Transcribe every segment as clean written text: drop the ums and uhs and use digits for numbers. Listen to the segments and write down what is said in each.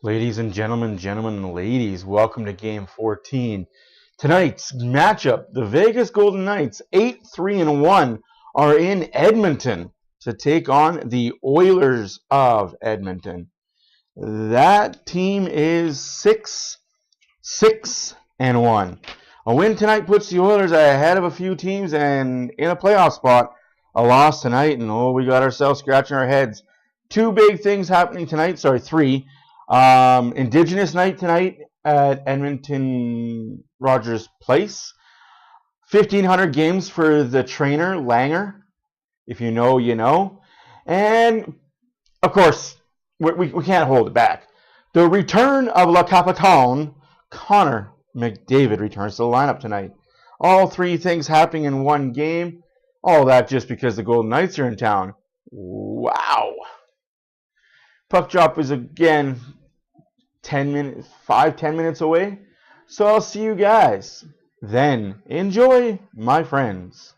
Ladies and gentlemen, and ladies, welcome to Game 14. Tonight's matchup, the Vegas Golden Knights, 8-3-1, are in Edmonton to take on the Oilers of Edmonton. That team is 6-6-1. A win tonight puts the Oilers ahead of a few teams and in a playoff spot. A loss tonight, and we got ourselves scratching our heads. Two big things happening tonight. Three. Indigenous night tonight at Edmonton Rogers Place. 1,500 games for the trainer, Langer. If you know, you know. And, of course, we can't hold it back. The return of La Capitane, Connor McDavid, returns to the lineup tonight. All three things happening in one game. All that just because the Golden Knights are in town. Wow. Puck drop is again 10 minutes away. So I'll see you guys then. Enjoy, my friends.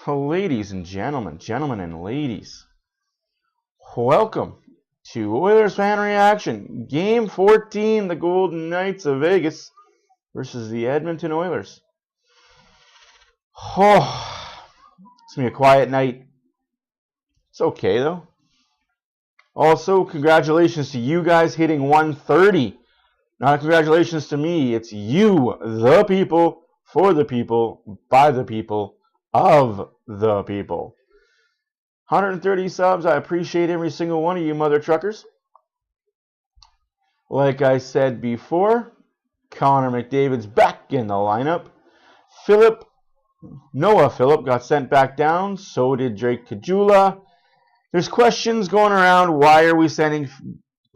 Ladies and gentlemen, gentlemen and ladies, welcome to Oilers Fan Reaction. Game 14, the Golden Knights of Vegas versus the Edmonton Oilers. Oh, it's going to be a quiet night. It's okay, though. Also, congratulations to you guys hitting 130. Not congratulations to me. It's you, the people, for the people, by the people, of the people. 130 subs. I appreciate every single one of you mother truckers. Like I said before, Connor McDavid's back in the lineup. Noah Phillip got sent back down. So did Drake Caggiula. There's questions going around. Why are we sending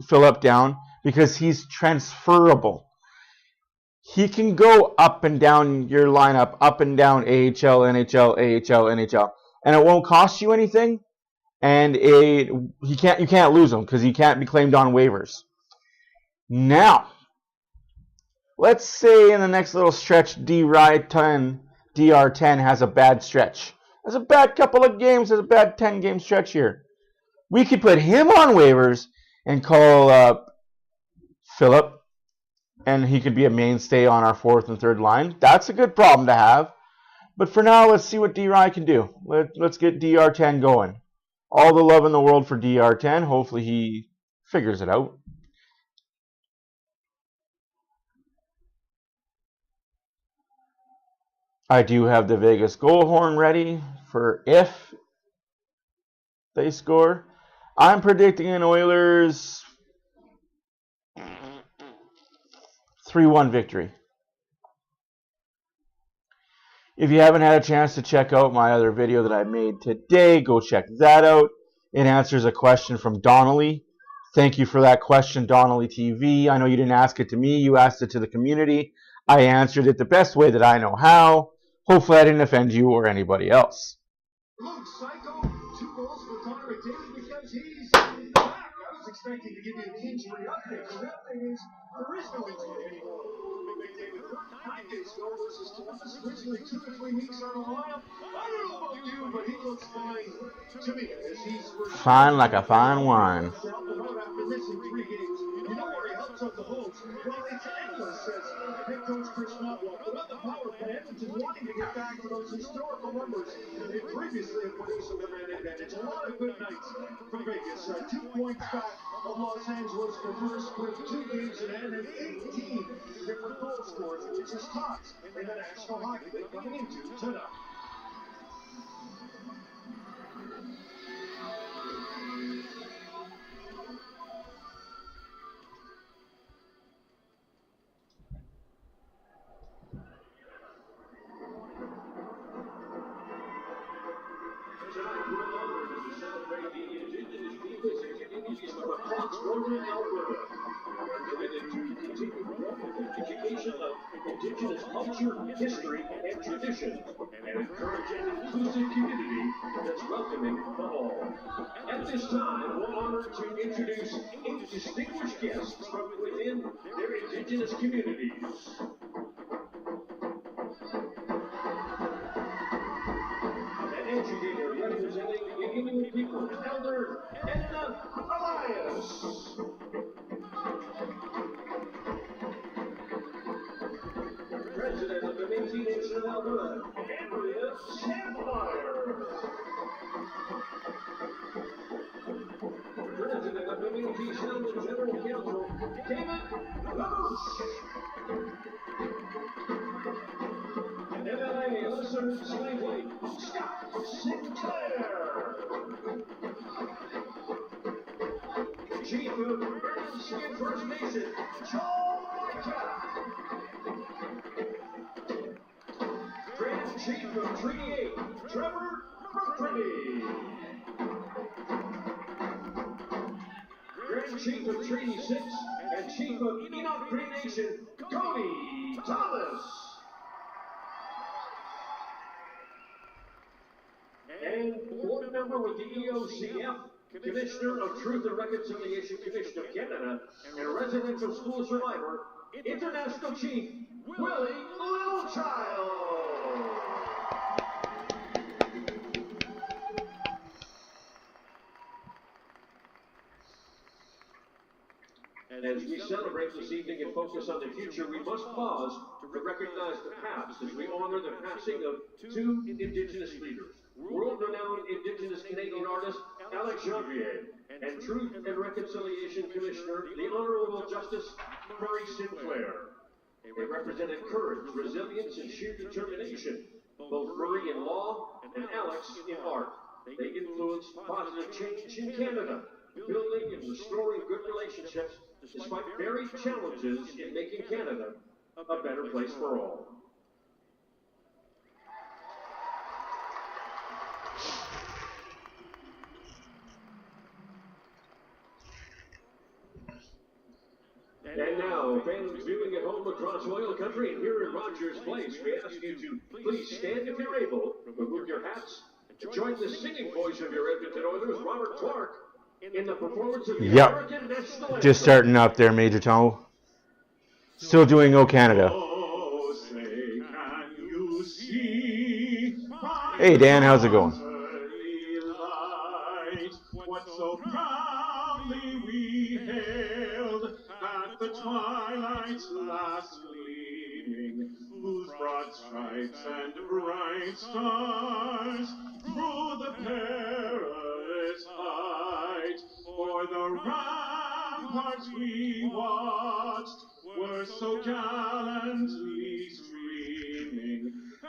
Phillip down? Because he's transferable. He can go up and down your lineup, up and down AHL, NHL, AHL, NHL, and it won't cost you anything. And you can't lose him because he can't be claimed on waivers. Now, let's say in the next little stretch, DR10 has a bad stretch. Has a bad couple of games. Has a bad 10-game stretch here. We could put him on waivers and call up Phillip, and he could be a mainstay on our fourth and third line. That's a good problem to have. But for now, let's see what D-Rye can do. Let's get DR10 going. All the love in the world for DR10. Hopefully he figures it out. I do have the Vegas goal horn ready for if they score. I'm predicting an Oilers 3-1 victory. If you haven't had a chance to check out my other video that I made today, go check that out. It answers a question from Donnelly. Thank you for that question, Donnelly TV. I know you didn't ask it to me. You asked it to the community. I answered it the best way that I know how. Hopefully I didn't offend you or anybody else. Look, Psycho, 2 goals for Connor McDavid because he's back. I was expecting to give you the injury update, but that thing is there is no injury anymore. McDavid, 9 days ago versus Columbus, originally 2 to 3 weeks on the lineup. I don't know about you, but he looks fine to me as he's fine like a fine wine. After missing 3 games, you know where he helps out the most? Well, it's endless, says head coach Chris Knobloch. But on the power play, Edmonton wanting to get back to those historical numbers they previously have produced in the man advantage. A lot of good nights for Vegas. 2 points back of Los Angeles for first with 2 games in hand and 18 different goal scores, which is tops in the National Hockey League coming into tonight. Tonight, we're honored to celebrate the Indigenous peoples and communities from across northern Alberta. We're committed to continue growth and education of Indigenous culture, history, and tradition, and encourage an inclusive community that's welcoming of all. At this time, we're honored to introduce 8 distinguished guests from within their Indigenous communities. Educator representing the Inuit people, Elder Edna Elias. President of the Métis Nation of Alberta, Andrea Sandmeyer. President of the Métis Nation General Council, David LaMouche. MMA Elizabeth Slavely, Scott Sinclair. Chief of Bergen First Nation, Joe Micah. Grand Chief of Treaty 8, Trevor McCready. Grand Chief of Treaty 6 and Chief of Enoch Cree Nation, Cody Thomas. And board member with the EOCF, Commissioner of Truth and Reconciliation Commission of Canada, and residential school survivor, International Chief Willie Littlechild. As we celebrate this evening and focus on the future, we must pause to recognize the past as we honor the passing of two Indigenous leaders. World-renowned Indigenous Canadian artist Alex Janvier and Truth and Reconciliation Commissioner, the Honorable Justice Murray Sinclair. They represented courage, resilience, and sheer determination, both Murray in law and Alex in art. They influenced positive change in Canada, building and restoring good relationships despite varied challenges in making Canada a better place for all. And now, fans viewing at home across oil country and here in Rogers Place, we ask you to please stand if you're able, remove your hats, and join the singing voice of your Edmonton Oilers, Robert Clark, in the performance of the American National Anthem. Just starting up there, Major Tomo. Still doing O Canada. Oh, say, can you see Hey, Dan, how's it going? What so proudly we hailed at the twilight's last gleaming, whose broad stripes and bright stars through the perilous height o'er the ramparts we watched were so gallantly streaming,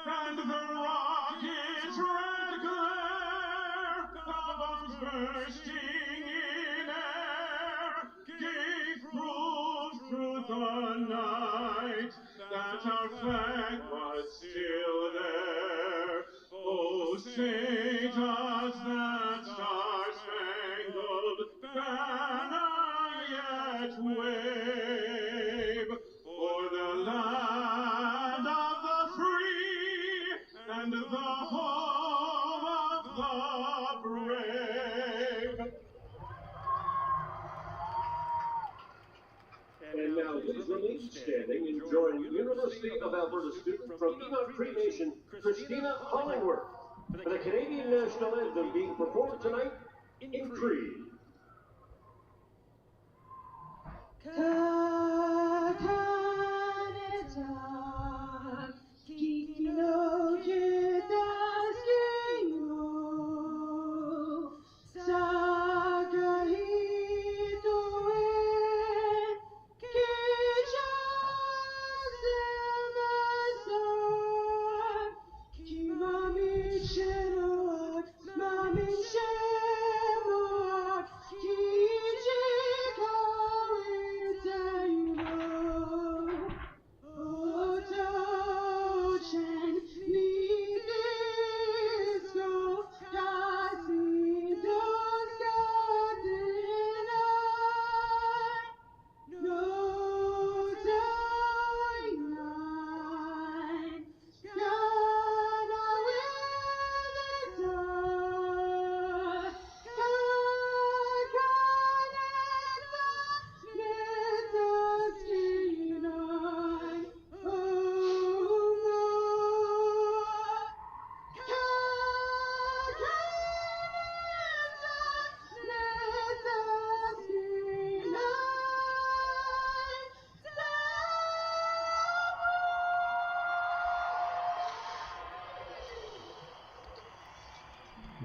and the rocket's red glare, the bombs bursting in air, gave proof through the night that our flag was still there. Oh, say does that star-spangled banner yet wave o'er the land of the free and the home of the brave? And now please remain standing and join University of Alberta student from Enoch Cremation, Christina Hollingworth, for the Canadian National Anthem being performed tonight in Cree.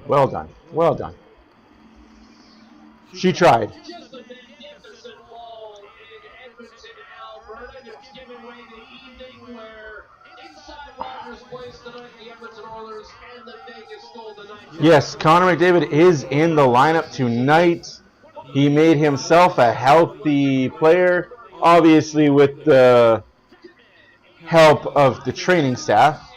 Well done. Well done. She tried. Just a magnificent ball in Edmonton, Alberta, just giving away the evening where inside Rogers Place tonight, the Edmonton Oilers and the Vegas Golden Knights. Yes, Connor McDavid is in the lineup tonight. He made himself a healthy player, obviously with the help of the training staff.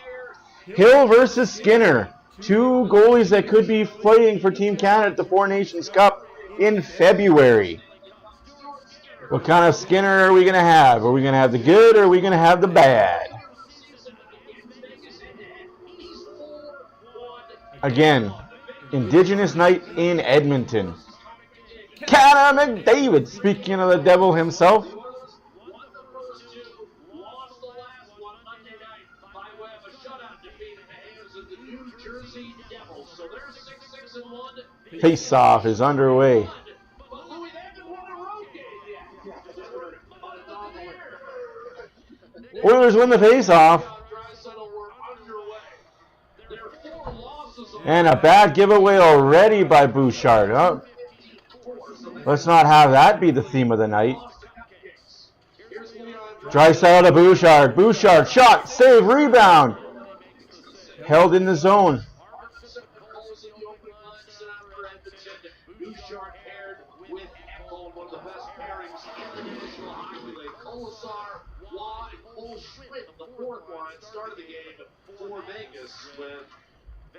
Hill versus Skinner. Two goalies that could be playing for Team Canada at the Four Nations Cup in February. What kind of Skinner are we going to have? Are we going to have the good or are we going to have the bad? Again, Indigenous night in Edmonton. Connor McDavid, speaking of the devil himself. So Face-off is underway. Oilers win the face-off. And a bad giveaway already by Bouchard. Oh, let's not have that be the theme of the night. Draisaitl to Bouchard. Bouchard, shot, save, rebound. Held in the zone. Bouchard paired with Eckel, one of the best pairings in the National Hockey League. Colasar, Waugh, and Cole Schmidt, the fourth line, started the game for Vegas with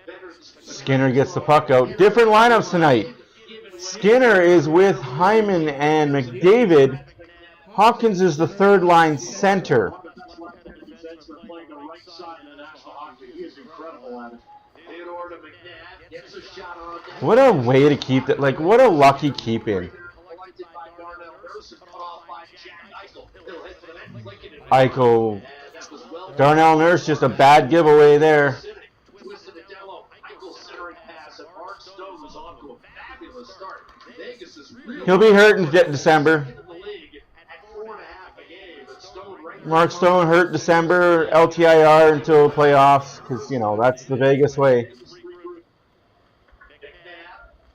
veterans. Skinner gets the puck out. Different lineups tonight. Skinner is with Hyman and McDavid. Hopkins is the third line center. What a way to keep that. Like, what a lucky keep in. Eichel. Darnell Nurse, just a bad giveaway there. He'll be hurt in December. Mark Stone hurt December, LTIR until playoffs, because, you know, that's the Vegas way.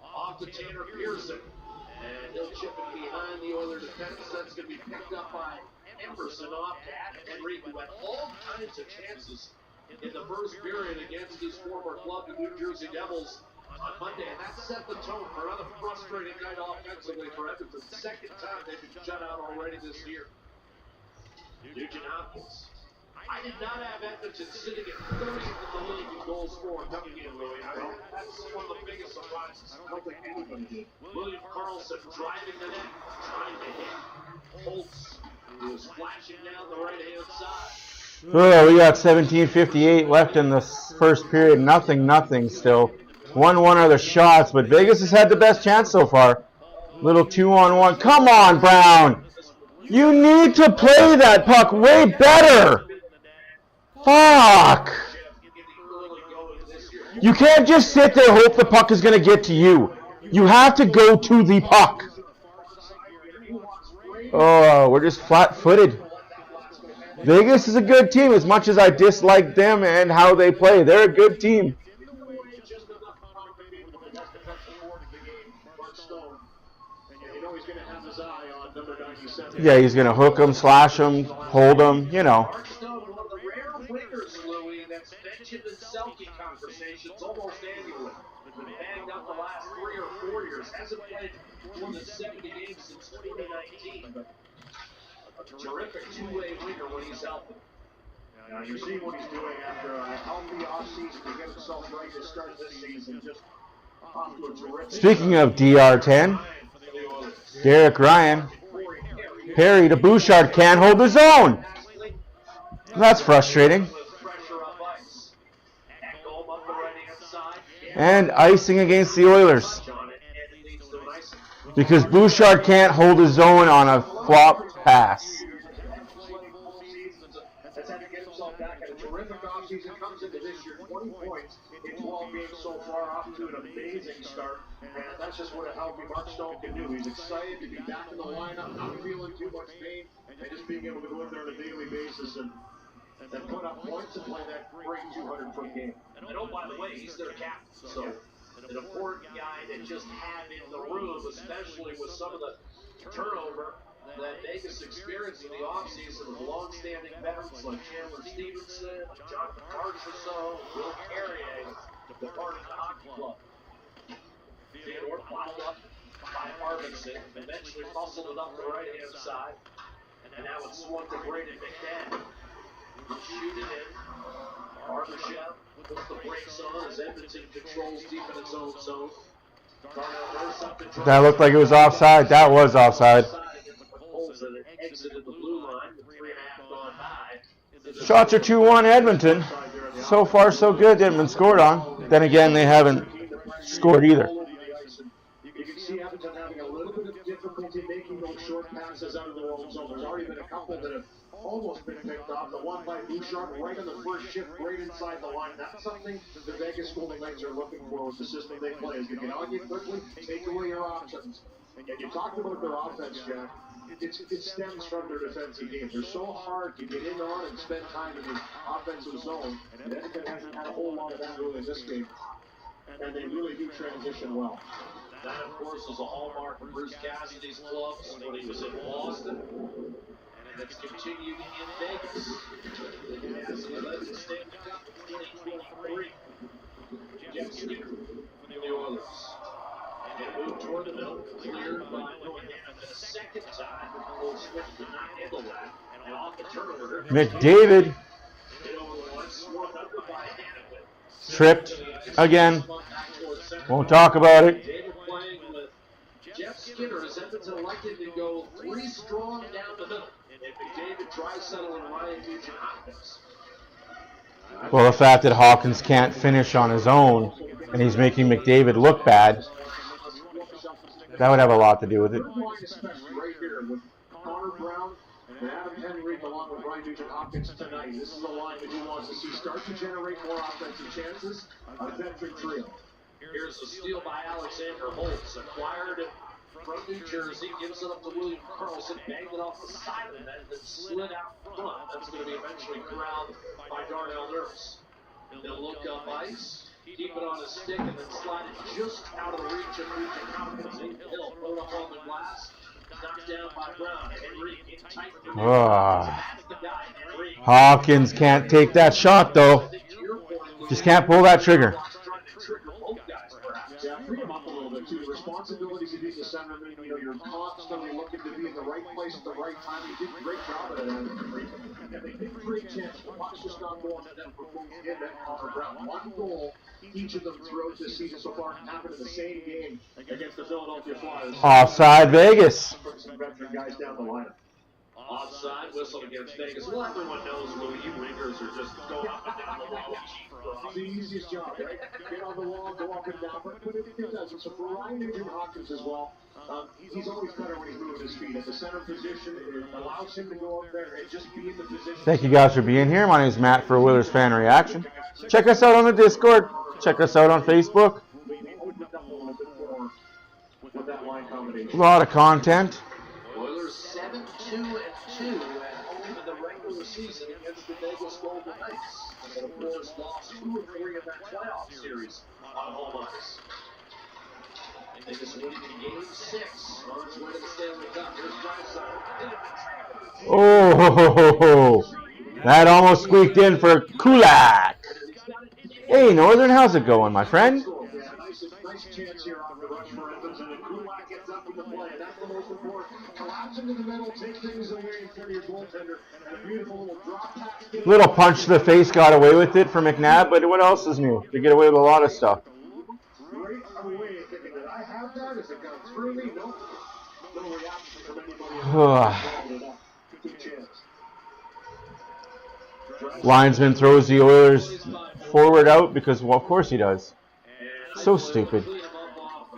Off to Tanner Pearson, and he'll chip it behind the Oilers defense. That's going to be picked up by Emerson off to Henry, who had all kinds of chances in the first period against his former club, the New Jersey Devils, on Monday, and that set the tone for another frustrating night offensively for Edmonton. Second time they've been shut out already this year. Nugent Hopkins. I did not have Edmonton sitting at 30th in the league in goals scored coming in, Louis. That's one of the biggest surprises. I don't think anybody did. William Karlsson driving the net, trying to hit Holtz, who was flashing down the right-hand side. Oh, we got 17:58 left in the first period. Nothing still. 1-1 are the shots, but Vegas has had the best chance so far. Little 2-on-1. Come on, Brown. You need to play that puck way better. Fuck. You can't just sit there and hope the puck is going to get to you. You have to go to the puck. Oh, we're just flat-footed. Vegas is a good team as much as I dislike them and how they play. They're a good team. Yeah, he's going to hook him, slash him, hold him, you know. One of the rare wingers, Louis, that's mentioned in Selke conversations almost annually. Been banged up the last 3 or 4 years. Hasn't played more than 70 games since 2019. But a terrific two-way winger when he's healthy. Now you see what he's doing after a healthy offseason to get himself ready to start this season. Just off to a terrific. Speaking of DR10, Derek Ryan. Perry to Bouchard, can't hold his own. That's frustrating. And icing against the Oilers. Because Bouchard can't hold his own on a flop pass. Has had to get himself back at a terrific offseason. Comes into this year 20 points in 12 games so far, off to an amazing start. And that's just what a healthy Mark Stone can do. He's excited to be back in the lineup, not feeling too much pain, and just being able to go in there on a daily basis and put up points and play that great 200-foot game. And oh, by the way, he's their captain, so an important guy to just have in the room, especially with some of the turnover that Vegas experienced in the offseason with long-standing veterans like Chandler Stevenson, Jonathan Marchessault, Will Carrier, departing the hockey club. Theodore fouled up by Arvidsson, eventually muscled it up the right-hand side, and now it's swung to Braden McNabb. He'll shoot it in. Barbashev puts the brakes on as Edmonton controls deep in its own zone. That looked like it was offside. That was offside. Shots are 2-1 Edmonton. So far, so good. They haven't been scored on. Then again, they haven't scored either. You can see Edmonton having a little bit of difficulty making those short passes out of their own zone. There's already been a couple that have almost been picked off. The one by Bouchard right on the first shift, right inside the line. That's something the Vegas Golden Knights are looking for with the system they play. Is to get on you quickly, take away your options. And you talked about their offense, Jack. it stems from their defensive game. They're so hard to get in on and spend time in the offensive zone. And Edmonton hasn't had a whole lot of that really in this game. And they really do transition well. That, of course, was a hallmark of Bruce Cassidy's clubs when he was in Boston. And it's continued in Vegas. As he led the Stanley Cup in 2023. Jeff Skinner for the Oilers. And moved toward the middle, cleared by Northampton a second time. Cole Smith did not handle that. And off the turnover. McDavid tripped again. Won't talk about it. David playing with Jeff Skinner as Edmonton elected to go 3 strong down the middle. And McDavid, Draisaitl, and Ryan Nugent-Hopkins. Well, the fact that Hawkins can't finish on his own and he's making McDavid look bad, that would have a lot to do with it. Right here with Connor Brown and Adam Henry along with Ryan Nugent-Hopkins tonight. This is a line that he wants to see start to generate more offensive chances. A veteran trio. Here's a steal by Alexander Holtz, acquired it from New Jersey, gives it up to William Karlsson, banged it off the side of the net, and then slid out front. That's going to be eventually corralled by Darnell Nurse. They'll look up ice, keep it on his stick, and then slide it just out of the reach of Nugent-Hopkins. Hill put up on the glass, knocked down by Brown. Henry in tight. That's the guy, Henry. Hawkins can't take that shot, though. Just can't pull that trigger. Yeah, free him up a little bit too. The responsibilities of being the centerman, you know, you're constantly looking to be in the right place at the right time. He did a great job of that. And they did great chance. The puck's just not going to them for both him and Connor Brown. 1 goal each of them throughout this season so far happened in the same game against the Philadelphia Flyers. Offside Vegas. Put some veteran guys down the lineup. Offside whistle against Vegas. Well, everyone knows, Louis, you wingers are just going up and down the wall. It's the easiest job, right? Get on the wall, go up and down. But it doesn't. So for Ryan Nugent-Hopkins as well, he's always better when he's moving his feet. At the center position, it allows him to go up there and just be in the position. Thank you guys for being here. My name is Matt for Oilers Fan Reaction. Check us out on the Discord. Check us out on Facebook. A lot of content. Oilers 7-2-2 at home in the regular season against the Vegas Golden Knights. And of course lost 2 of 3 of that playoff series on home ice. Vegas winning in Game 6 on its way to the Stanley Cup. Here's Draisaitl. Oh, that almost squeaked in for Kulak. Hey, Northern, how's it going, my friend? Nice chance here off the rush for Edmonton, and Kulak gets up in the play, and that's the most important. Collapse into the middle, take things away in front of your goaltender, and a beautiful little drop pass. Little punch to the face, got away with it for McNabb, but what else is new? They get away with a lot of stuff. Great away, thinking, did I have that? Is it going through me? No. No reaction from anybody. Good chance. Linesman throws the Oilers forward out because, well, of course he does. So stupid.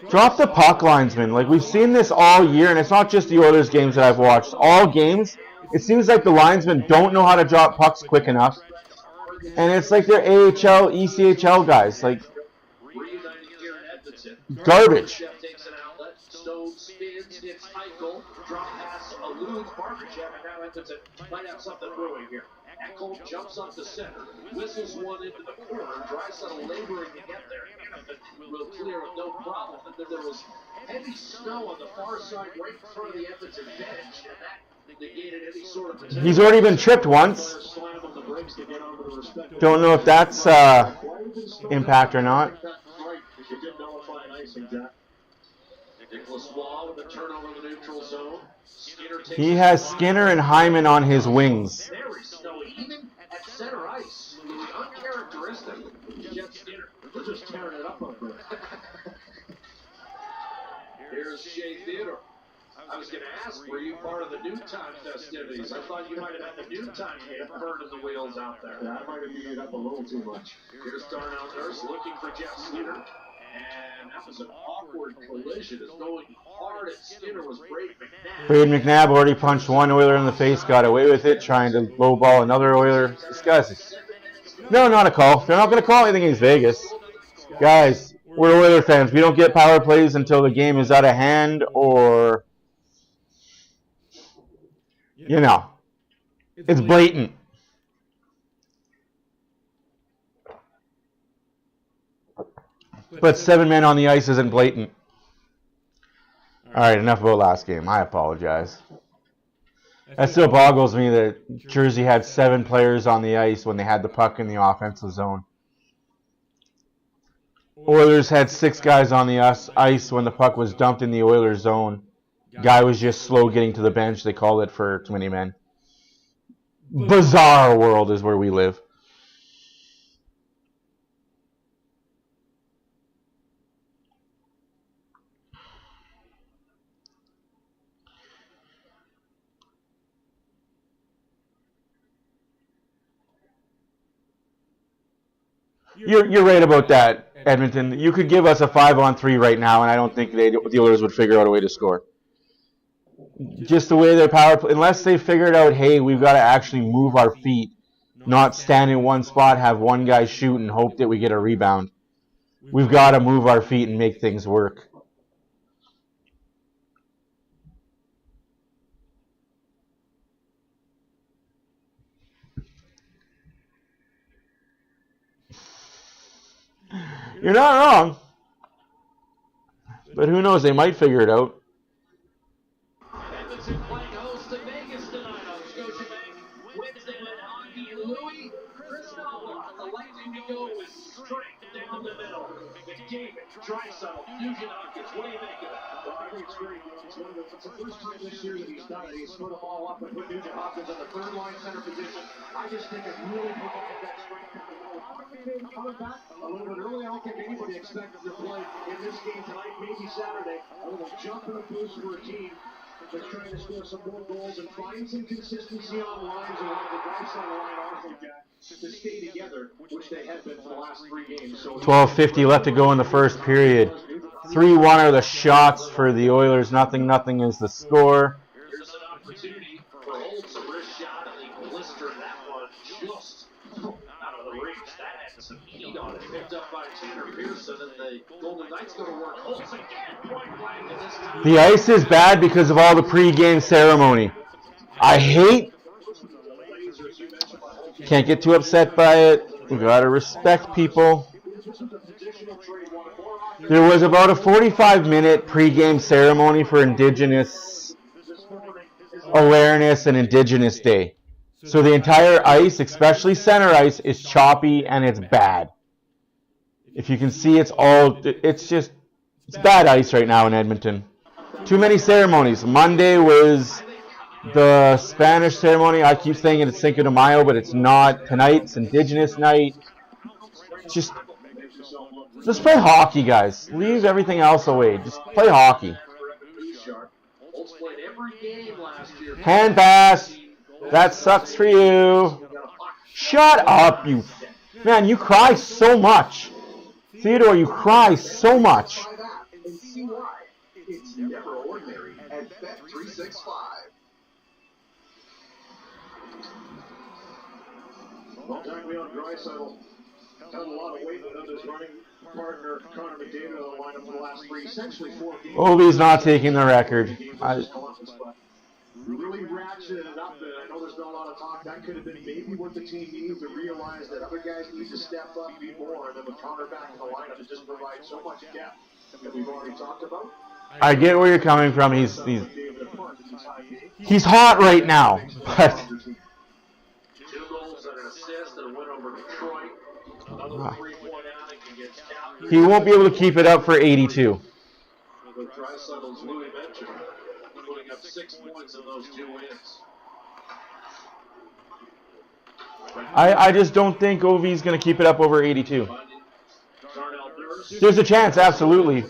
Drop the puck, linesman. Like, we've seen this all year, and it's not just the Oilers games that I've watched. All games, it seems like the linesmen don't know how to drop pucks quick enough. And it's like they're AHL, ECHL guys. Like, garbage. Ekholm jumps up the center, whistles one into the corner, Draisaitl laboring to get there. Hamilton will clear with no problem. But then there was heavy snow on the far side right in front of the Edmonton bench, and that negated any sort of potential. He's already been tripped once. Don't know if that's impact or not. Nicholas Waugh with a turnover in the neutral zone. He has Skinner and Hyman on his wings. Very snowy, even at center ice. Uncharacteristic. Jeff Skinner. They're just tearing it up over there. Here's Shea Theodore. I was going to ask, were you part of the noontime festivities? I thought you might have had the noontime game burning the wheels out there. Yeah, I might have beat it up a little too much. Here's Darnell Nurse looking for Jeff Skinner. And that was an awkward collision. As going hard at Skinner was Braden McNabb. Braden McNabb already punched one Oiler in the face, got away with it, trying to lowball another Oiler. This guy's... No, not a call. They're not going to call anything against Vegas. Guys, we're Oiler fans. We don't get power plays until the game is out of hand or You know, it's blatant. But 7 men on the ice isn't blatant. All right, enough about last game. I apologize. That still boggles me that Jersey had 7 players on the ice when they had the puck in the offensive zone. Oilers had 6 guys on the ice when the puck was dumped in the Oilers zone. Guy was just slow getting to the bench. They called it for too many men. Bizarre world is where we live. You're right about that, Edmonton. You could give us a 5-on-3 right now, and I don't think the Oilers would figure out a way to score. Just the way their power play, unless they figured out, hey, we've got to actually move our feet, not stand in one spot, have one guy shoot, and hope that we get a rebound. We've got to move our feet and make things work. You're not wrong. But who knows, they might figure it out. Edmonton playing host to Vegas tonight on Scotiabank. Wednesday night hockey. Louis Christopher, the Lightning go with strength down the middle. McDavid, Draisaitl, Nugent Hopkins. What do you make of that? Well, I think it's great. It's the first time this year that he's done it. He's put them all up and put Nugent Hopkins in the third line center position. I just think it really provided that strength down the middle. Coming back a little bit early. I don't think anybody expected to play in this game tonight, maybe Saturday. A little jump in the boost for a team that's trying to score some more goals and find some consistency on lines around the Draisaitl line also, Jack, to stay together, which they have been for the last 3 games. So 12:50 left to go in the first period. 3-1 are the shots for the Oilers. Nothing is the score. Here's an opportunity for Holtz, a wrist shot, and he blistered that one just out of the reach. That had some heat on it. Picked up by Tanner Pearson, and the Golden Knights go to work. Holtz again, point blank, and this time. The ice is bad because of all the pre-game ceremony. I hate. Can't get too upset by it. We gotta respect people. There was about a 45-minute pre-game ceremony for Indigenous Awareness and Indigenous Day. So the entire ice, especially center ice, is choppy and it's bad. If you can see, it's bad ice right now in Edmonton. Too many ceremonies. Monday was the Spanish ceremony. I keep saying it's Cinco de Mayo, but it's not. Tonight's Indigenous night. Just play hockey, guys. Leave everything else away. Just play hockey. Hand pass. That sucks for you. Shut up, you. Man, you cry so much. Theodore, you cry so much. and see why. It's never ordinary at Bet365. Well, Jack Leon Draisaitl held a lot of weight without his running partner Connor McDavid on the lineup for the last 3, essentially 4 games. Ovi's not taking the record. Really ratcheted it up, and I know there's been a lot of talk. That could have been maybe what the team needed to realize that other guys need to step up, be more, and then with Connor back in the lineup, it just provides so much depth that we've already talked about. I get where you're coming from. He's hot right now, but 2 goals and an assist and a win over Detroit. Another 3-point outing against Calgary. he won't be able to keep it up for 82. With Draisaitl's Louis mentioned, putting up 6 points in those 2 wins. I just don't think Ovi's going to keep it up over 82. There's a chance, absolutely.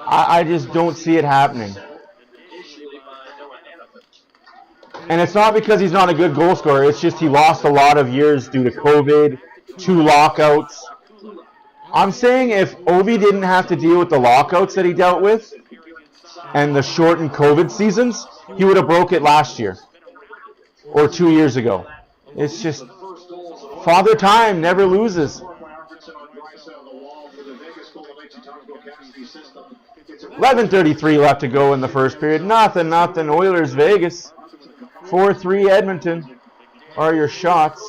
I just don't see it happening. And it's not because he's not a good goal scorer. It's just he lost a lot of years due to COVID, 2 lockouts. I'm saying if Ovi didn't have to deal with the lockouts that he dealt with and the shortened COVID seasons, he would have broke it last year or 2 years ago. It's just Father Time never loses. 11:33 left to go in the first period. Nothing. Oilers Vegas. 4-3 Edmonton are your shots.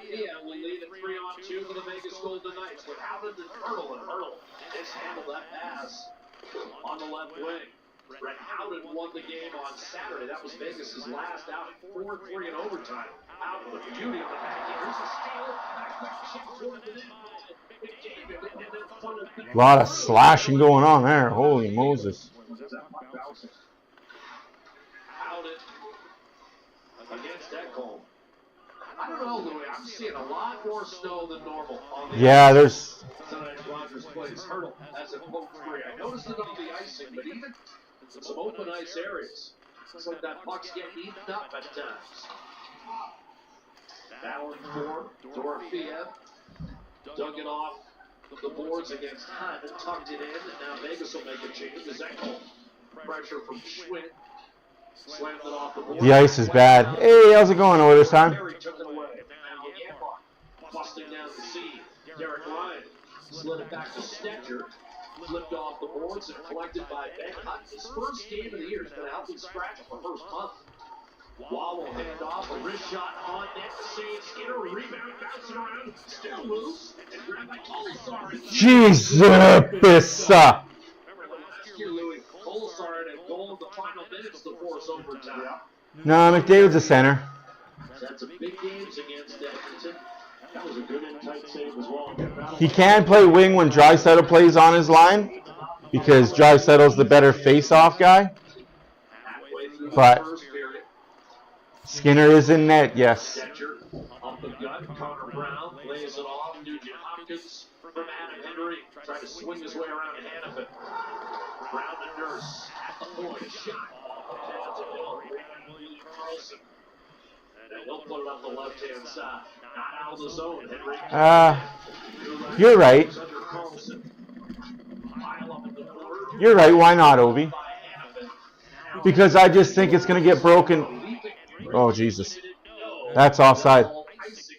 Yeah, we lead at 3-on-2 for the Vegas Golden Knights with Howden and Hurdle. And Hurdle mishandled that pass on the left wing. Brett Howden won the game on Saturday. That was Vegas' last outing. 4-3 in overtime. Howden with a beauty on the back. Here's a steal. A quick chip toward the net. A lot of slashing going on there. Holy Moses. Howden against Ekholm. I don't know, Louis. I'm seeing a lot more snow than normal on the Yeah, there's... tonight's Rogers Place. Hurdle as a poke free. I noticed it on the icing, but even some open ice areas. Looks like that puck's getting eaten up at times. Battling for Dorothea. Dug it off the boards against Hunt and tucked it in. And now Vegas will make a change. The Ekholm pressure from Schwinn. Slammed it off the board. The ice is bad. Hey, how's it going over this time? Took it away. Busting down the seam. Derek Ryan slid it back to Stetcher. Flipped off the boards and collected by Ben Hunt. His first game of the year. He's been a healthy scratch for the first month. Wobble hand off. A wrist shot on net. Save Skinner. Rebound. Bouncing around. Still loose. And grabbed by Colasar. Jesus! Remember last year, Louis, Colasar had a goal in the final minutes to force overtime. No, McDavid's a center. That's a big games against Edmonton. That was a good in-tight save as well. He can play wing when Draisaitl plays on his line because Draisaitl's the better face-off guy. But Skinner is in net, yes. Stetcher off the gut. Connor Brown lays it off. Nugent Hopkins from Adam Henry. Trying to swing his way around Hannafin. Brown and Nurse at the point. Shot. Down to Bill. William Carlson. And he'll put it up the left-hand side. Not out of the zone. Henry. You're right. You're right. Why not, Ovi? Because I just think it's going to get broken. Oh, Jesus. That's offside.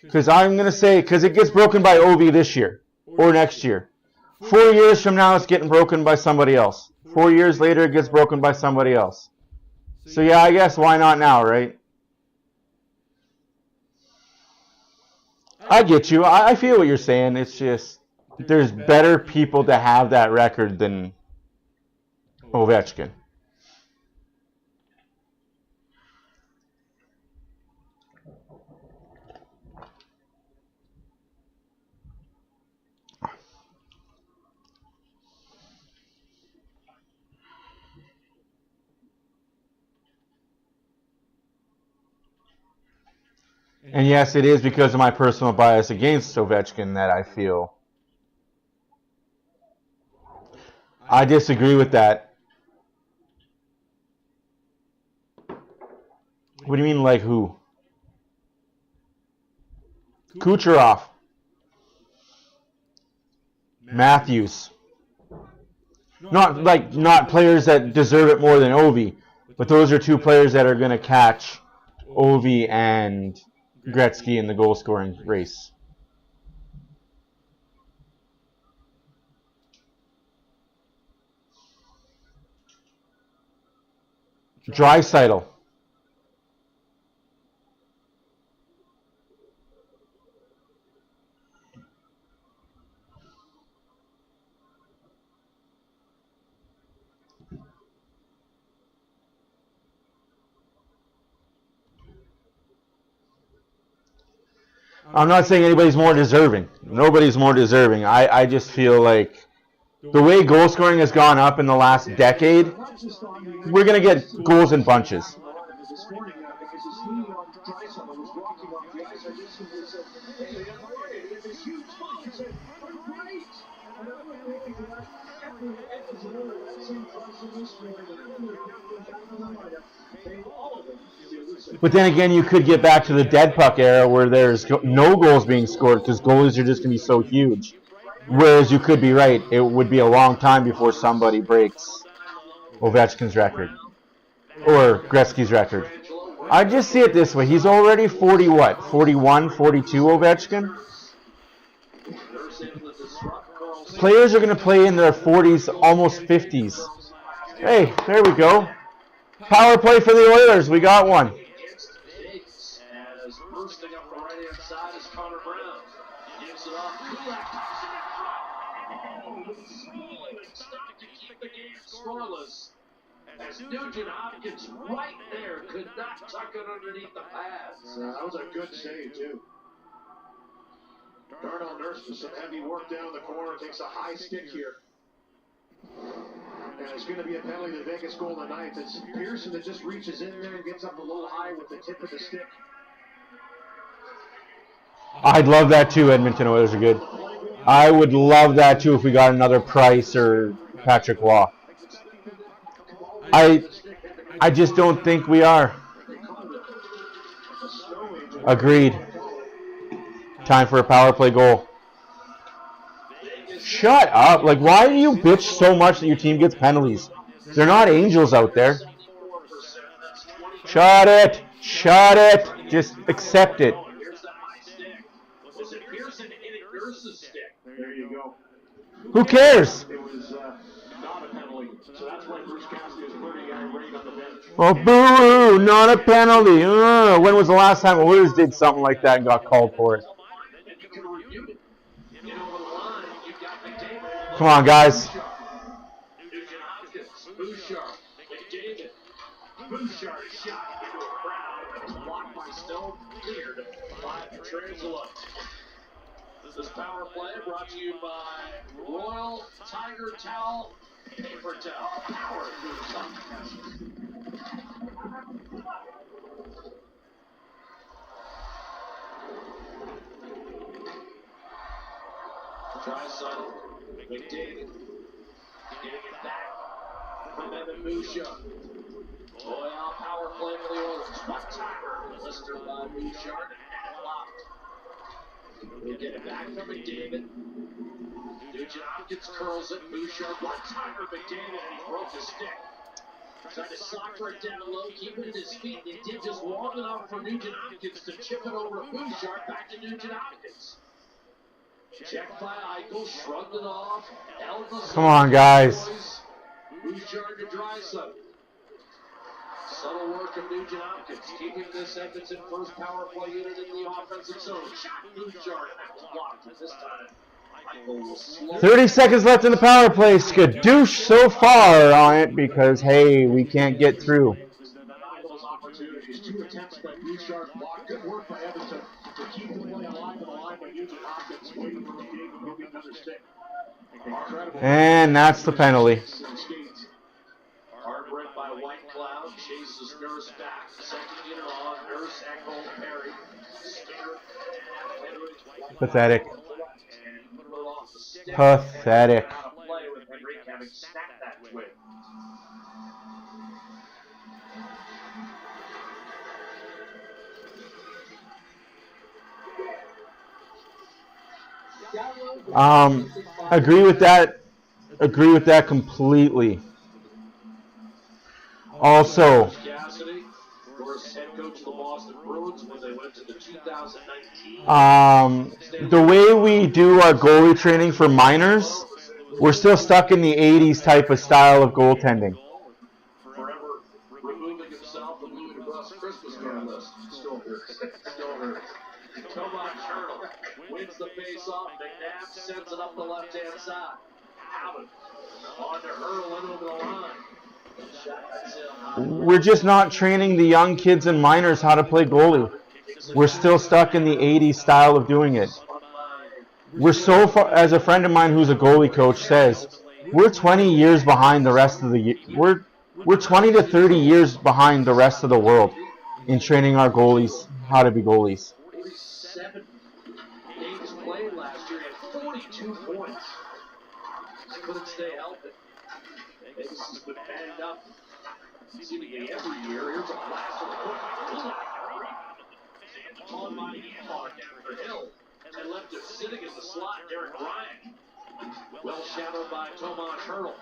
Because I'm going to say, because it gets broken by Ovi this year or next year. 4 years from now, it's getting broken by somebody else. 4 years later, it gets broken by somebody else. So, yeah, I guess why not now, right? I get you. I feel what you're saying. It's just there's better people to have that record than Ovechkin. And yes, it is because of my personal bias against Ovechkin that I feel. I disagree with that. What do you mean, like who? Kucherov. Matthews. Not players that deserve it more than Ovi, but those are two players that are going to catch Ovi and Gretzky in the goal scoring race. Draisaitl. I'm not saying anybody's more deserving. Nobody's more deserving. I just feel like the way goal scoring has gone up in the last decade, we're going to get goals in bunches. But then again, you could get back to the dead puck era where there's no goals being scored because goalies are just going to be so huge. Whereas you could be right, it would be a long time before somebody breaks Ovechkin's record or Gretzky's record. I just see it this way. He's already 40 what? 41, 42 Ovechkin? Players are going to play in their 40s, almost 50s. Hey, there we go. Power play for the Oilers. We got one. Against Vegas, as bursting up the right-hand side is Connor Brown. Gives it off. Kulak tops it in front. Oh, it's rolling. Stop to keep the game scoreless. As Nugent Hopkins right there could not tuck it underneath the pads. That was a good save, too. Darnell Nurse with some heavy work down the corner, takes a high stick here. And it's going to be a penalty to Vegas Golden Knights. It's Pearson that just reaches in there and gets up a little high with the tip of the stick. I'd love that too. Edmonton Oilers are good. I would love that too if we got another Price or Patrick Waugh. I just don't think we are. Agreed. Time for a power play goal. Shut up. Like, why do you bitch so much that your team gets penalties? They're not angels out there. Shut it. Shut it. Just accept it. There you go. Who cares? It was not a penalty. So that's why Bruce Cassidy is putting a guy right on the bench. Oh, boo! Not a penalty. When was the last time Oilers did something like that and got called for it? Come on, guys. Bouchard shot into a crowd. It's blocked by Stone. Cleared by Petrangelo. This power play brought to you by Royal Tiger Towel Paper Towel. Power to something. Drysdale, McDavid, getting it back from Evan Bouchard. Royal power play for the Oilers. One timer, listed by Bouchard and blocked. We'll get it back from McDavid. Nugent Hopkins curls it. Bouchard, one timer, McDavid, and he broke his stick. Tried to soccer it down low, keep it at his feet. They did just long enough for Nugent Hopkins to chip it over to Bouchard, back to Nugent Hopkins. Checked by Eichel, shrugged it off. Elvis. Come on, guys. Bouchard to Drysdale. Subtle work of Nugent Hopkins, keeping this Edmonton first power play unit in the offensive zone. Shot Bouchard, and that was blocked. This time, Eichel will slow. 30 seconds left in the power play. Skadoosh so far on it because, hey, we can't get through. Those opportunities. 2 attempts by Bouchard blocked. Good work by Edmonton to keep the play alive on the line by Nugent Hopkins. Waiting for McDavid to give another stick. And that's the penalty. Hard break by White Cloud. Chases Nurse back. Second unit on. Nurse, Echo, Perry. Skinner, and Henry. Pathetic. And put it off the stick. Pathetic. Out of play with Henry having snapped that twig. Agree with that. Agree with that completely. Also, Cassidy, of course, head coach of the Boston Bruins when they went to the 2019. the way we do our goalie training for minors, we're still stuck in the 80s type of style of goaltending. Forever removing himself from Louis DeBrusk's Christmas card list. Still hurts. Still hurts. Tomas Hertl wins the face-off. McNabb sends it up the left-hand side. Allen on to Hertl and over the line. We're just not training the young kids and minors how to play goalie. We're still stuck in the 80s style of doing it. We're so far, as a friend of mine who's a goalie coach says, we're 20 years behind the rest of the we're 20 to 30 years behind the rest of the world in training our goalies how to be goalies. 47 games played last year and 42 points. Just couldn't stay healthy. Vegas has been banged up seemingly every year. Here's a blast from the foot. On by Ian down for Hill. And they left it sitting in the slot. Derek Ryan. Well shadowed by Tomas Hertl.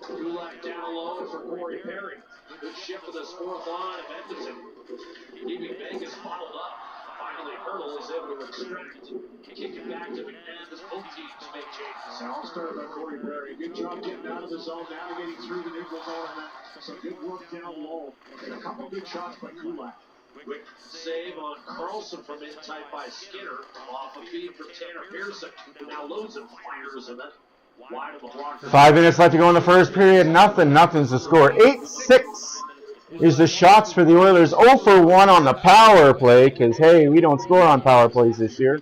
Kulak down low for Corey Perry. Good shift for this fourth line of Edmonton. Keeping Vegas bottled up. Finally, Hertl is able to extract. Kick it back to McNabb. Both teams make changes. I'll start by Corey Perry. Good job getting out of the zone, navigating through the neutral zone, and then some good work down low. And a couple good shots by Kulak. Quick save on Carlson from in tight by Skinner. Off a feed from Tanner Pearson, who now loads and fires and then wide of the blocker. 5 minutes left to go in the first period. Nothing's the score. 8-6 is the shots for the Oilers. 0 for 1 on the power play because, hey, we don't score on power plays this year.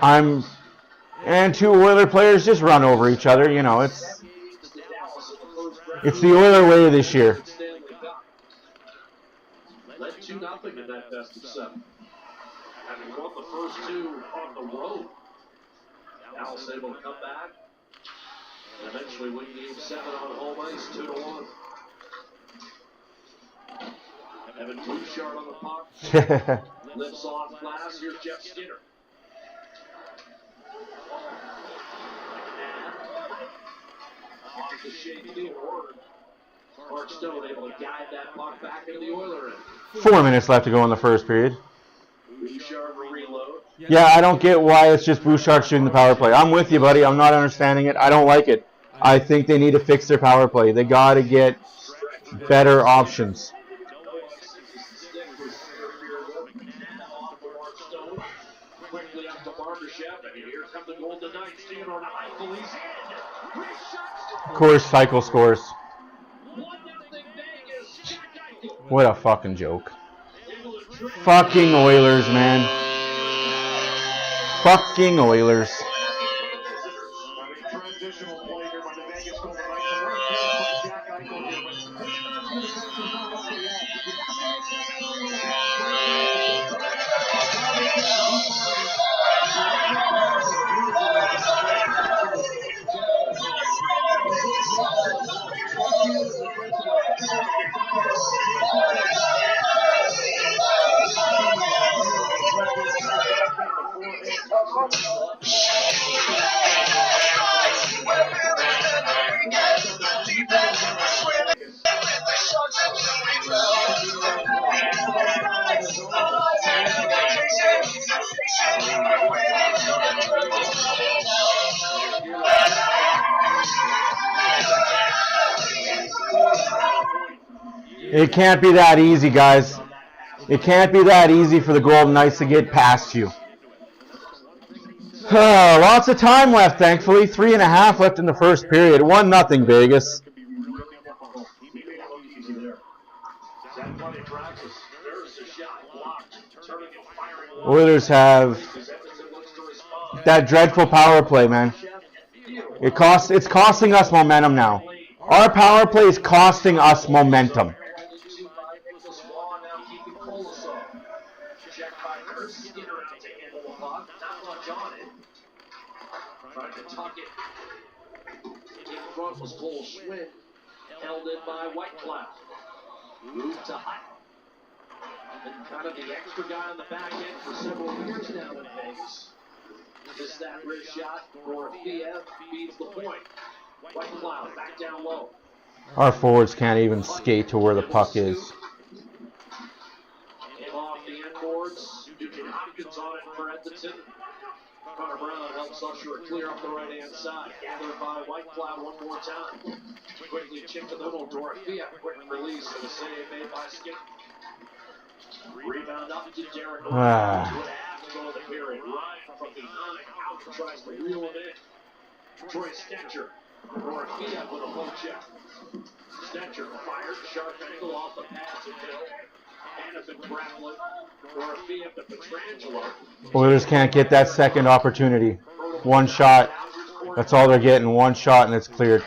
And 2 Oiler players just run over each other. You know, it's the Oiler way this year. Led 2-0 in that best of 7. Having won the first 2 on the road. Dallas able to come back. And eventually win game 7 on home ice, 2-1. Evan Bouchard on the puck. Lifts off glass. Here's Jeff Skinner. Off the shady word. Mark Stone able to guide that puck back into the Oiler end. 4 minutes left to go in the first period. Bouchard will reload. Yeah, I don't get why it's just Bouchard shooting the power play. I'm with you, buddy. I'm not understanding it. I don't like it. I think they need to fix their power play. They got to get better options. Quickly up to Barbashev, and here come the Golden Knights. Theodore Eichel, he's in. Of course, Cycle scores. 1-0 Vegas. Jack Eichel. What a fucking joke. Fucking Oilers, man. Fucking Oilers. Transitional play here by the Vegas Golden Knights. Jack Eichel here with It can't be that easy, guys. It can't be that easy for the Golden Knights to get past you. Lots of time left, thankfully. 3.5 left in the first period. 1-0 Vegas. Oilers have that dreadful power play, man. It's costing us momentum now. Our power play is costing us momentum. Was Cole Schmidt, held in by Whitecloud. Moved to Hut. And kind of the extra guy on the back end for several years now in Vegas. Missed that wrist shot. Dorofiev feeds the point. Whitecloud back down low. Our forwards can't even skate to where the puck is. Came off the end boards. Nugent Hopkins on it for Edmonton. Connor Brown helps usher it clear up the right-hand side. Gathered by Whitecloud one more time. Quickly chipped to the middle. Dorofiev, quick release and a save made by Skinner. Rebound up to Derek. 2.5 to go in the period. Ryan from behind. Out tries to reel it in. Troy Stetcher. Dorofiev with a poke check. Stetcher fired. Sharp angle off the pass and Hill. Hannafin grappling. Dorofiev to Petrangelo. Oilers can't get that second opportunity. One shot. That's all they're getting. One shot and it's cleared.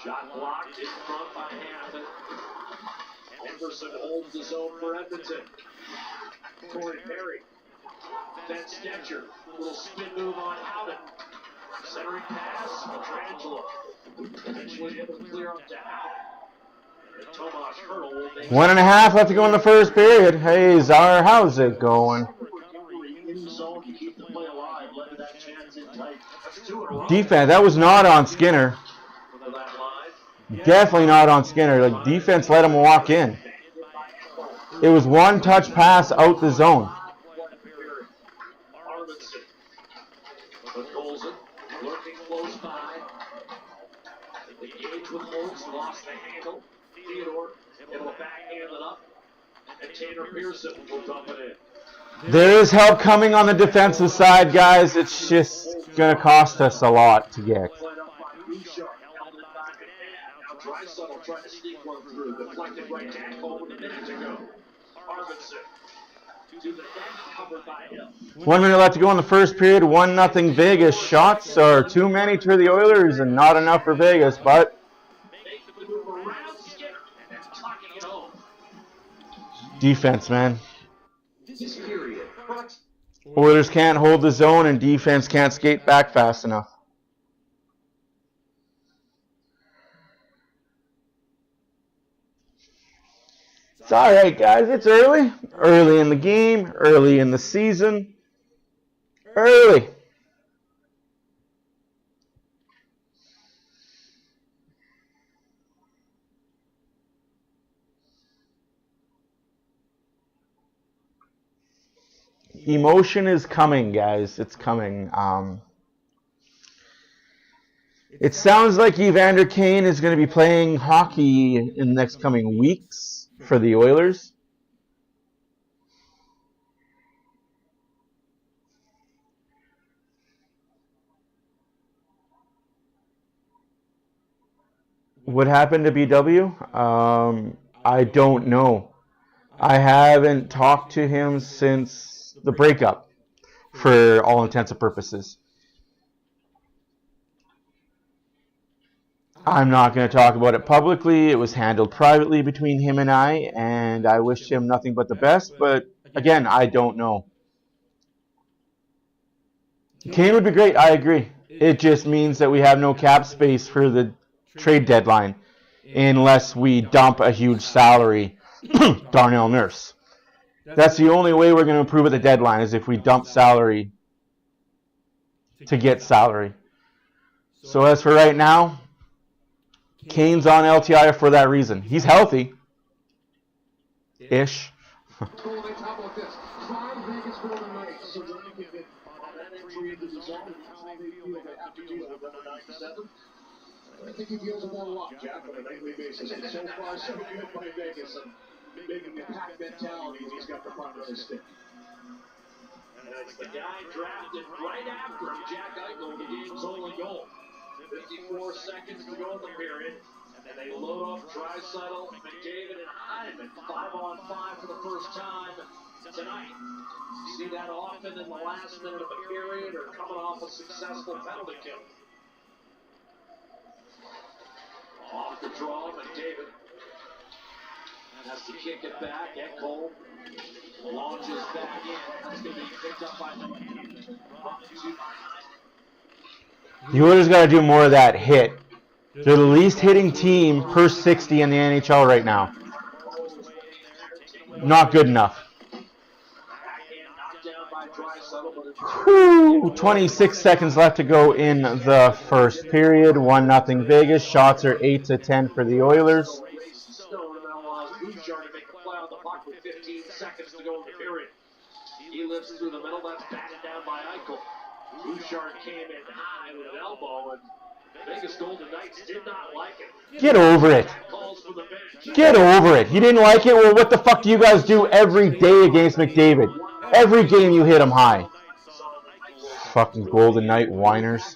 Shot blocked in front by Hannafin. Anderson holds the zone for Edmonton. Corey Perry. Then Stetcher. Little spin move on Howden. Centering pass. Petrangelo. Eventually able to clear up to Howden. 1.5 left to go in the first period. Hey, Czar, how's it going? Defense, that was not on Skinner. Definitely not on Skinner. Like, defense let him walk in. It was one touch pass out the zone. Arvidsson. But Golson lurking close by. The gauge with Holtz lost the handle. Theodore able to backhand it up. And Tanner Pearson will dump it in. There is help coming on the defensive side, guys. It's just going to cost us a lot to get. Drysdale trying to sneak one through. Deflected right tackle with a minute to go. Arvidsson to the net, covered by him. 1 minute left to go in the first period. 1-0 Vegas. Shots are too many for the Oilers and not enough for Vegas, but Make the move around Skinner and tucking it home. defense, man. This period. Oilers can't hold the zone and defense can't skate back fast enough. It's all right, guys. It's early. Early in the game. Early in the season. Early. Emotion is coming, guys. It's coming. It sounds like Evander Kane is going to be playing hockey in the next coming weeks for the Oilers. What happened to BW? I don't know. I haven't talked to him since the breakup, for all intents and purposes. I'm not going to talk about it publicly. It was handled privately between him and I wish him nothing but the best, but again, I don't know. Kane would be great, I agree. It just means that we have no cap space for the trade deadline unless we dump a huge salary. Darnell Nurse. That's the only way we're going to improve at the deadline, is if we dump salary to get salary. So as for right now, Kane's on LTI for that reason. He's healthy. Ish. I think he feels a more luck, Jack, on a nightly basis. And so far, so good by Vegas. And big impact mentality he's got the front of his stick. And it's the guy drafted right after Jack Eichel, the game's only goal. 54 seconds to go in the period. And they load off Drysdale, McDavid, and Hyman. 5-on-5 for the first time tonight. You see that often in the last minute of a period or coming off a successful penalty kill. Off the draw, McDavid has to kick it back. Ekholm launches back in. That's going to be picked up by McDavid. The Oilers got to do more of that hit. They're the least hitting team per 60 in the NHL right now. Not good enough. 26 seconds left to go in the first period. 1-0 Vegas. Shots are 8-10 for the Oilers. He lives through the middle. That's batted down by Eichel. Bouchard came in high with an elbow, and Vegas Golden Knights did not like it. Get over it. Get over it. You didn't like it? Well, what the fuck do you guys do every day against McDavid? Every game you hit him high. Fucking Golden Knight whiners.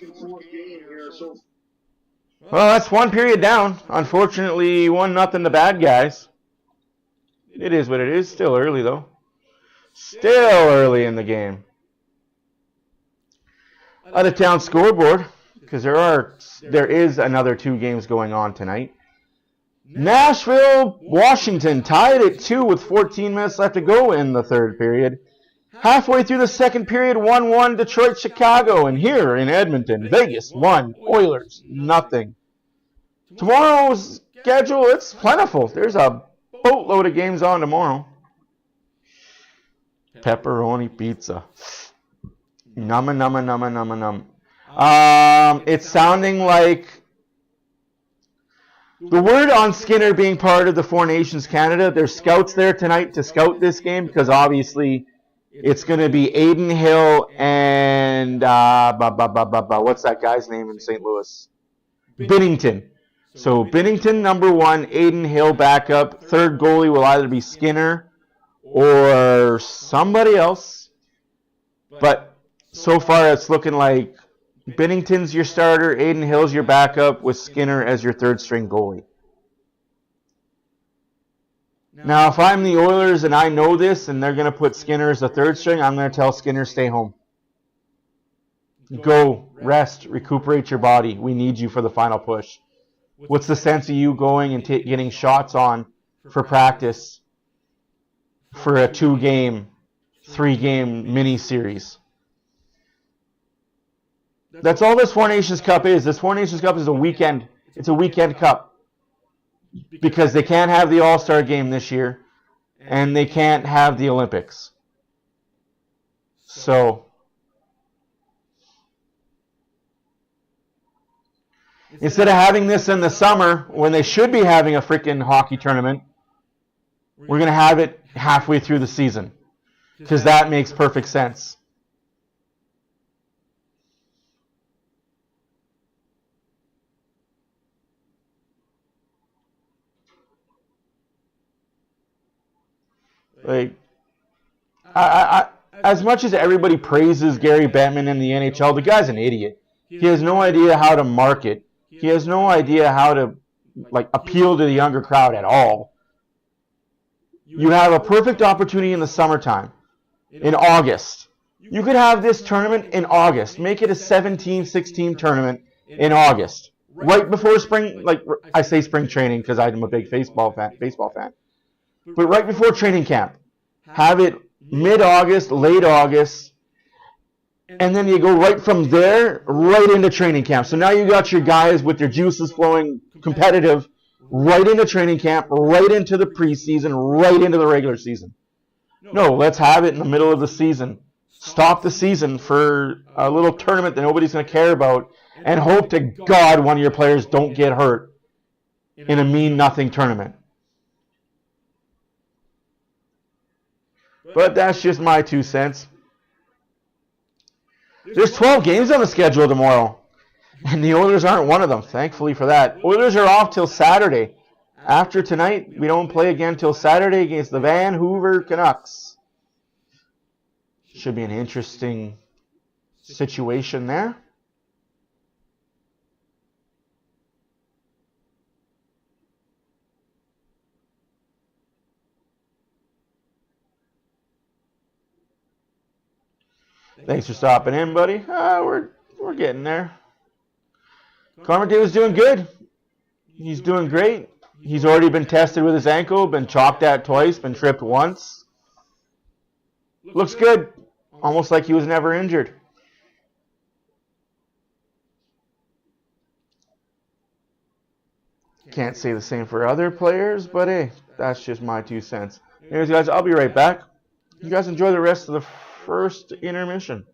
Well, that's one period down. Unfortunately, 1-0 the bad guys. It is what it is. Still early, though. Still early in the game. Out of town scoreboard, because there is another 2 games going on tonight. Nashville, Washington tied at 2 with 14 minutes left to go in the third period. Halfway through the second period, 1-1 Detroit, Chicago, and here in Edmonton, Vegas 1, Oilers nothing. Tomorrow's schedule, it's plentiful. There's a boatload of games on tomorrow. Pepperoni pizza. Numma, numma, numma, numma, num. It's sounding like The word on Skinner being part of the Four Nations Canada, there's scouts there tonight to scout this game because obviously it's going to be Aiden Hill and what's that guy's name in St. Louis? Binnington. So Binnington, number 1, Aiden Hill backup. Third goalie will either be Skinner or somebody else. But so far it's looking like Binnington's your starter, Aiden Hill's your backup, with Skinner as your third string goalie. Now, if I'm the Oilers and I know this and they're going to put Skinner as the third string, I'm going to tell Skinner, stay home. Go, rest, recuperate your body. We need you for the final push. What's the sense of you going and getting shots on for practice for a 2-game, 3-game mini-series? That's all this Four Nations Cup is. This Four Nations Cup is a weekend. It's a weekend cup. Because they can't have the All-Star game this year. And they can't have the Olympics. So instead of having this in the summer, when they should be having a freaking hockey tournament, we're going to have it halfway through the season. Because that makes perfect sense. Like, as much as everybody praises Gary Bettman in the NHL, the guy's an idiot. He has no idea how to market. He has no idea how to appeal to the younger crowd at all. You have a perfect opportunity in the summertime, in August. You could have this tournament in August. Make it a 17-16 tournament in August, right before spring. I say spring training because I'm a big baseball fan. But right before training camp, have it mid-August, late August, and then you go right from there right into training camp. So now you got your guys with their juices flowing competitive right into training camp, right into the preseason, right into the regular season. No, let's have it in the middle of the season. Stop the season for a little tournament that nobody's going to care about, and hope to God one of your players don't get hurt in a mean-nothing tournament. But that's just my 2 cents. There's 12 games on the schedule tomorrow. And the Oilers aren't one of them, thankfully for that. Oilers are off till Saturday. After tonight, we don't play again till Saturday against the Vancouver Canucks. Should be an interesting situation there. Thanks for stopping in, buddy. We're getting there. Connor McDavid's doing good. He's doing great. He's already been tested with his ankle, been chopped at twice, been tripped once. Looks good. Almost like he was never injured. Can't say the same for other players, but hey, that's just my 2 cents. Anyways, guys, I'll be right back. You guys enjoy the rest of the first intermission.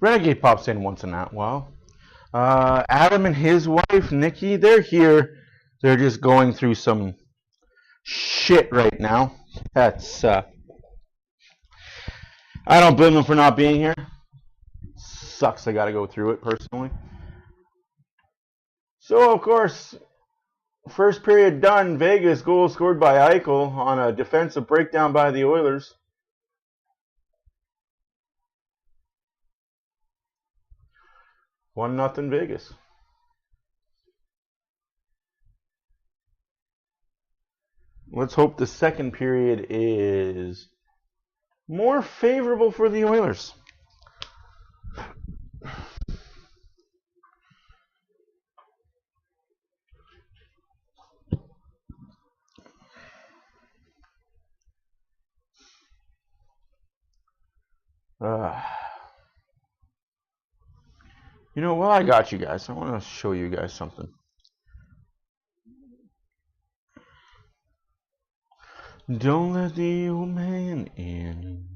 Renegade pops in once in that while. Adam and his wife, Nikki, they're here. They're just going through some shit right now. That's, I don't blame them for not being here. Sucks they got to go through it personally. So, of course, first period done. Vegas, goal scored by Eichel on a defensive breakdown by the Oilers. 1-0 Vegas. Let's hope the second period is more favorable for the Oilers. You know, well, I got you guys. I want to show you guys something. Don't let the old man in.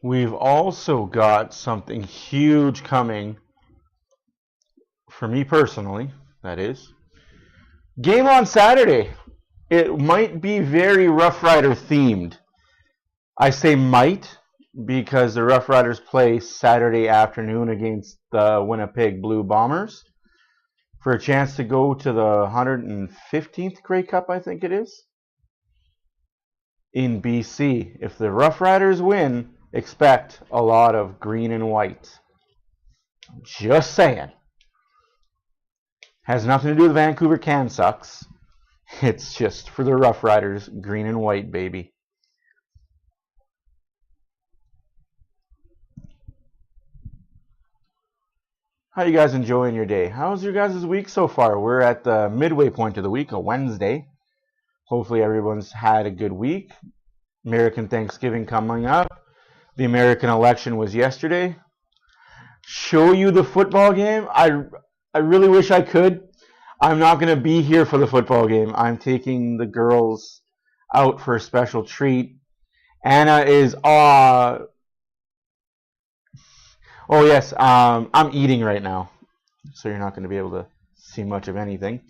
We've also got something huge coming for me personally, that is. Game on Saturday. It might be very Rough Rider themed. I say might because the Rough Riders play Saturday afternoon against the Winnipeg Blue Bombers for a chance to go to the 115th Grey Cup, I think it is, in BC. If the Rough Riders win, expect a lot of green and white. Just saying. Has nothing to do with Vancouver Can Sucks. It's just for the Rough Riders, green and white, baby. How you guys enjoying your day? How's your guys' week so far? We're at the midway point of the week, a Wednesday. Hopefully everyone's had a good week. American Thanksgiving coming up. The American election was yesterday. Show you the football game? I really wish I could. I'm not going to be here for the football game. I'm taking the girls out for a special treat. Anna is oh yes, I'm eating right now, so you're not going to be able to see much of anything.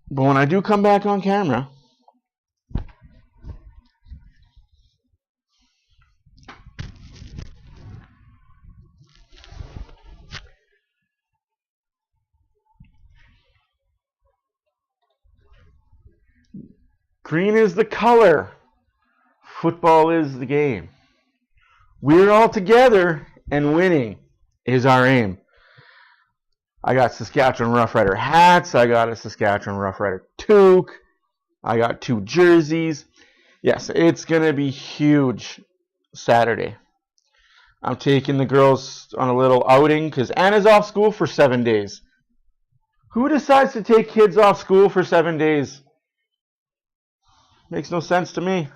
But when I do come back on camera, green is the color. Football is the game. We're all together, and winning is our aim. I got Saskatchewan Rough Rider hats. I got a Saskatchewan Rough Rider toque. I got 2 jerseys. Yes, it's going to be huge Saturday. I'm taking the girls on a little outing because Anna's off school for 7 days. Who decides to take kids off school for 7 days? Makes no sense to me.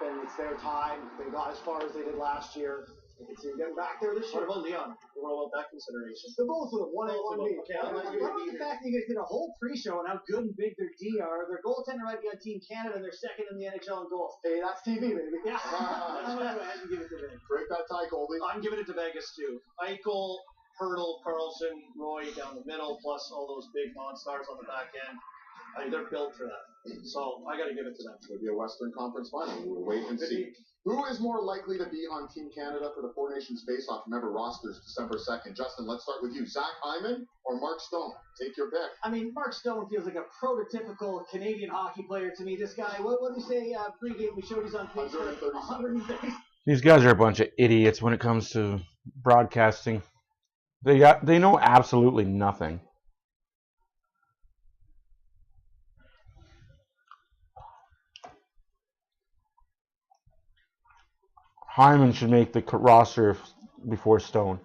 And it's their time. They got as far as they did last year. You can see them getting back there this year. What about Leon? What about that consideration? The both of them, 1A, 1B. Okay, What about the fact that you guys did a whole pre-show on how good and big their D are? Their goaltender might be on Team Canada, and they're second in the NHL in goals. Hey, that's TV, baby. Yeah. I'm going to go ahead and give it to them. Break that tie, Colby. I'm giving it to Vegas, too. Eichel, Hurdle, Carlson, Roy down the middle, plus all those big monsters on the back end. They're built for that. So I got to give it to them. It'll be a Western Conference final. We'll wait and see. Who is more likely to be on Team Canada for the Four Nations face-off? Remember, rosters December 2nd. Justin, let's start with you. Zach Hyman or Mark Stone? Take your pick. I mean, Mark Stone feels like a prototypical Canadian hockey player to me. This guy, what did he say pregame? We showed he's on pace for 130. These guys are a bunch of idiots when it comes to broadcasting. They know absolutely nothing. Hyman should make the roster before Stone.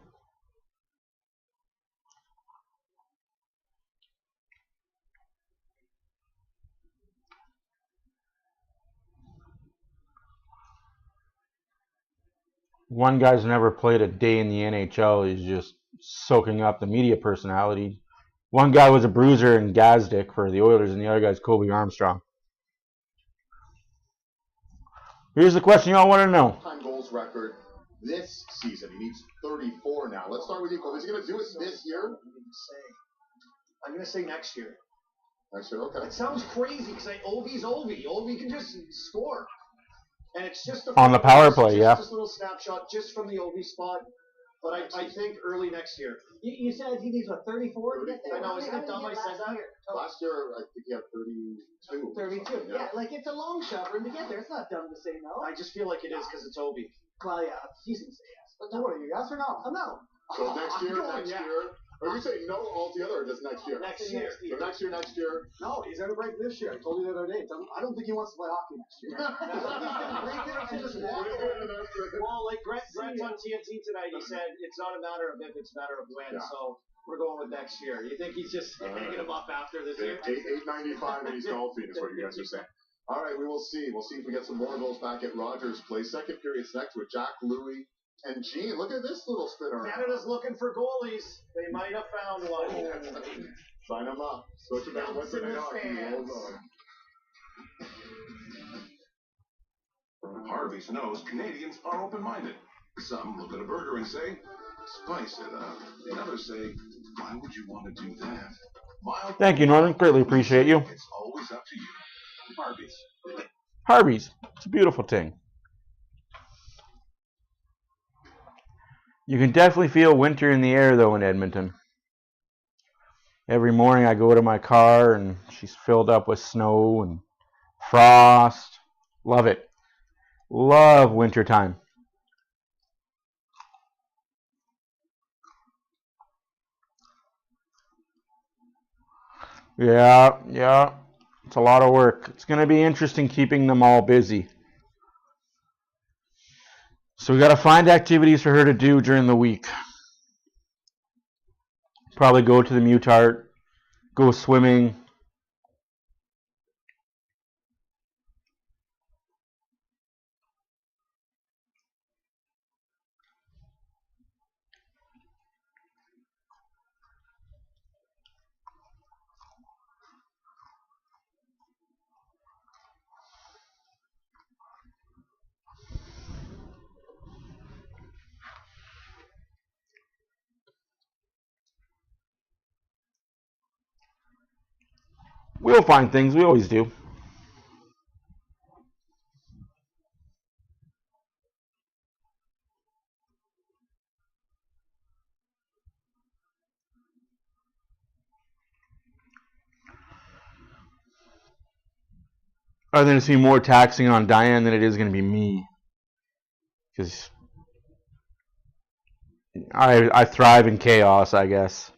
One guy's never played a day in the NHL. He's just soaking up the media personality. One guy was a bruiser in Gazdick for the Oilers, and the other guy's Kobe Armstrong. Here's the question y'all want to know. Time goals record this season. He needs 34 now. Let's start with you, Cole. Is he going to do it this year? I'm going to say next year. Next year, okay. It sounds crazy because Ovi's Ovi. Ovi can just score. And it's just on the power play, yeah. Just a little snapshot just from the Ovi spot. But I think early next year. You said he needs, what, 34? I know, isn't it dumb I said that? Last year, I think he had 32. 32, yeah. Like, it's a long shot for him to get there. It's not dumb to say no. I just feel like it is because it's Ovi. Well, yeah, he's going to say yes. But what are you, yes or no? No. So next year. Or you say no altogether, or just next year? Next year. So next year. No, he's going to break this year. I told you the other day. I don't think he wants to play hockey next year. Well, like Grant's on TNT tonight, he said it's not a matter of if, it's a matter of when. Yeah. So we're going with next year. You think he's just hanging him up after this year? 895 and he's golfing is what you guys are saying. All right, we will see. We'll see if we get some more goals back at Rogers Place. Second period's next with Jack Louie and Gene. Look at this little spinner. Canada's looking for goalies. They might have found one. Sign them up. Switch them out. What's in the stands? Harvey's knows Canadians are open-minded. Some look at a burger and say, spice it up. And others say, why would you want to do that? Thank you, Northern. Greatly appreciate you. It's always up to you. Harvey's. Harvey's. It's a beautiful thing. You can definitely feel winter in the air, though, in Edmonton. Every morning I go to my car, and she's filled up with snow and frost. Love it. Love wintertime. Yeah. It's a lot of work. It's going to be interesting keeping them all busy. So we got to find activities for her to do during the week. Probably go to the Mutart, go swimming. We'll find things. We always do. I think it's going to be more taxing on Diane than it is going to be me. Because I thrive in chaos, I guess.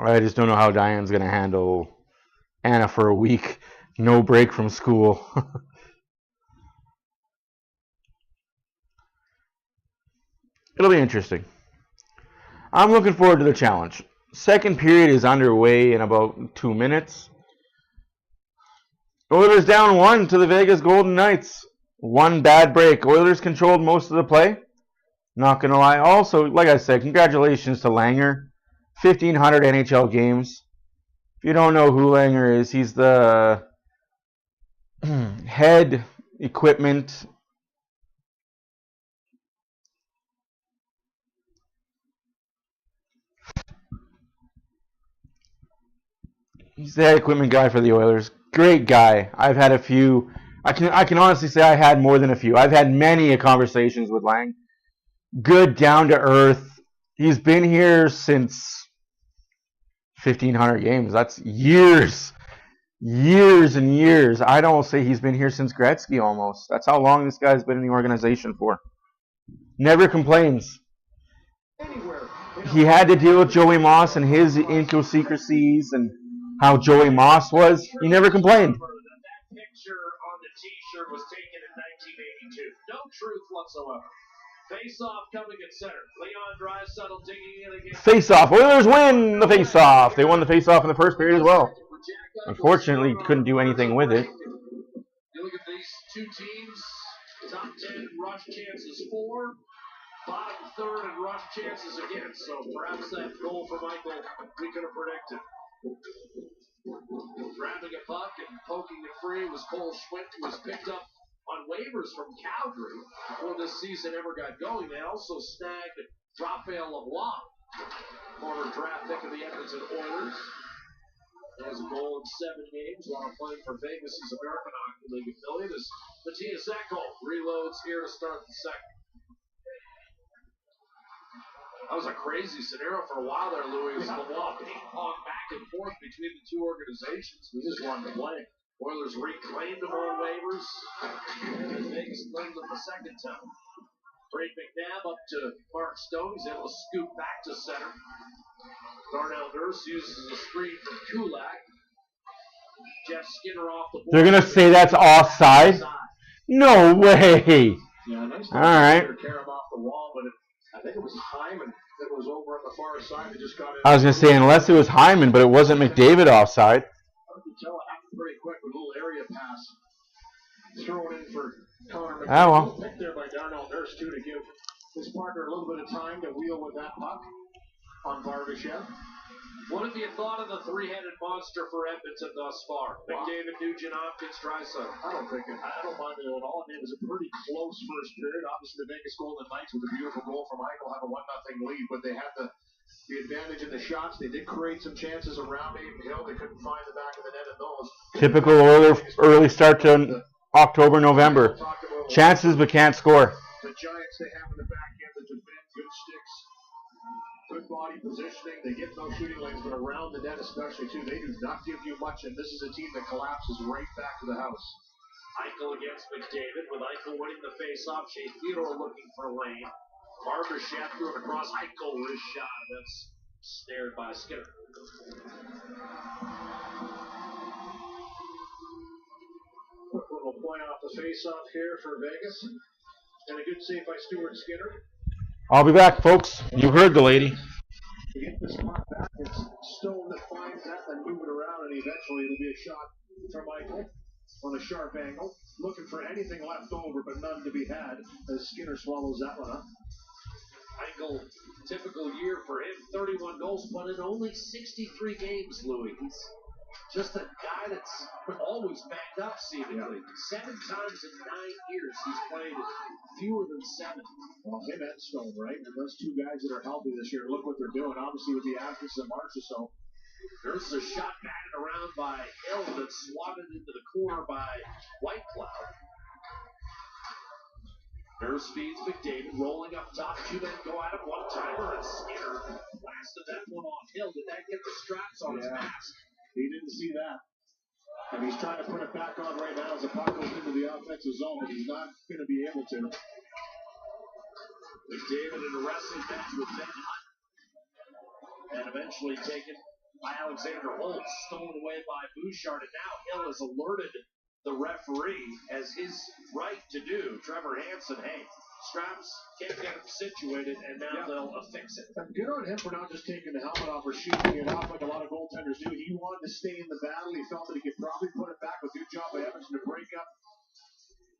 I just don't know how Diane's going to handle Anna for a week. No break from school. It'll be interesting. I'm looking forward to the challenge. Second period is underway in about 2 minutes. Oilers down 1 to the Vegas Golden Knights. One bad break. Oilers controlled most of the play. Not going to lie. Also, like I said, congratulations to Langer. 1,500 NHL games. If you don't know who Langer is, he's the head equipment. He's the head equipment guy for the Oilers. Great guy. I've had a few. I can honestly say I had more than a few. I've had many conversations with Lang. Good, down to earth. He's been here since 1,500 games. That's years. Years and years. I'd almost say he's been here since Gretzky almost. That's how long this guy's been in the organization for. Never complains. He had to deal with Joey Moss and his idiosyncrasies and how Joey Moss was. He never complained. That picture on the t-shirt was No truth whatsoever. Face-off coming at center. Leon Draisaitl digging in again. Face-off. Oilers win the face-off. They won the face-off in the first period as well. Unfortunately, couldn't do anything with it. You look at these two teams. Top 10 rush chances for. Bottom third and rush chances against. So perhaps that goal for Michael we could have predicted. Grabbing a puck and poking it free was Cole Schwint, who was picked up on waivers from Calgary before this season ever got going. They also snagged Raphael LeBlanc, former draft pick of the Edmonton Oilers. He has a goal in 7 games while playing for Vegas' American Hockey League affiliate as Matthias Ekholm reloads here to start the second. That was a crazy scenario for a while there, Louis. LeBlanc ping-pong back and forth between the two organizations. He just wanted to play. Oilers reclaimed him on waivers. And Vegas claimed him the second time. Brady McNabb up to Mark Stone. He's able to scoop back to center. Darnell Nurse uses a screen from Kulak. Jeff Skinner off the board. They're going to say that's offside? No way. Yeah, nice. All right. Carry him off the wall, but I think it was Hyman that was over on the far side that just got in. I was going to say, unless it was Hyman, but it wasn't McDavid offside. I can tell it happened pretty quick with a little area pass. Thrown in for Connor McDavid. Ah, well. Picked there by Darnell Nurse, too, to give his partner a little bit of time to wheel with that puck on Barbashev. What have you thought of the three-headed monster for Edmonton thus far? McDavid, Nugent, Hopkins, Draisaitl. I don't mind it at all. It was a pretty close first period. Obviously, the Vegas Golden Knights with a beautiful goal from Eichel have a 1-0 lead, but they had the advantage in the shots. They did create some chances around Aiden Hill. They couldn't find the back of the net in those. Typical early start to October, November. Chances, but can't score. The Giants, they have in the back end that defend good sticks. Good body positioning. They get those shooting lanes, but around the net especially, too, they do not give you much, and this is a team that collapses right back to the house. Eichel against McDavid, with Eichel winning the face-off. Shea Theodore looking for lane. Barbashev threw it across. Eichel wrist shot. That's snared by Skinner. Quick little point off the face-off here for Vegas. And a good save by Stuart Skinner. I'll be back, folks. You heard the lady. To get this puck back, it's Stone that finds that and move it around, and eventually it'll be a shot from Eichel on a sharp angle. Looking for anything left over, but none to be had as Skinner swallows that one up. Eichel, typical year for him, 31 goals, but in only 63 games, Louis. He's just a guy that's always backed up, seemingly. 7 times in 9 years he's played fewer than 7. Well, him and Stone, right? And those two guys that are healthy this year, look what they're doing. Obviously, with the absence of Marchessault. There's a shot batted around by Hill that's swatted into the corner by Whitecloud. Nurse feeds McDavid, rolling up top. 2 men go at him, one-timer, and Skinner blasted that one off Hill. Did that get the straps on his mask? He didn't see that. And he's trying to put it back on right now as the puck goes into the offensive zone, but he's not going to be able to. McDavid in a wrestling match with Ben Hunt. And eventually taken by Alexander Holt, stolen away by Bouchard. And now Hill has alerted the referee as his right to do. Trevor Hansen, hey, straps can't get him situated, and now they'll affix it. And good on him for not just taking the helmet off or shooting it off like a lot of goaltenders do. He wanted to stay in the battle. He felt that he could probably put it back. A good job by Edmonton to break up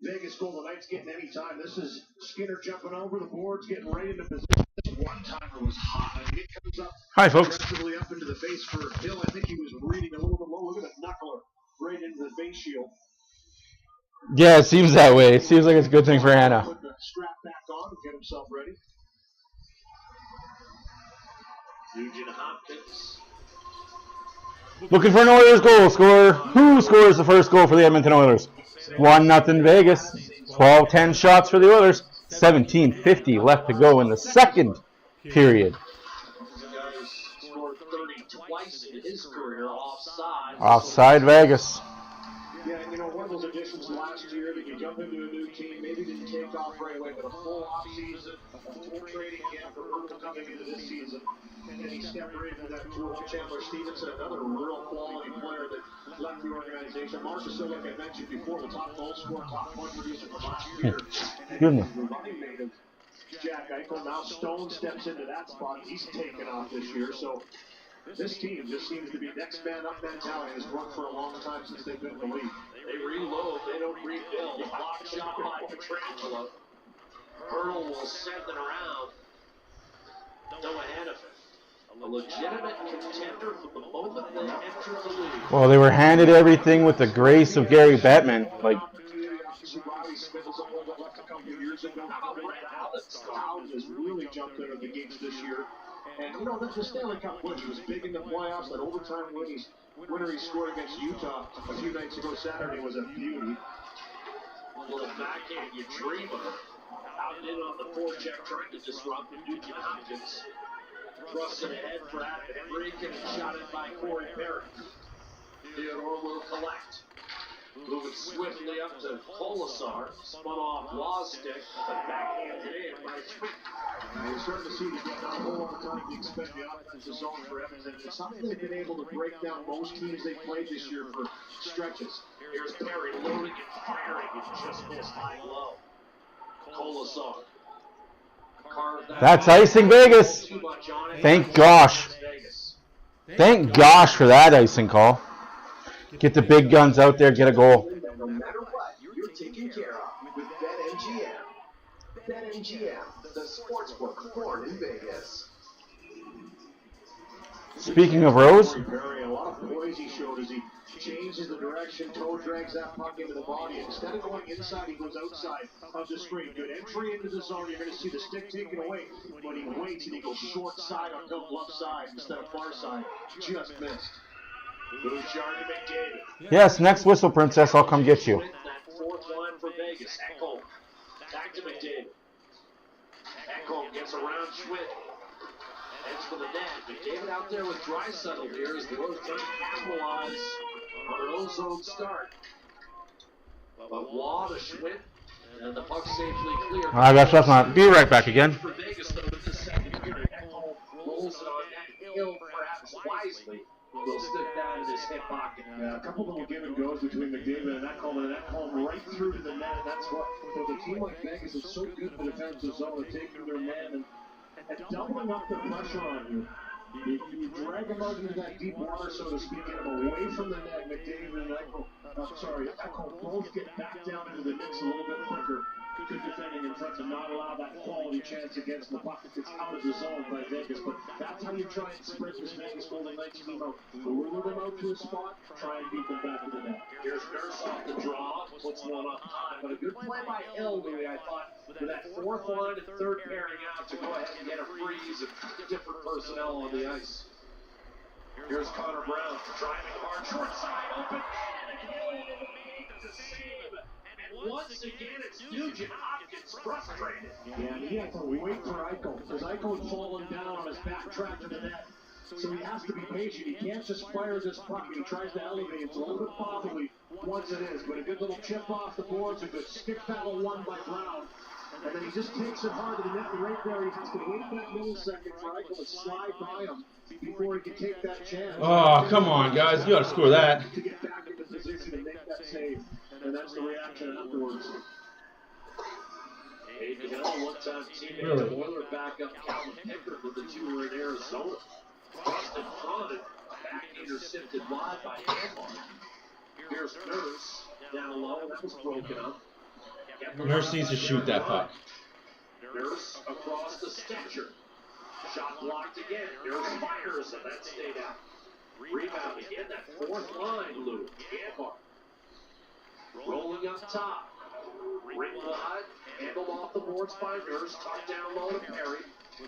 Vegas Golden Knights getting any time. This is Skinner jumping over the boards, getting right into position. This one-timer was hot. I mean, it comes up Hi, folks. aggressively up into the face for Hill. I think he was reading a little bit low. Look at the knuckler right into the face shield. Yeah, it seems that way. It seems like it's a good thing for Anna. Put the strap back on and get himself ready. Nugent Hopkins. Looking for an Oilers goal scorer. Who scores the first goal for the Edmonton Oilers? 1-0 Vegas. 12-10 shots for the Oilers. 17:50 left to go in the second period. The guy who's scored 30 twice in his career offside. Offside Vegas. Yeah, and you know, one of those additions expectations last year that you jump into a new team, maybe didn't take off right away, but a full offseason, a full training camp for Purple coming into this season. And he stepped right into that tool. Chandler Stevenson, another real quality player that left the organization. Marcus, so like I mentioned before, the top goal scorer, top point producer from last year. Goodness. Jack Eichel, now Stone steps into that spot. He's taken off this year, so this team just seems to be next man up mentality. Has worked for a long time since they've been in the league. They reload, they don't rebuild. Block shot by Petrangelo. Hurdle will send it around. No ahead of it. A legitimate contender from the moment they entered the league. Well, they were handed everything with the grace of Gary Bettman. Like, Howard has really jumped into the games this year. And, you know, the Stanley Cup win, he was big in the playoffs. That overtime winner he scored against Utah a few nights ago Saturday was a beauty. A little backhand you dream of. Out and in on the forecheck, trying to disrupt Nugent Hopkins. Thrusting ahead for Adam Henrique and shot it by Corey Perry. Theodore will collect. Moving swiftly up to Polisar. Spun off Law's stick, but backhanded in by Schmidt. You're starting to see them get not a whole lot of time to expect the offensive zone for Edmonton. It's something they've been able to break down most teams they've played this year for stretches. Here's Perry loading and firing and just missed high low. Polisar. that's icing Vegas. Thank gosh. Thank gosh for that icing call. Get the big guns out there, get a goal. No matter what, you're taken care of with BetMGM. BetMGM, the sportsbook born in Vegas. Speaking of Rose, A lot of poise he showed as he changes the direction, toe drags that puck into the body. Instead of going inside, he goes outside of the screen. Good entry into the zone. You're going to see the stick taken away, but he waits and he goes short side on the left side instead of far side. Just missed. Bouchard to McDavid. yes, next whistle, princess, I'll come get you. That fourth line for Vegas. Ekholm. Back to McDavid. Ekholm gets around Schmidt. Heads for the net. McDavid out there with Draisaitl here as the Oilers trying to capitalize on an ozone start. But Waugh to Schmidt. And the puck safely cleared. I guess that's not. Be right back again. For Vegas, though, in the second period. Ekholm rolls it on that hill, perhaps wisely. Will stick that in his hip pocket. Yeah, a couple little give and goes between McDavid and Ekholm right through to the net. And that's what, with a team like Vegas is so good in the defensive zone, of taking their man and doubling up the pressure on you. You drag them out into that deep water, so to speak, get them away from the net. McDavid and Ekholm both get back down into the mix a little bit quicker. Good defending in front to not allow that quality chance against the puck. It's out of the zone by Vegas, but that's how you try and sprint this Vegas Golden Knights team out. Lure them out to a spot, try and beat them back to the net. Here's Nurse off the draw, puts one on time, but a good play by Elby, I thought, with that fourth line and third pairing out to go ahead and get a freeze of different personnel on the ice. Here's Connor Brown driving hard, short side, open, and made the save. And once again, it's Nugent Hopkins frustrated. Yeah, and he had to wait for Eichel, because Eichel had fallen down on his back track to the net. So he has to be patient. He can't just fire this puck. He tries to elevate. It's a little bit possibly once it is, but a good little chip off the boards, a good stick battle won by Brown. And then he just takes it hard to the net, and right there he has to wait that millisecond for Eichel to slide by him before he can take that chance. Oh, come on, guys. You got to score that. To get back into position and make that save. And that's the reaction afterwards. Aiden Hill, one-time teammate of Oiler backup Calvin Pickard when the two were in Arizona. Crossed in front and back intercepted wide by Amar. Here's Nurse down low. That was broken up. Nurse needs to shoot that puck. Nurse across the stretcher. Shot blocked again. Nurse fires and that stayed out. Rebound again. That fourth line, Lou. Amar. Rolling up top. Ring wide. Handled off the boards by Nurse. Tucked down low to Perry.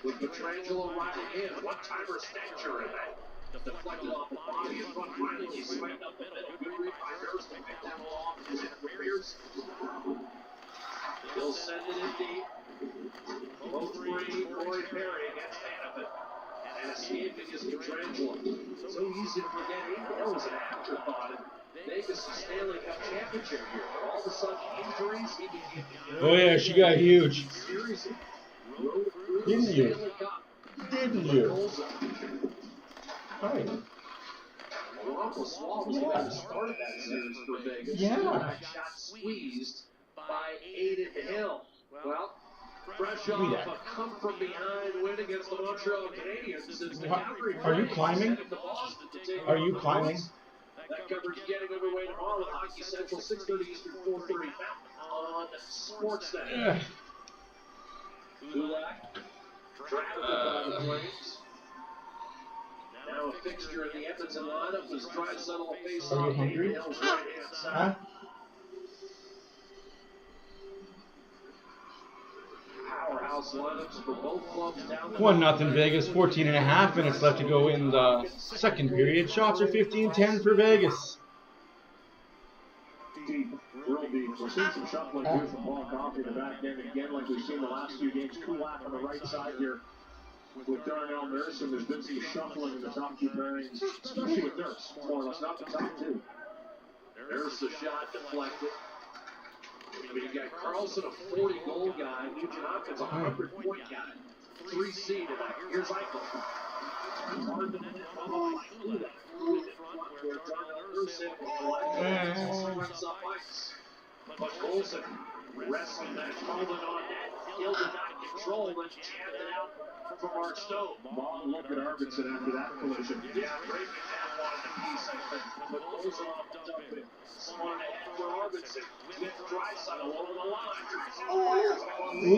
With Petrangelo riding in. One-timer Snatcher in that. Deflected off the body in front. Finally swiped up the middle. Good read by Nurse to pick that ball off his careers. He'll send it in deep. Both three, Corey Perry against Hannafin. And escaping is Petrangelo. So easy to forget. That was an afterthought. Vegas' Stanley Cup championship here. All of a sudden, injuries. Oh yeah, she got huge. Seriously. Rode through the Didn't you? Stanley Cup. Didn't you? Hi. Toronto Swallows even started that series for Vegas. Yeah. Got squeezed by Aiden Hill. Well, fresh off a come from behind win against the Montreal Canadiens. Since the Calgary Are you Flames climbing? sent it to Boston to take Are on you the climbing? Bruins. That coverage getting underway tomorrow with Hockey Central, 6:30 Eastern, 4:30 Mountain on Sportsnet. Kulak, drafted by the Flames. Now a fixture in the Edmonton lineup as Draisaitl will face Are you off hungry? Aiden Hill's right-hand side. Huh? Powerhouse lineups for both clubs down the 1-0 Vegas, 14.5 minutes left to go in the second period. Shots are 15-10 for Vegas. Deep, real deep. We're seeing some shuffling too from Paul Coffey in the back end. Again, like we've seen the last few games, Kulak on the right side here with Darnell Nurse, and there's been some shuffling in the top two pairings, especially with Nurse, more or less, not the top two. There's the shot deflected. I mean, you got Carlson, a 40-goal guy. Nugent Hopkins, a 100-point guy. 3 seed in that. Here's Eichel. Hard to follow Kulak. With it front where Darnell Nurse hit and runs up ice. But Colson wrestling that, holding on net. Hill did not control and jammed it out from Mark Stone. Long look at Arvidsson after that collision. Yeah, Brayton had wanted a piece, I think, but Colson off the dump it. Someone ahead for Arvidsson. With Draisaitl over the line.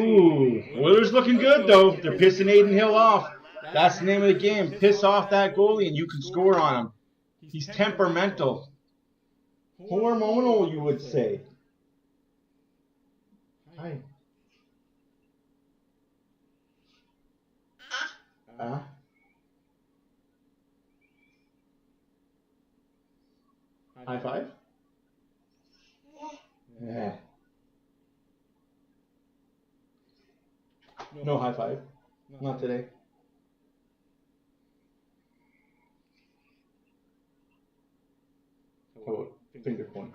Ooh, Oilers looking good though. They're pissing Aiden Hill off. That's the name of the game. Piss off that goalie and you can score on him. He's temperamental. Hormonal, you would say. Hi. High five? Yeah. No high five. Not today. How about finger point?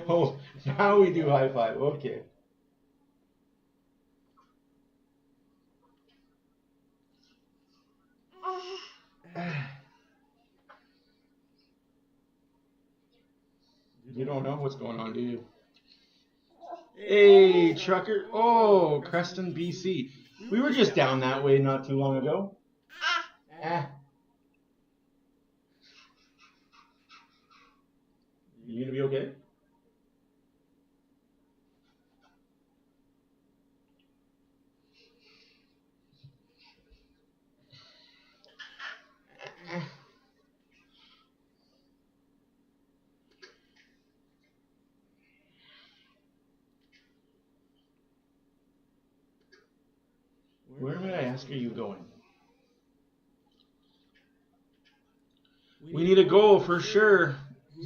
Oh, now we do high five. Okay. You don't know what's going on, do you? Hey, trucker. Oh, Creston, BC. We were just down that way not too long ago. You gonna be okay? Where may I ask are you going? We need a goal for sure.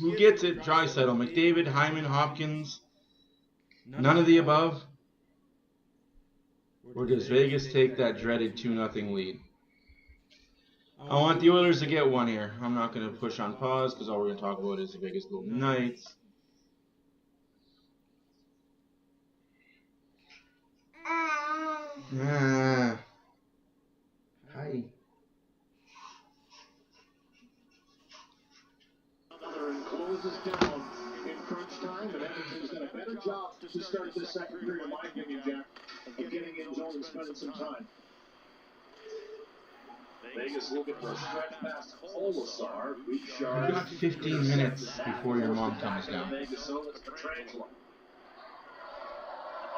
Who gets it? Draisaitl, McDavid, Hyman, Hopkins. None of the above? Or does Vegas take that dreaded 2-0 lead? I want the Oilers to get one here. I'm not going to push on pause because all we're going to talk about is the Vegas Golden Knights. Hi. Closes down in crunch time, and Edmonton's done a better job to start this second period, in my opinion, Jack, of getting in zone and spending some time. Vegas looking for a stretch past Colasar. You got 15 minutes before your mom comes down. Vegas owns Petrangelo.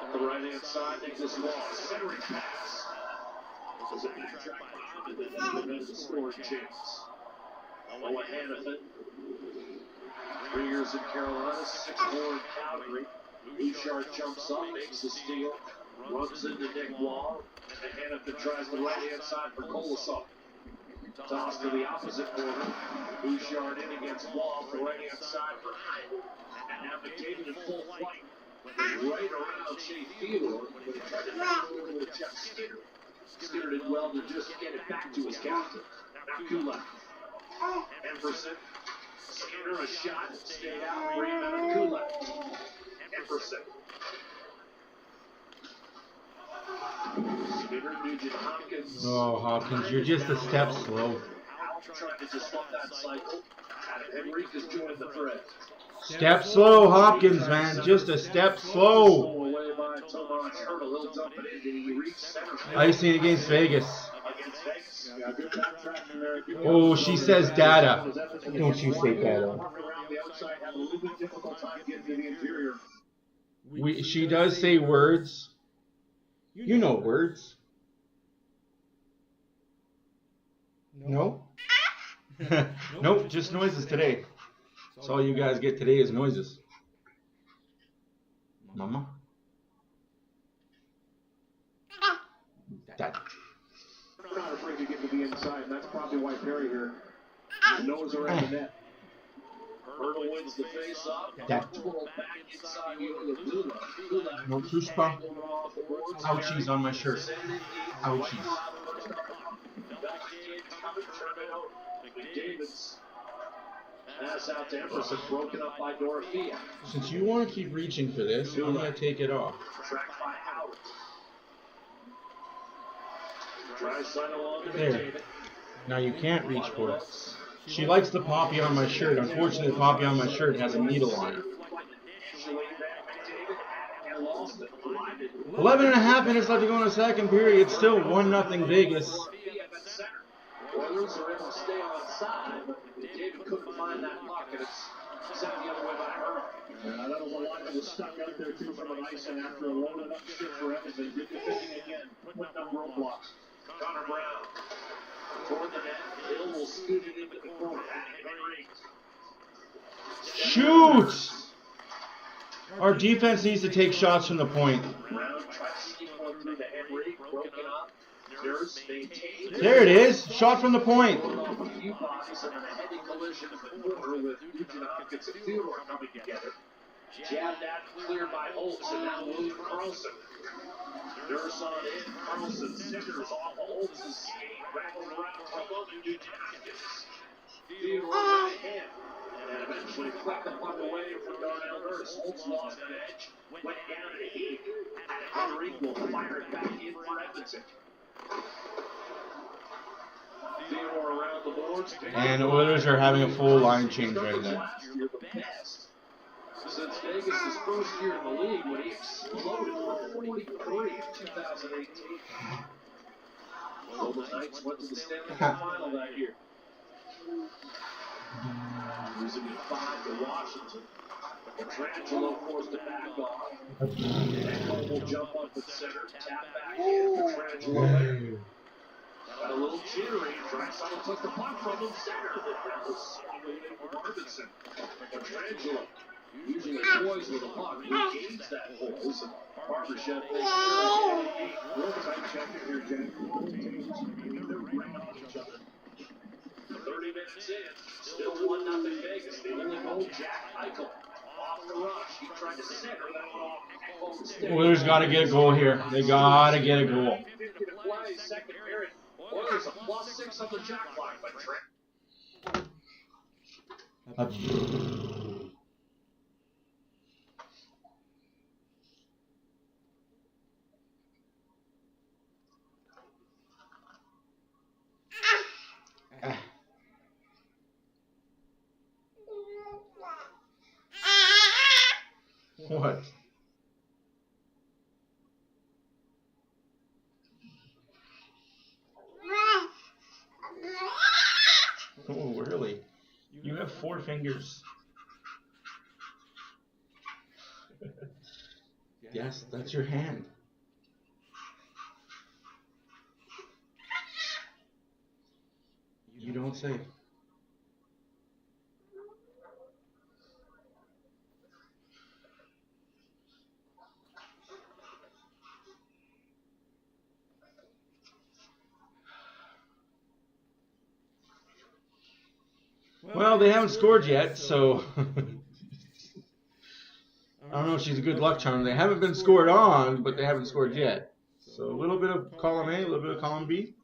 On the right-hand side, Nicholas Wall, centering pass. This is a backtrack behind it, and then the scoring chance. Noah Hannafin, 3 years in Carolina, 6-4 in Calgary. Bouchard jumps up, makes the steal, runs into Nick Wall, and Hannafin tries the right-hand side for Colasar. Toss to the opposite corner. Bouchard in against Wall, the right-hand side for Hyman. And now McDavid in full flight. Right around Shea Theodore, but he tried to knock it over to Jeff Skinner. Skinner did well to just get it back to his captain. Now Kulak. Emberson. Skinner a shot. Stayed out. Rebound. Kulak. Emberson. Skinner, Nugent, Hopkins. Oh, Hopkins, you're just a step slow. Trying to disrupt that cycle. Henriquez joined the thread. Step slow, Hopkins, man. Just a step slow. Away by Tomas Hertel. He'll dump it in. He reached center. Icing against Vegas. Against Vegas. Yeah, good backtracking there. Oh, she says data. Don't you say data. Around the outside, had a little bit difficult time getting to the interior. She does say words. You know words. No? Nope, just noises today. That's all you guys get today is noises. Mama? Dad. Not afraid to get to the inside, and that's probably why Perry here knows around the net. Hertel wins the face-off. Dad. Back inside Lula. No Tushpa. Ouchies on my shirt. Ouchies. McDavid's pass out to Emberson, broken up by Dorothea. Since you want to keep reaching for this, I'm going to take it off. Tracked by Howard. Tries sign along to There. McDavid. Now you can't reach for it. She likes the poppy on my shirt. Unfortunately, the poppy on my shirt has a needle on it. 11 and a half minutes left to go in the second period. It's still 1-0 Vegas. Oilers are able to stay on side, but David couldn't find that puck, and it's sent the other way by Hertel. That was a line that was stuck out there, too, from an ice, and after a loaded up shift for Edmonton, did defending again, putting up roadblocks. Connor Brown toward the net. Hill will scoot it into the corner. Shoot! Our defense needs to take shots from the point. Brown tried to sneak one through to Henry, broken up. Nurse maintained. There it is. Shot from the point. A few bodies and a heavy collision in the corner with Nugent Hopkins and Theodore coming together. Jabbed at, cleared by Holtz, and now William Carlson. Nurse on in, Carlson centers off of Holtz's skate, rattles around for a moment, Nugent Hopkins. Theodore went ahead, and eventually flicked the puck away from Darnell Nurse. Holtz lost an edge, went down to Heat, and Henry will fire it back in for Edmonton. Theodore around the boards. And the Oilers are having a full line change right there. Since Vegas' first year in the league when he exploded for 43 in 2018. Golden Knights went to the Stanley Cup final that year. Losing in 5 to Washington. Petrangelo forced it back off. Echo will jump up the center, tap back in. Petrangelo there. Got a little jittery. Drexler took the puck from him. Center. That was Marvinson. Petrangelo using his poise with the puck. He gains that poise. Barbashev makes real tight check here, Jen. They're right on each other. 30 minutes in. Still 1-0 Vegas. The only goal, Jack Eichel. Off the rush. He tried to center that off. Oilers got to get a goal here. They got to get a goal. 50 to play, second period. Oilers a +6 on the jack line, but Trent. What? Oh, really? You have 4 fingers. Yes, that's your hand. You don't say. Well, they haven't scored yet, so don't know if she's a good luck charm. They haven't been scored on, but they haven't scored yet. So a little bit of column A, a little bit of column B.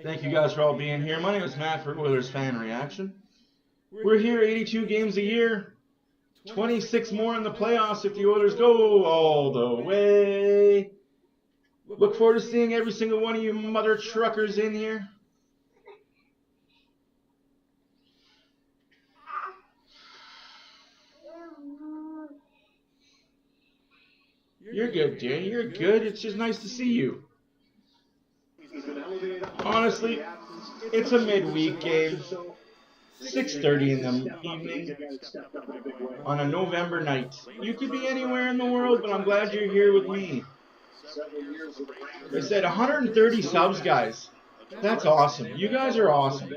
Thank you guys for all being here. My name is Matt for Oilers Fan Reaction. We're here 82 games a year, 26 more in the playoffs if the Oilers go all the way. Look forward to seeing every single one of you mother truckers in here. You're good, dear. You're good. It's just nice to see you. Honestly, it's a midweek game. 6:30 in the evening on a November night. You could be anywhere in the world, but I'm glad you're here with me. They said 130 subs, guys. That's awesome. You guys are awesome.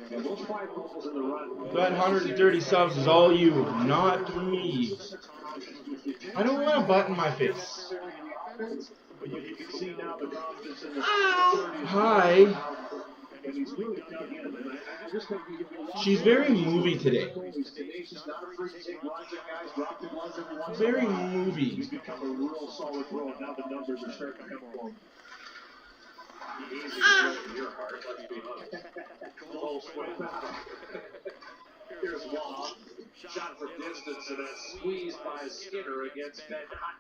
That 130 subs is all you, not me. I don't want a butt in my face. Hi. She's very movie today. Very movie. Here's Wall. Shot from distance and then squeezed by Skinner against Ben Hunt.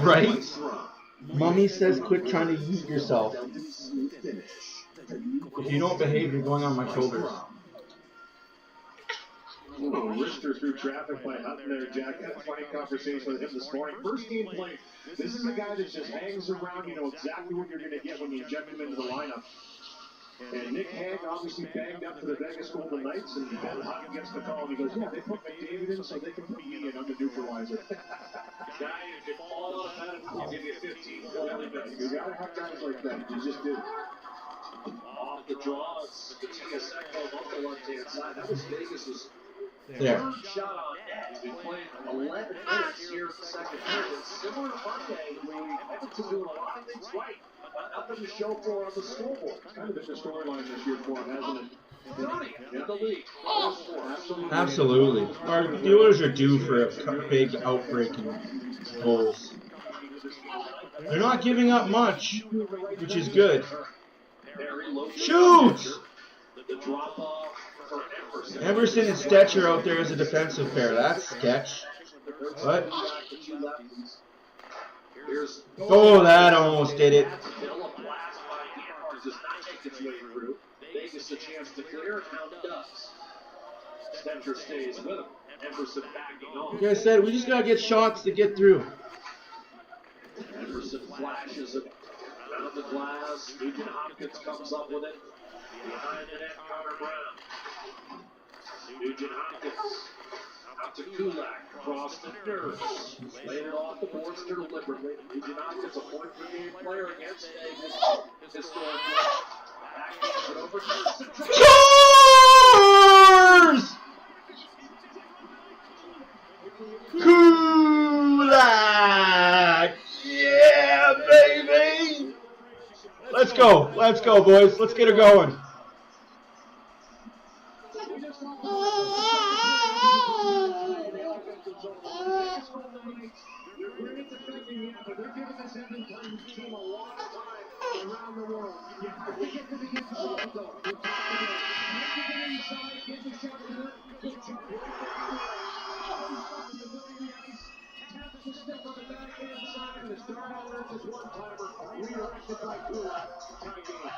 Right? Mommy says quit trying to eat yourself. If you don't behave, you're going on my shoulders. Wrister through traffic by Hunt there, Jack. Had a funny conversation with him this morning. First game played. This is a guy that just hangs around. You know exactly what you're going to get when you inject him into the lineup. And Nick Hague obviously banged up for the Vegas Golden Knights, and Ben Hunt gets the call, and he goes, yeah, they put McDavid in so they can put me in. I'm the neutralizer. Guy, if you fall out of that, I'll give you 15. You got to have guys like that. You just do. Off the draw, it's Katia Sekko on the left-hand side. That was Vegas' third shot on net. He's been playing 11 minutes here in the second period. Similar to Monday, Edmonton doing a lot of things right. Nothing to show for on the scoreboard. It's kind of been the storyline this year for him, hasn't it? Yeah. The league. Absolutely. The Oilers are due for a big outbreak in goals. They're not giving up much, which is good. Shoot! Emerson and Stetcher out there as a defensive pair. That's sketch. What? Oh, that almost did it. Vegas a chance to clear, now does. Stetcher stays with him. Emerson backing on. Like I said, we just gotta get shots to get through. Emerson flashes it around the glass. Nugent Hopkins comes up with it. Behind the net, Connor Brown. Nugent Hopkins. Out to Kulak, across the Nurse. Laid it off the boards deliberately. Nugent Hopkins, a point per game player against Vegas. Historically. Back over to Scores! Kulak! Yeah, baby! Let's go, boys. Let's get her going. Around the world. You have to get to the end zone, though. Get inside, get the shot in it. Good job. Taps the stick on the backhand side, and the start out there is one-timer. Redirected by Kulak. Tie game.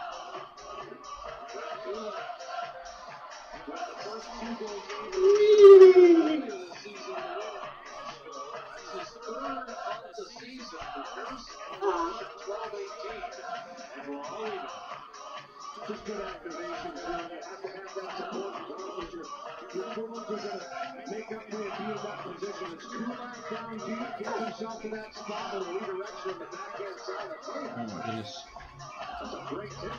With the first 2 goals of the season. This is third of the season. The first 12-18. And we're all even. Just good activation. You have to have that support. Your forwards are going to make up for it being in that position. Down deep, gets himself in that spot with a redirection on the backhand side. Oh my goodness. That's a great tip.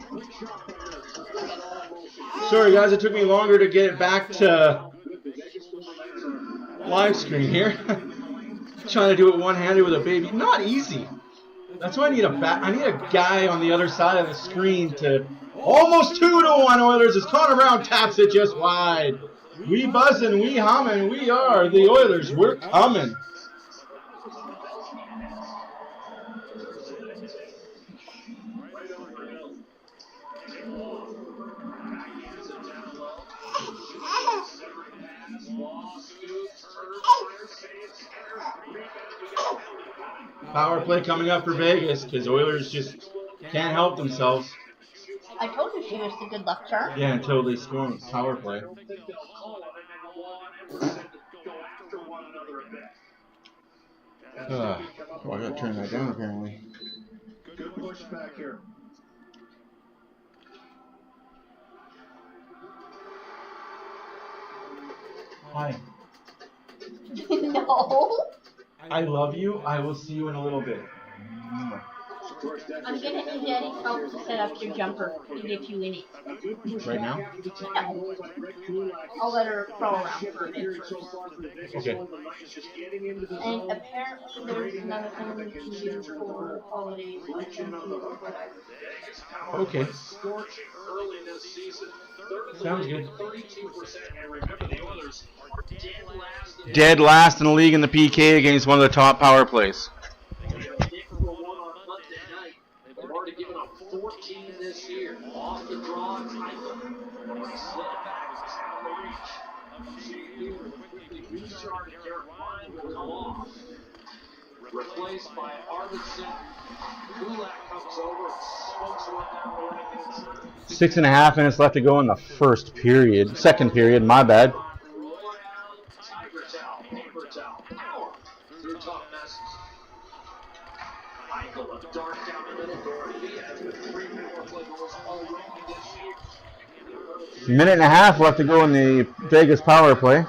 Quick shot by this. Sorry guys, it took me longer to get it back to live screen here. Trying to do it one-handed with a baby, not easy. That's why I need a guy on the other side of the screen to almost 2-1 Oilers as Connor Brown taps it just wide. We buzzing, we humming, we are the Oilers. We're coming. Power play coming up for Vegas because Oilers just can't help themselves. I told you she was the good luck charm. Yeah, until they score on power play. Oh, I gotta turn that down apparently. Good push back here. Hi. No. I love you. I will see you in a little bit. I'm gonna need Daddy's help to set up your jumper and get you in it. Right now? Yeah. I'll let her crawl around for a bit first. Okay. And apparently there's another thing we can do for holidays. I can't do it, but I Okay. Scorching early this season. Sounds good. 32%. And remember, the Oilers are Dead last in the league in the PK against one of the top power plays. They've already given up 14 this year. Off the draw, Eichel. Slip back, it's out of the reach. She quickly recharged. Carolina will come off. Replaced by Arvidsson. Kulak comes over and smokes one down the right hand side. 6.5 minutes left to go in the first period. Second period, my bad. Tiger towel, paper towel, power through tough messes. Eichel, a dart down the middle. Diaz with 3 power play goals already this year. Minute and a half left to go in the Vegas power play.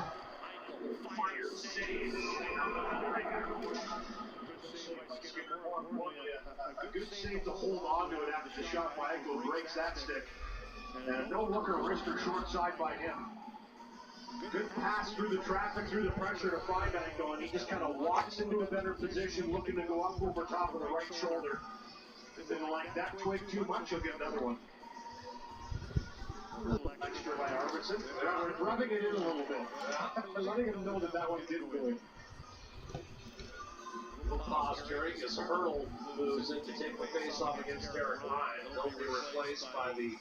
A good save to hold on to it after the shot by Eichel breaks that stick. And no looker wrist or short side by him. Good pass through the traffic, through the pressure to find Eichel, and he just kind of walks into a better position, looking to go up over top of the right shoulder. Didn't like that twig too much, he'll get another one. Extra by Arvidsson. We're rubbing it in a little bit. Letting him know that that one didn't go in. Pause during his hurdle moves in to take the face off against Derek Ryan. They'll be replaced by the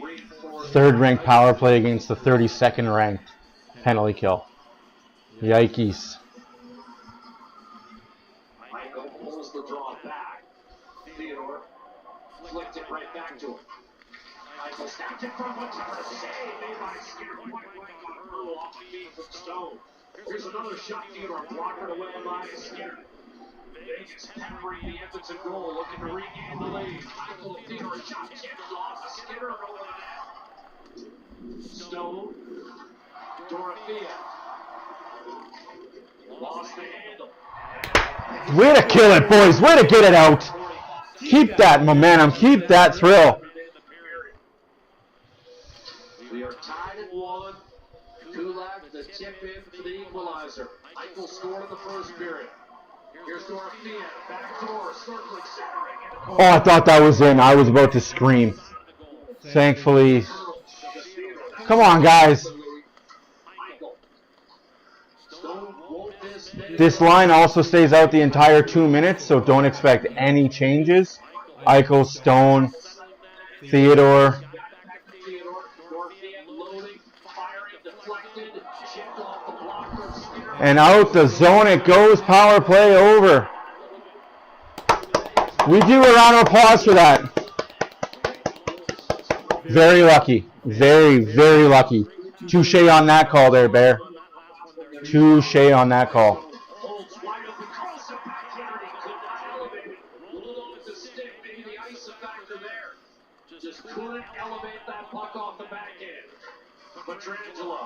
reinforced Third-ranked power play against the 32nd ranked penalty kill. Yikes. Eichel pulls the draw back. Theodore flicked it right back to him. Eichel snapped it from one top of the save made by Skinner. Quite right on a hurdle off the feet from Stone. Here's another shot. Theodore blockered away by Skinner. Vegas peppering the Edmonton goal, looking to regain the lead. Eichel and Theodore shot tipped off Skinner over the net. Stone, Dorothea, lost the handle. Way to kill it, boys. Way to get it out. Keep that momentum. Keep that thrill. We are tied at 1. Kulak the tip in for the equalizer. Eichel scored in the first period. Here's Dorothea, back door, circling, centering. Oh, I thought that was in. I was about to scream. Thankfully. Come on, guys. This line also stays out the entire 2 minutes, so don't expect any changes. Eichel, Stone, Theodore. And out the zone it goes. Power play over. We do a round of applause for that. Very lucky. Very, very lucky. Touche on that call there, Bear. Touche on that call. Just couldn't elevate that puck off the backhand. Petrangelo.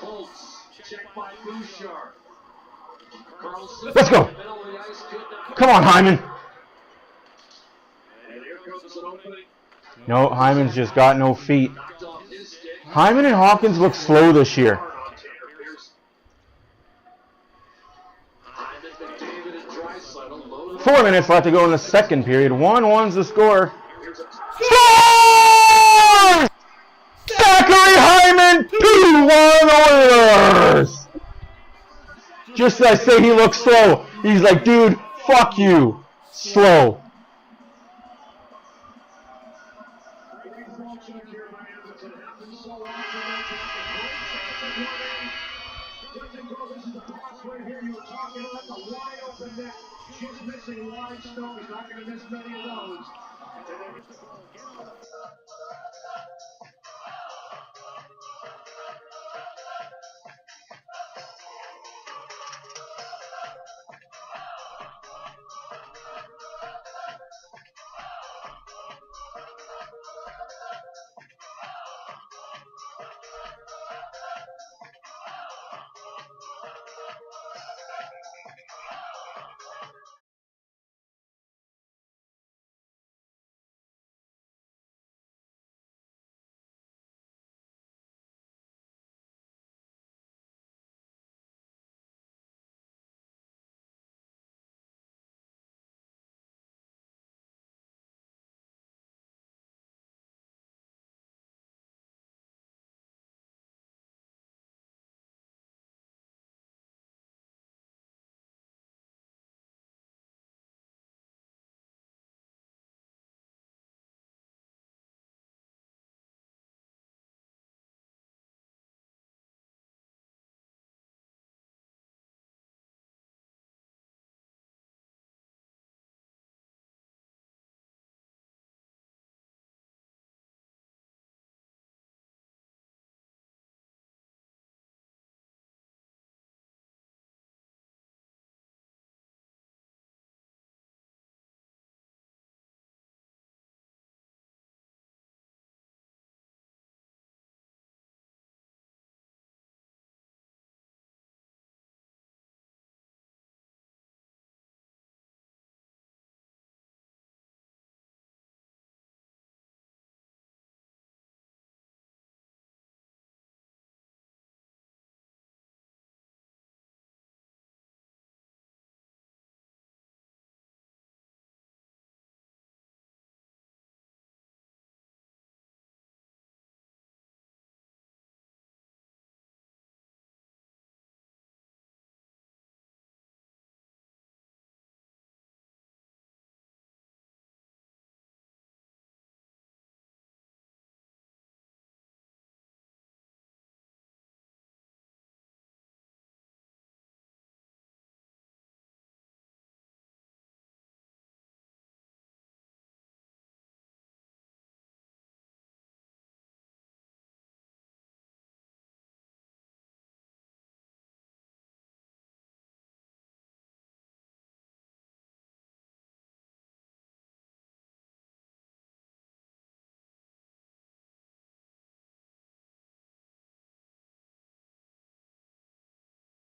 Holtz. Check by Bouchard. Carlson. Let's go. Middle of the ice. Could not. Come on, Hyman. And here comes an opening. No, Hyman's just got no feet. Knocked off his stick. Hyman and Hawkins look slow this year. Hyman, McDavid, and Draisaitl loaded 4 minutes left to go in the second period. 1-1's the score. Here's a Score! Zachary Hyman, 2-1 Oilers! Just as I say he looks slow, he's like, dude, fuck you. Slow. She's missing wide stone. He's not going to miss many of those.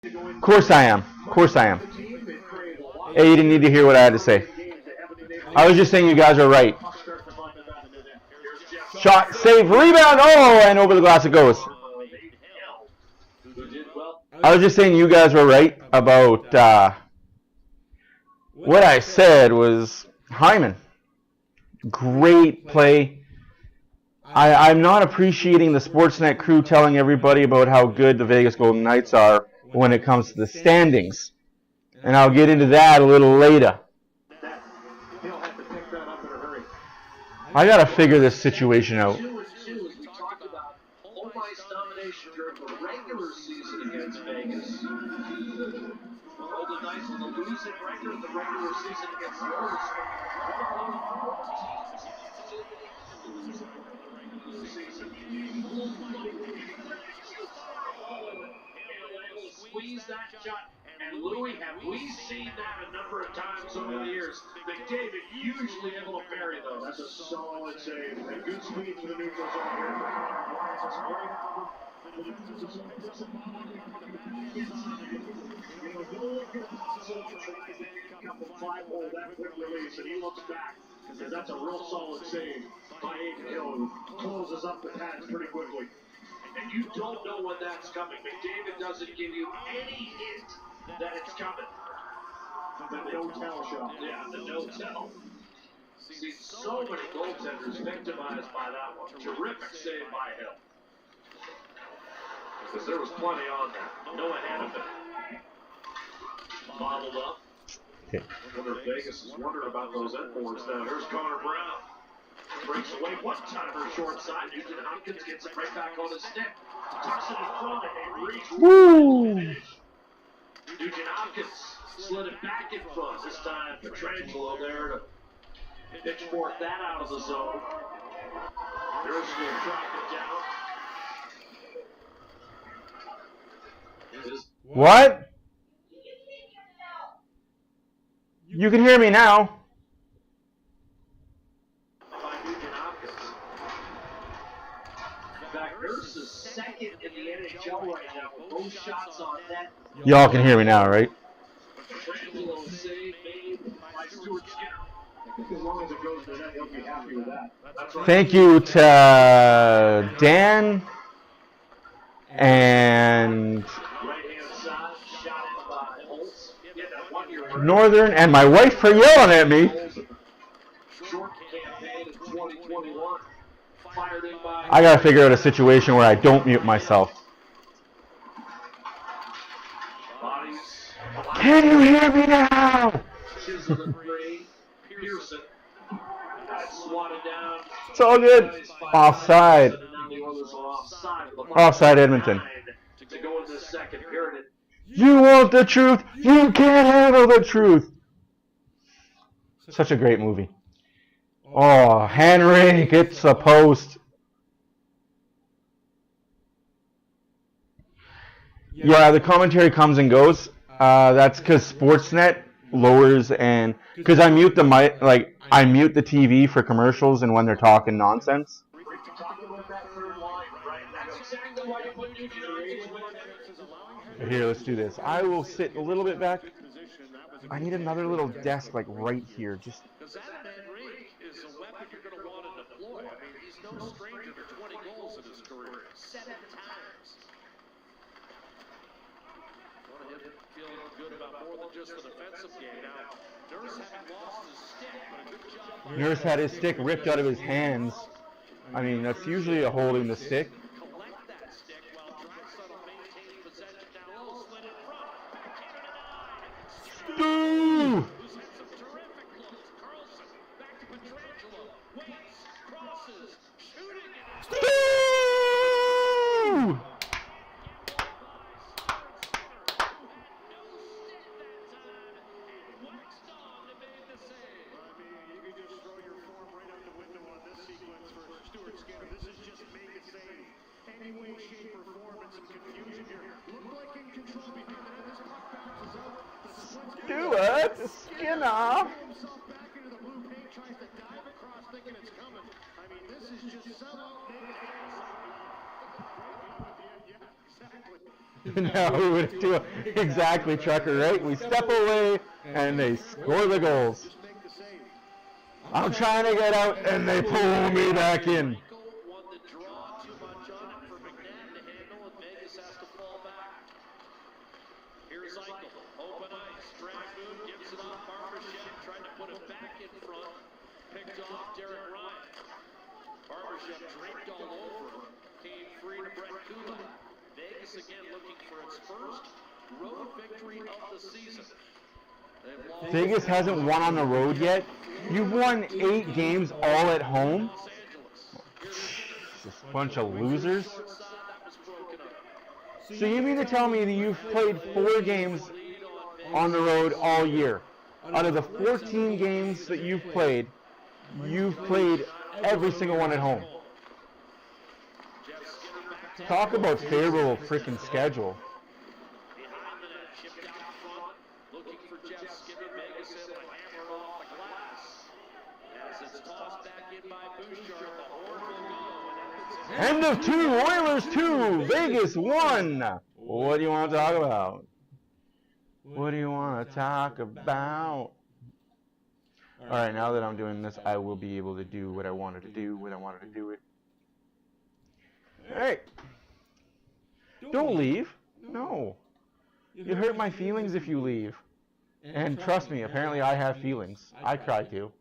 Of course I am. Of course I am. Hey, you didn't need to hear what I had to say. I was just saying you guys are right. Shot, save, rebound. Oh, and over the glass it goes. I was just saying you guys were right about what I said was Hyman. Great play. I'm not appreciating the Sportsnet crew telling everybody about how good the Vegas Golden Knights are when it comes to the standings. And I'll get into that a little later. He'll have to pick that up in a hurry. I got to figure this situation out. 2-2 as we talked about home ice domination during the regular season against Vegas. The Golden Knights on the losing record in the regular season against the Oilers. Squeeze that shot And Louis, have we seen that a number of times over the years? McDavid usually able to bury those. That's a solid save. And good speed for the neutral zone here. That quick release, and he looks back. And that's a real solid save by Aiden Hill, who closes up the pads pretty quickly. And you don't know when that's coming. McDavid doesn't give you any hint that it's coming. The no-tell shot. Yeah, the no-tell. See, so many goaltenders victimized by that one. Terrific save by Hill. Because there was plenty on that. No ahead of it. Bottled up. Okay. I wonder if Vegas is wondering about those end boards now. Here's Connor Brown. Breaks away one-timer short side. Nugent Hopkins gets it right back on his stick. Tucks it in front and reach. Woo! Finish. Nugent Hopkins slid it back in front. This time Petrangelo there to pitchfork that out of the zone. There's will track it down. What? You can hear me now. By Nugent Hopkins. In fact, Nurse is second in the NHL right now with both shots on net. Y'all can hear me now, right? Petrangelo save made by Stuart Skinner. As long as it goes to the net, he'll be happy with that. That's right. Thank you to Dan and Right-hand side, shot in by Holtz. Yeah, that one-year Northern and my wife for yelling at me. short campaign in 2021. Fired in by... I gotta figure out a situation where I don't mute myself. Bodies. Can you hear me now? Chisholm and Gray. Pearson. Swatted down. It's all good. Offside. And now the Oilers are offside. Offside Edmonton. To go in this second period. You want the truth? You can't handle the truth. Such a great movie. Oh, Henry gets the post. Yeah, the commentary comes and goes. That's because Sportsnet lowers and because I mute the mic, like I mute the TV for commercials and when they're talking nonsense. Talking about that third line, right? That's exactly why you put Nugent Hopkins with it. Here, let's do this. I will sit a little bit back. I need another little desk like right here. Just. Because that Henry is a weapon you're going to want to deploy. I mean, he's no stranger to 20 goals in his career. 7 times. Want him feeling good about more than just the defensive game. Now, Nurse hadn't lost his stick, but a good job. Nurse had his stick ripped out of his hands. I mean, that's usually a holding the stick. Collect that stick while Draisaitl maintaining possession down low, slid in front. Canada Ooh! who's had some terrific looks. Carlson back to Petrangelo. Waits, crosses, shooting it. Ooh! Stuart Skinner. Now we would do exactly, Trucker, right? We step away and they score the goals. I'm trying to get out and they pull me back in. Won the draw, too much on it for McNabb to handle, and Vegas has to fall back. Here's Eichel, open ice, drag move, gives it off Barbashev, trying to put it back in front, picked off Derek Ryan. Barbashev draped all over him, came free to Brett Kulak. Vegas again looking for its first road victory of the season. Vegas hasn't won on the road yet. You've won 8 games all at home. Just a bunch of losers. So you mean to tell me that you've played 4 games on the road all year? Out of the 14 games that you've played every single one at home. Talk about favorable freaking schedule. End of 2, Oilers 2, Vegas 1. What do you want to talk about? What do you want to talk about? All right, now that I'm doing this, I will be able to do what I wanted to do when I wanted to do it. All right. Don't leave. No. You hurt my feelings if you leave. And trust me, apparently I have feelings. I cry too.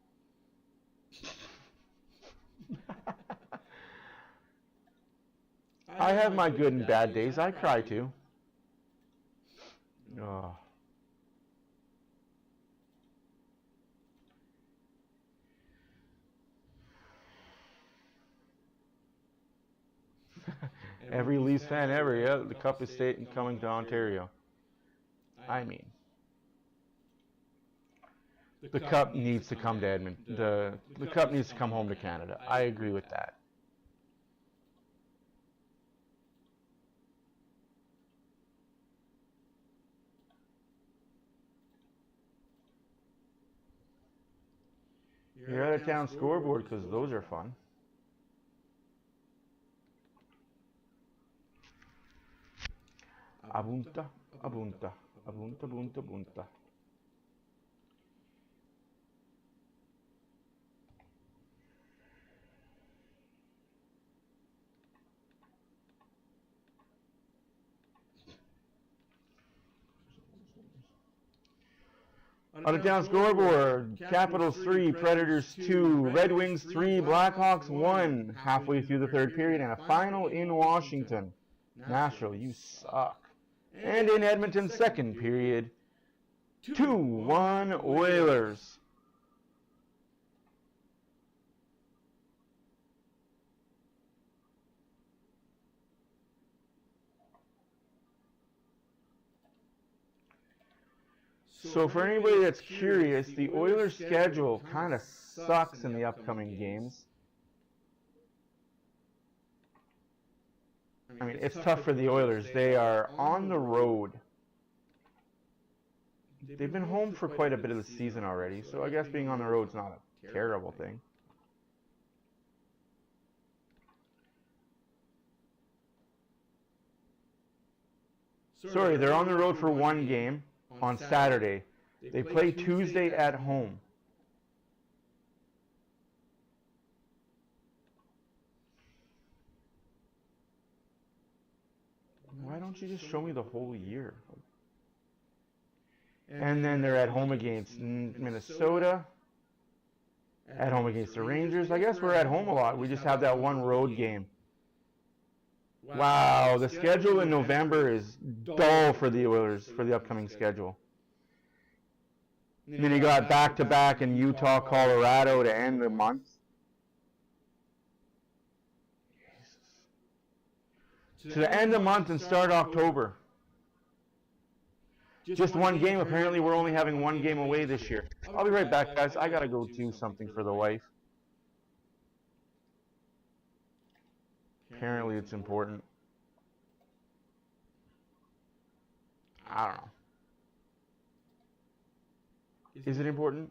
I have my good and bad days. I cry too. Oh. Every Leafs fan ever, yeah. The Cup is coming to Ontario. I mean, the Cup needs to come to Edmonton. The Cup needs to come home to Canada. I agree with that. You're out of town scoreboard because those are fun. Abunta, abunta, abunta, bunta, bunta. On the down scoreboard, Capitals 3, Predators 2, Red Wings 3, Blackhawks 1, halfway through the third period, and a final in Washington. Nashville, you suck. And in Edmonton's second period, 2-1 Oilers. So for anybody that's curious, the Oilers' schedule kind of sucks in the upcoming games. I mean, it's tough for the Oilers. They are on the road. They've been home for quite a bit of the season already, so I guess being on the road is not a terrible thing. Sorry, they're on the road for one game on Saturday. They play Tuesday at home. Why don't you just show me the whole year? And then they're at home against Minnesota, at home against the Rangers. I guess we're at home a lot. We just have that one road game. Wow, the schedule in November is dull for the Oilers for the upcoming schedule. And then you got back-to-back in Utah, Colorado to end the month. To end the month and start October. Just one game. Apparently, we're only having one game away this year. I'll be right back, guys. I got to go do something for the wife. Apparently, it's important. I don't know. Is it important?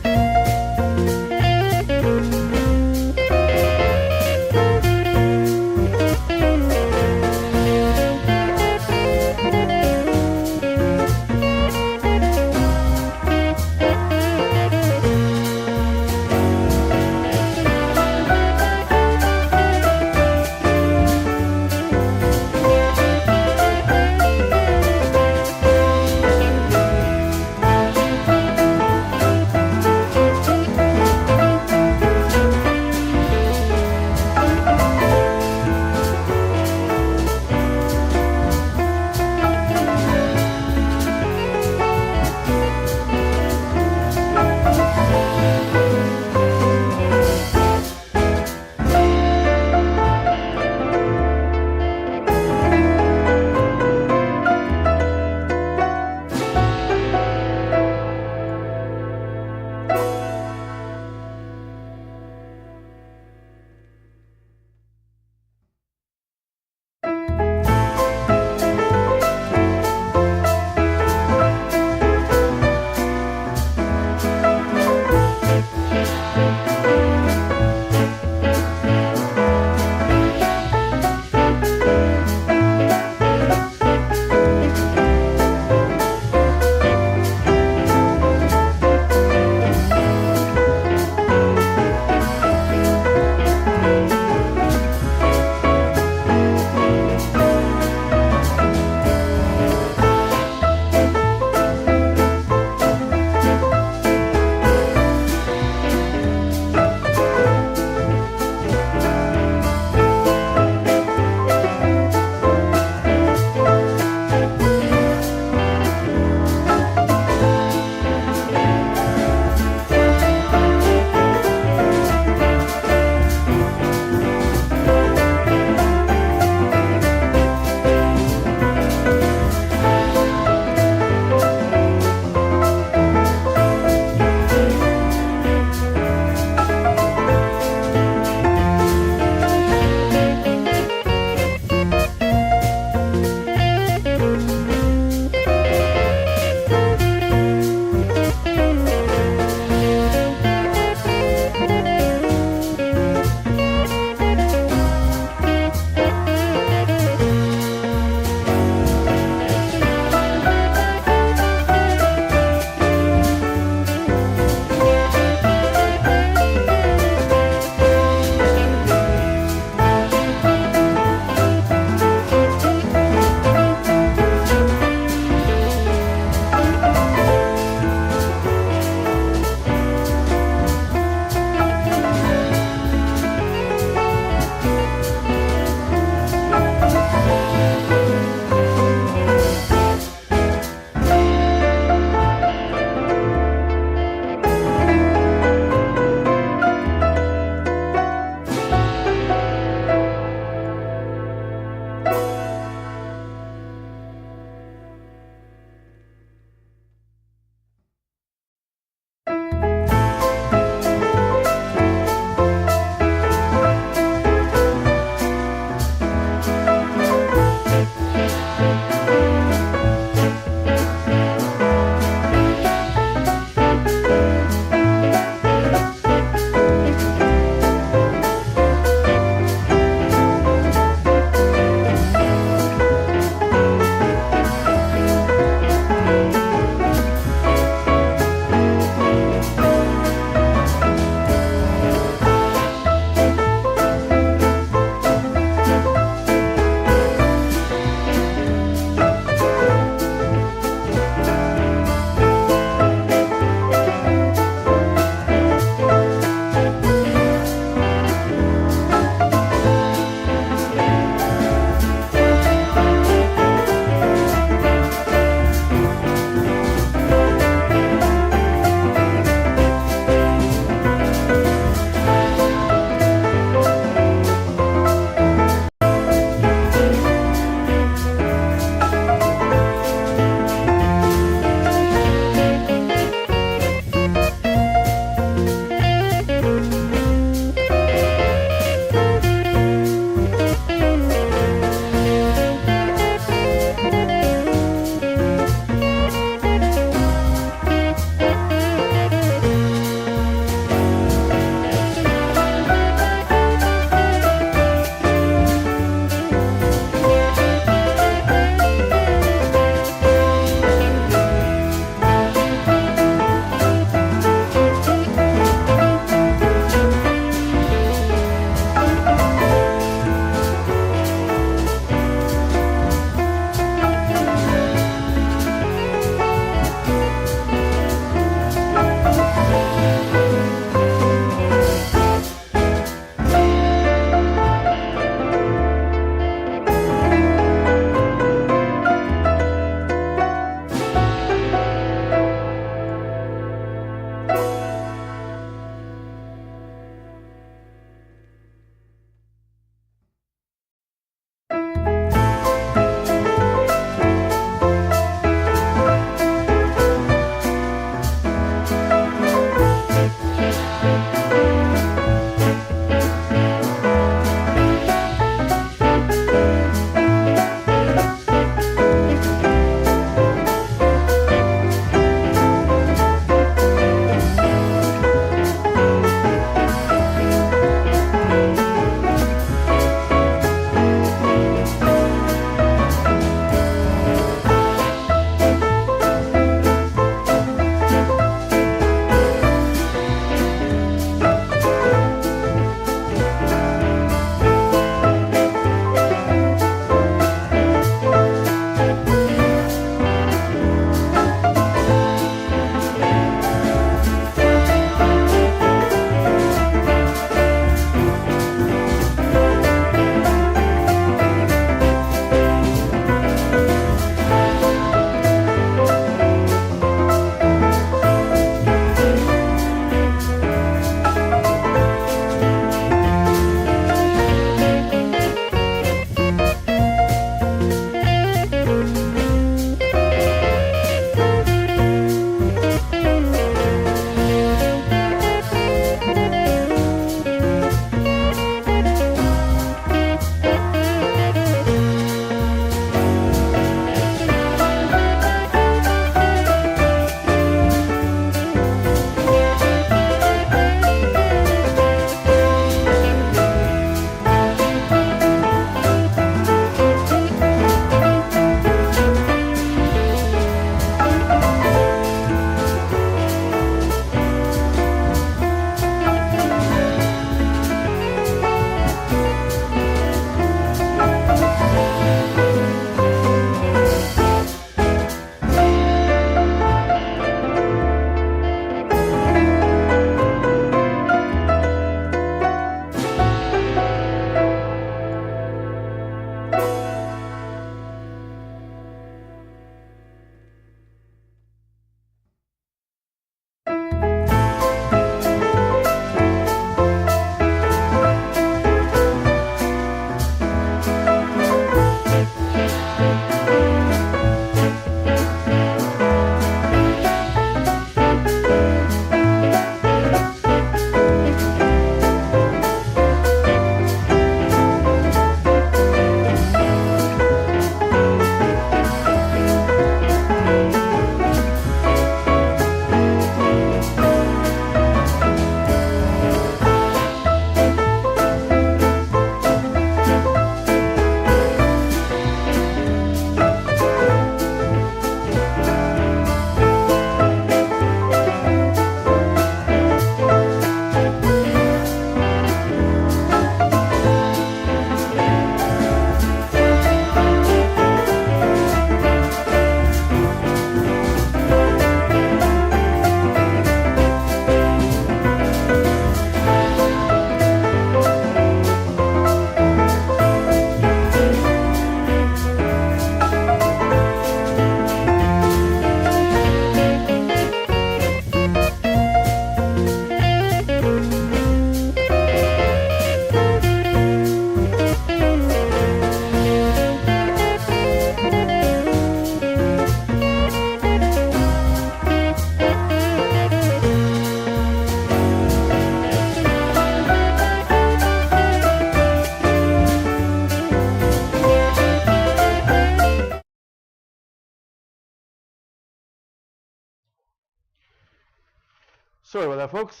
Sorry about that, folks.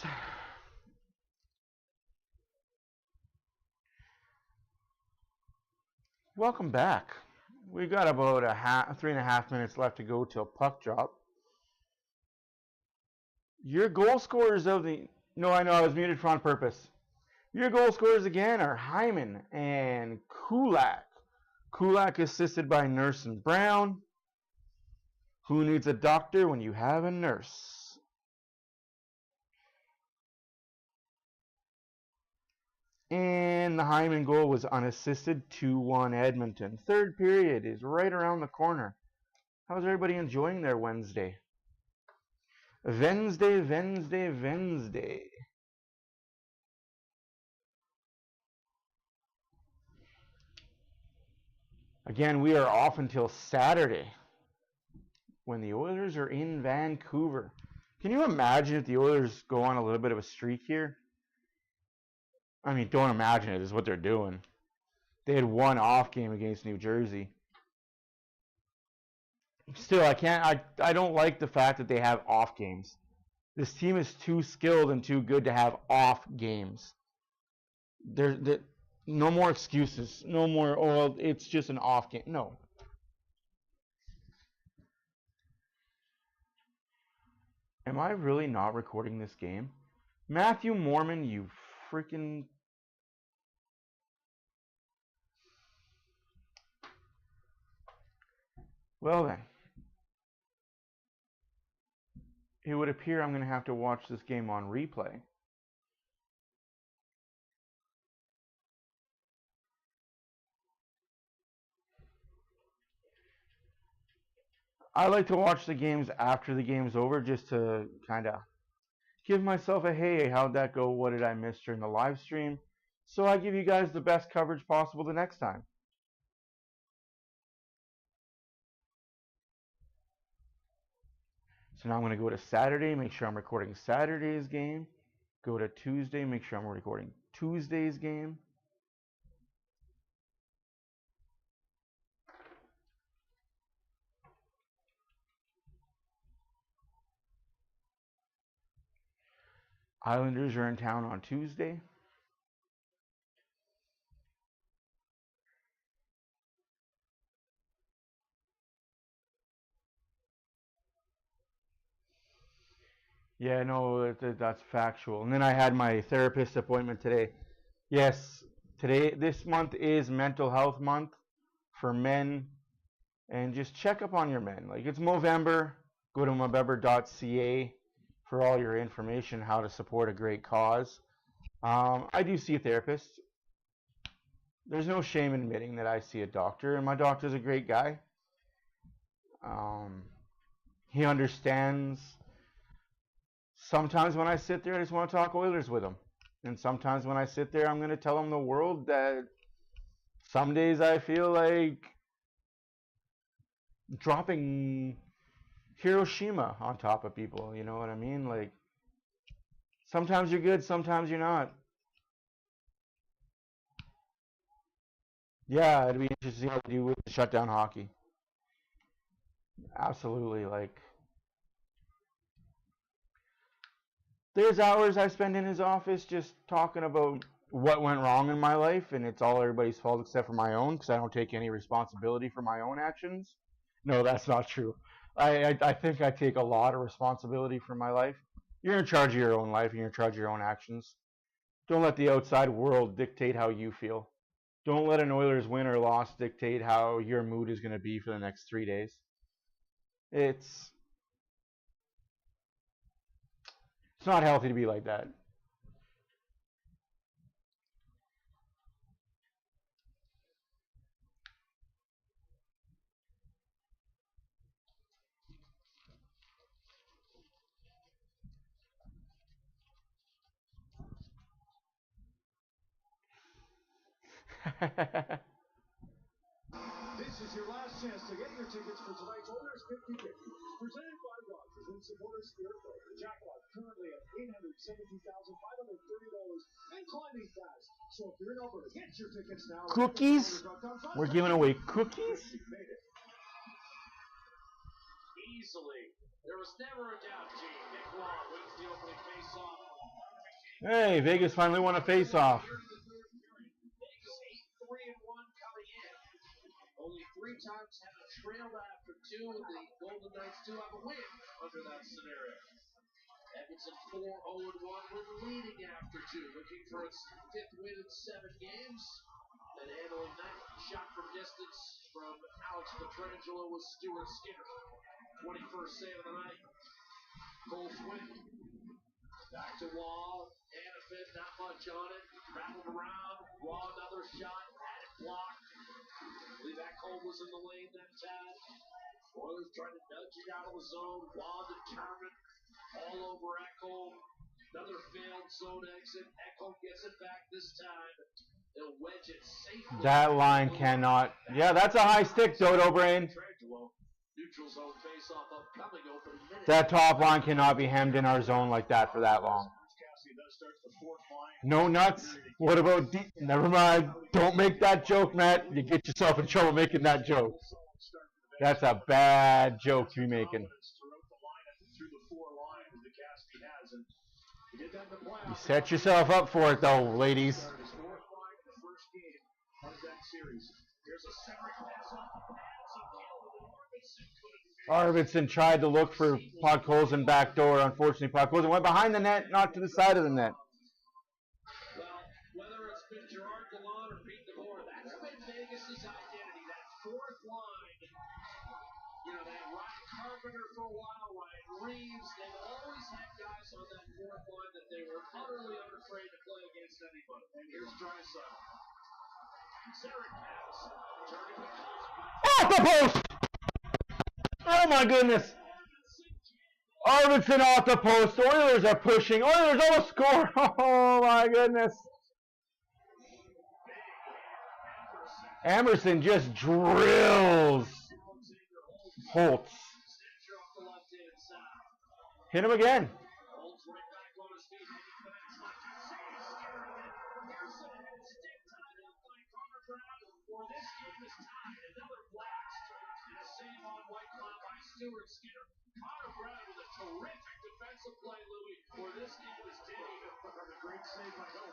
Welcome back. We got about 3.5 minutes left to go till puck drop. Your goal scorers of the... No, I know, I was muted for on purpose. Your goal scorers again are Hyman and Kulak. Kulak assisted by Nurse and Brown. Who needs a doctor when you have a nurse? And the Hyman goal was unassisted, 2-1 Edmonton. Third period is right around the corner. How's everybody enjoying their Wednesday? Wednesday. Again, we are off until Saturday when the Oilers are in Vancouver. Can you imagine if the Oilers go on a little bit of a streak here? I mean, don't imagine it, is what they're doing. They had one off game against New Jersey. Still, I don't like the fact that they have off games. This team is too skilled and too good to have off games. There, no more excuses. No more, oh, it's just an off game. No. Am I really not recording this game? Matthew Mormon, you freaking... Well then. It would appear I'm going to have to watch this game on replay. I like to watch the games after the game's over just to kind of give myself a hey, how'd that go? What did I miss during the live stream? So I give you guys the best coverage possible the next time. So now I'm going to go to Saturday, make sure I'm recording Saturday's game. Go to Tuesday, make sure I'm recording Tuesday's game. Islanders are in town on Tuesday. Yeah, no, that's factual. And then I had my therapist appointment today. Yes, this month is Mental Health Month for men. And just check up on your men. Like, it's Movember. Go to movember.ca for all your information, how to support a great cause. I do see a therapist. There's no shame in admitting that I see a doctor, and my doctor's a great guy. He understands. Sometimes when I sit there, I just want to talk Oilers with him. And sometimes when I sit there, I'm going to tell him the world that some days I feel like dropping Hiroshima on top of people, you know what I mean? Like, sometimes you're good, sometimes you're not. Yeah, it'd be interesting how to do with shut down hockey. Absolutely, like, there's hours I spend in his office just talking about what went wrong in my life, and it's all everybody's fault except for my own, because I don't take any responsibility for my own actions. No, that's not true. I think I take a lot of responsibility for my life. You're in charge of your own life, and you're in charge of your own actions. Don't let the outside world dictate how you feel. Don't let an Oilers win or loss dictate how your mood is going to be for the next 3 days. It's not healthy to be like that. This is your last chance to get your tickets for tonight's Oilers 50-50. Presented by Rogers and supporters Spirit Play. The jackpot currently at $817,530 and climbing fast. So if you're in Alberta, get your tickets now. Cookies? We're giving away cookies? Easily. There was never a doubt, Gene. Nick Law wins the opening Hey, Vegas finally won a face-off. Vegas 8-3-1 coming in. Only 3 times have trailed after 2. The Golden Knights do have a win under that scenario. Edmonton 4-0-1 with leading after 2, looking for its 5th win in 7 games. And handling that shot from distance from Alex Pietrangelo with Stuart Skinner. 21st save of the night. Cole Swin. Back to Wall. Hannafin, not much on it. Rattled around. Wall, another shot. Had it blocked. I believe that Cole was in the lane that time. Oilers trying to nudge it out of the zone. Wall determined. All over Ekholm. Another failed zone exit. Ekholm gets it back this time. They'll wedge it safely. That line cannot. Yeah, that's a high stick, Dodo Brain. Neutral zone face-off upcoming opening minute. That top line cannot be hemmed in our zone like that for that long. No nuts. What about deep? Never mind. Don't make that joke, Matt. You get yourself in trouble making that joke. That's a bad joke to be making. You set yourself up for it, though, ladies. Arvidsson tried to look for Podkolzin backdoor. Unfortunately, Podkolzin went behind the net, not to the side of the net. Well, whether it's been Gerard Gallant or Pete DeBoer, that's been Vegas' identity. That 4th line, you know, they had Ryan Carpenter for a while, Ryan Reeves. They've always had guys on that 4th line that they were utterly unafraid to play against anybody. And here's Draisaitl. Sarah pass. Turning to Off the post! Oh my goodness! Arvidsson off the post. Oilers are pushing. Oilers almost score. Oh my goodness! Emerson just drills Holtz. Hit him again. Stuart Skinner. Connor Brown with a terrific defensive play, Louis, for this game is Dave. A great save by Hill.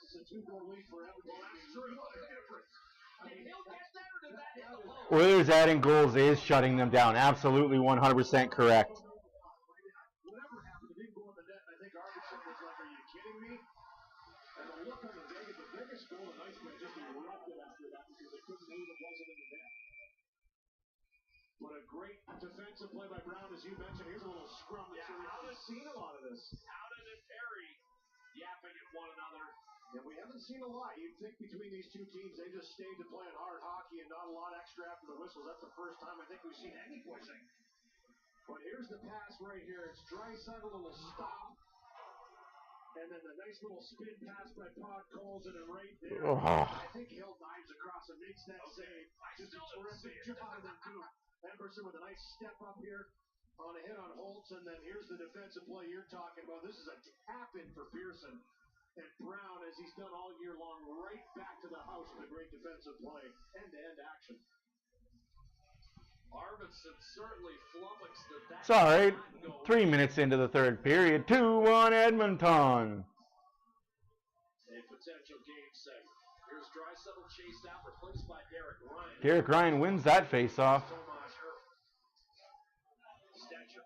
It's a 2-goal lead for Edmonton. Well, that's true. What a difference. Did Hill get that or did that hit the post? Oilers adding goals is shutting them down. Absolutely 100% correct. Whatever happened, it didn't go in the net. I think Arvidsson was like, are you kidding me? And the look on the Vegas goal, the nice man just erupted after that because they couldn't believe it wasn't in the net. What a great defensive play by Brown, as you mentioned. Here's a little scrum. Yeah, we haven't seen a lot of this. Howden and Perry yapping at one another. And we haven't seen a lot. You'd think between these two teams, they just stayed to playing hard hockey and not a lot extra after the whistles. That's the first time I think we've seen any pushing. But here's the pass right here. It's Draisaitl, a little stop. And then the nice little spin pass by Podkolzin, and right there, I think Hill dives across and makes that save. Just a terrific job. Emerson with a nice step up here on a hit on Holtz, and then here's the defensive play you're talking about. This is a tap-in for Pearson. And Brown, as he's done all year long, right back to the house with a great defensive play. End-to-end action. Arvidsson certainly flummoxed at that. It's all right. 3 minutes into the third period. 2-1 Edmonton. A potential game set. Here's Draisaitl chased out, replaced by Derek Ryan. Derek Ryan wins that face-off. Stetcher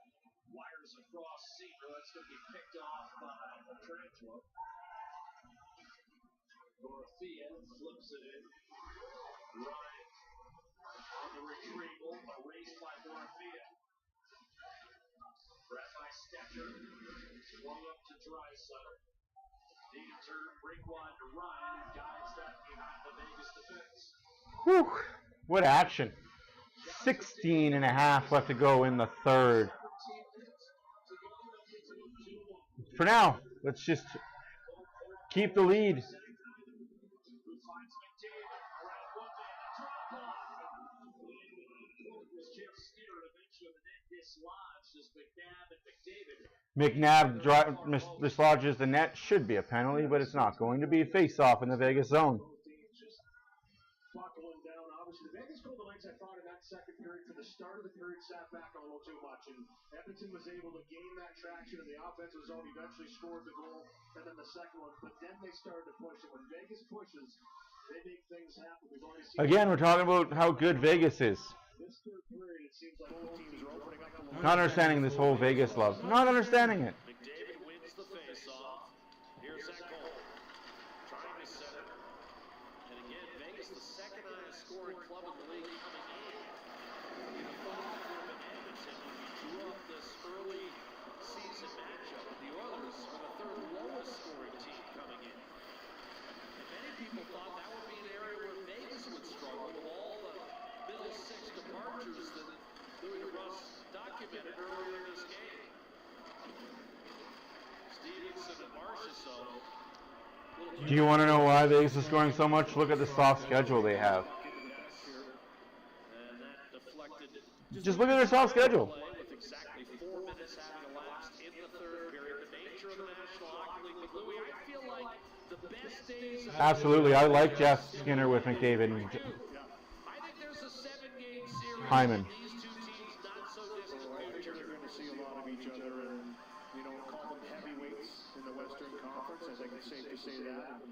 wires across Seaver. That's going to be picked off by Pietrangelo. Dorothea flips it in. Ryan on the retrieval, erased by Dorothea. Grabbed by Stetcher. Swung up to Draisaitl. Deep turn, break wide to Ryan, who guides that behind the Vegas defense. Whew. What action. 16 and a half left to go in the third. For now, let's just keep the lead. McNabb dislodges the net. Should be a penalty, but it's not going to be. Face-off in the Vegas zone. Buckling down. down. Obviously, the Vegas Golden Knights, I thought, in that second period, for the start of the period, sat back a little too much. And Edmonton was able to gain that traction in the offensive zone. Eventually scored the goal, and then the second one. But then they started to push. And when Vegas pushes, they make things happen. We've already seen. Again, we're talking about how good Vegas is. This third period, it seems like both teams are opening up a little. Not understanding this whole Vegas love. Not understanding it. McDavid wins the face-off. Here's that goal. Trying to set it. And again, Vegas, the second highest scoring club in the league coming in. You thought that would have been Edmonton when you drew up this early season matchup. The Oilers were the third lowest scoring team coming in. And many people thought that would be an area where Vegas would struggle with all the middle six departures that Louis DeBrusk documented earlier in this game. Stevenson and Marchessault. Do you want to know why Vegas is scoring so much? Look at the soft schedule they have. And that deflected. Just look at their soft schedule. With exactly 4 minutes having elapsed in the third period. The nature of the National Hockey League. But Louis, I feel like the best days. Absolutely. I like Jeff Skinner with McDavid. I think there's a 7-game series. Hyman. These two teams not so distant. I think you're going to see a lot of each other, and call them heavyweights in the Western Conference. I think it's safe to say that. And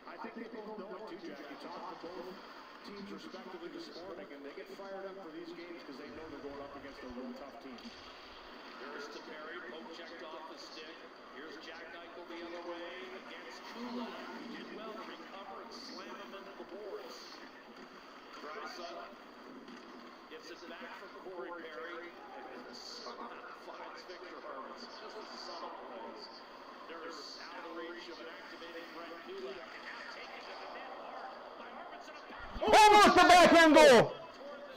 I think they both know it too, Jack. You talked to both teams respectively this morning, and they get fired up for these games because they know they're going up against a real tough team. Here's to Perry, poke checked off the stick. Here's Jack Eichel the other way against Kula. He did well to recover and slam him into the boards. Draisaitl gets it back from Corey Perry. And finds Victor Hermanson. Just a subtle plays. Nurse out of reach of an activated Brett Kulak. And now taken to the net hard by Hermanson. Almost a backhand goal!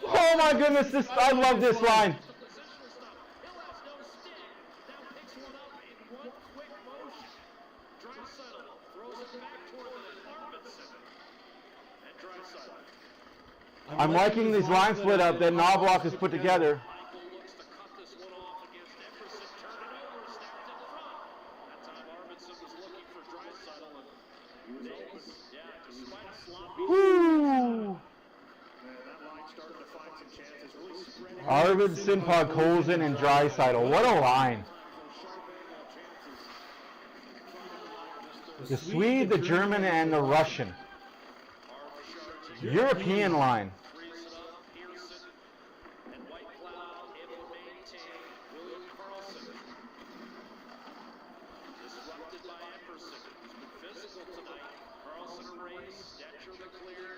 Oh my goodness, I love this line. The positional stuff. Hill has no stick. Now picks one up in one quick motion. Draisaitl throws it back toward the net. Hermanson. And Draisaitl. I'm liking these line split up that Knobloch has put together. Michael looks to cut this one off against Epperson. Turn it over. Snapped in front. That time Arvidsson was looking for Draisaitl. And Vegas, despite a sloppy. Woo! And that line started to find some chances. Really spreading. Arvidsson, Podkolzin, and Draisaitl. What a line. The Swede, the German, and the Russian. European line. Frees it up. Pearson and White Cloud able to maintain. William Karlsson. Disrupted by Epperson. He's been physical tonight. Karlsson race. Stetcher the clear.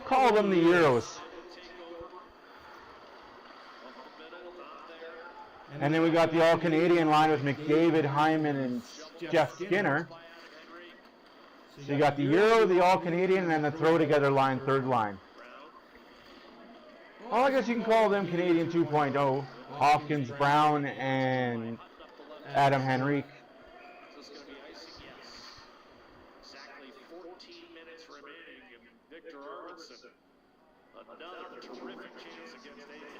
Call them the Euros. Take over. Up the middle. Not there. And then we got the all-Canadian line with McDavid, Hyman, and Jeff Skinner. By Adam Henry. So you got the Euro, the all-Canadian, and then the throw-together line, third line. Brown. Well, I guess you can call them Canadian 2.0. Hopkins, Brown, and Adam Henrique. Is this going to be icing? Yes. Exactly 14 minutes remaining, and Victor Arvidsson. Another terrific chance against Aiken.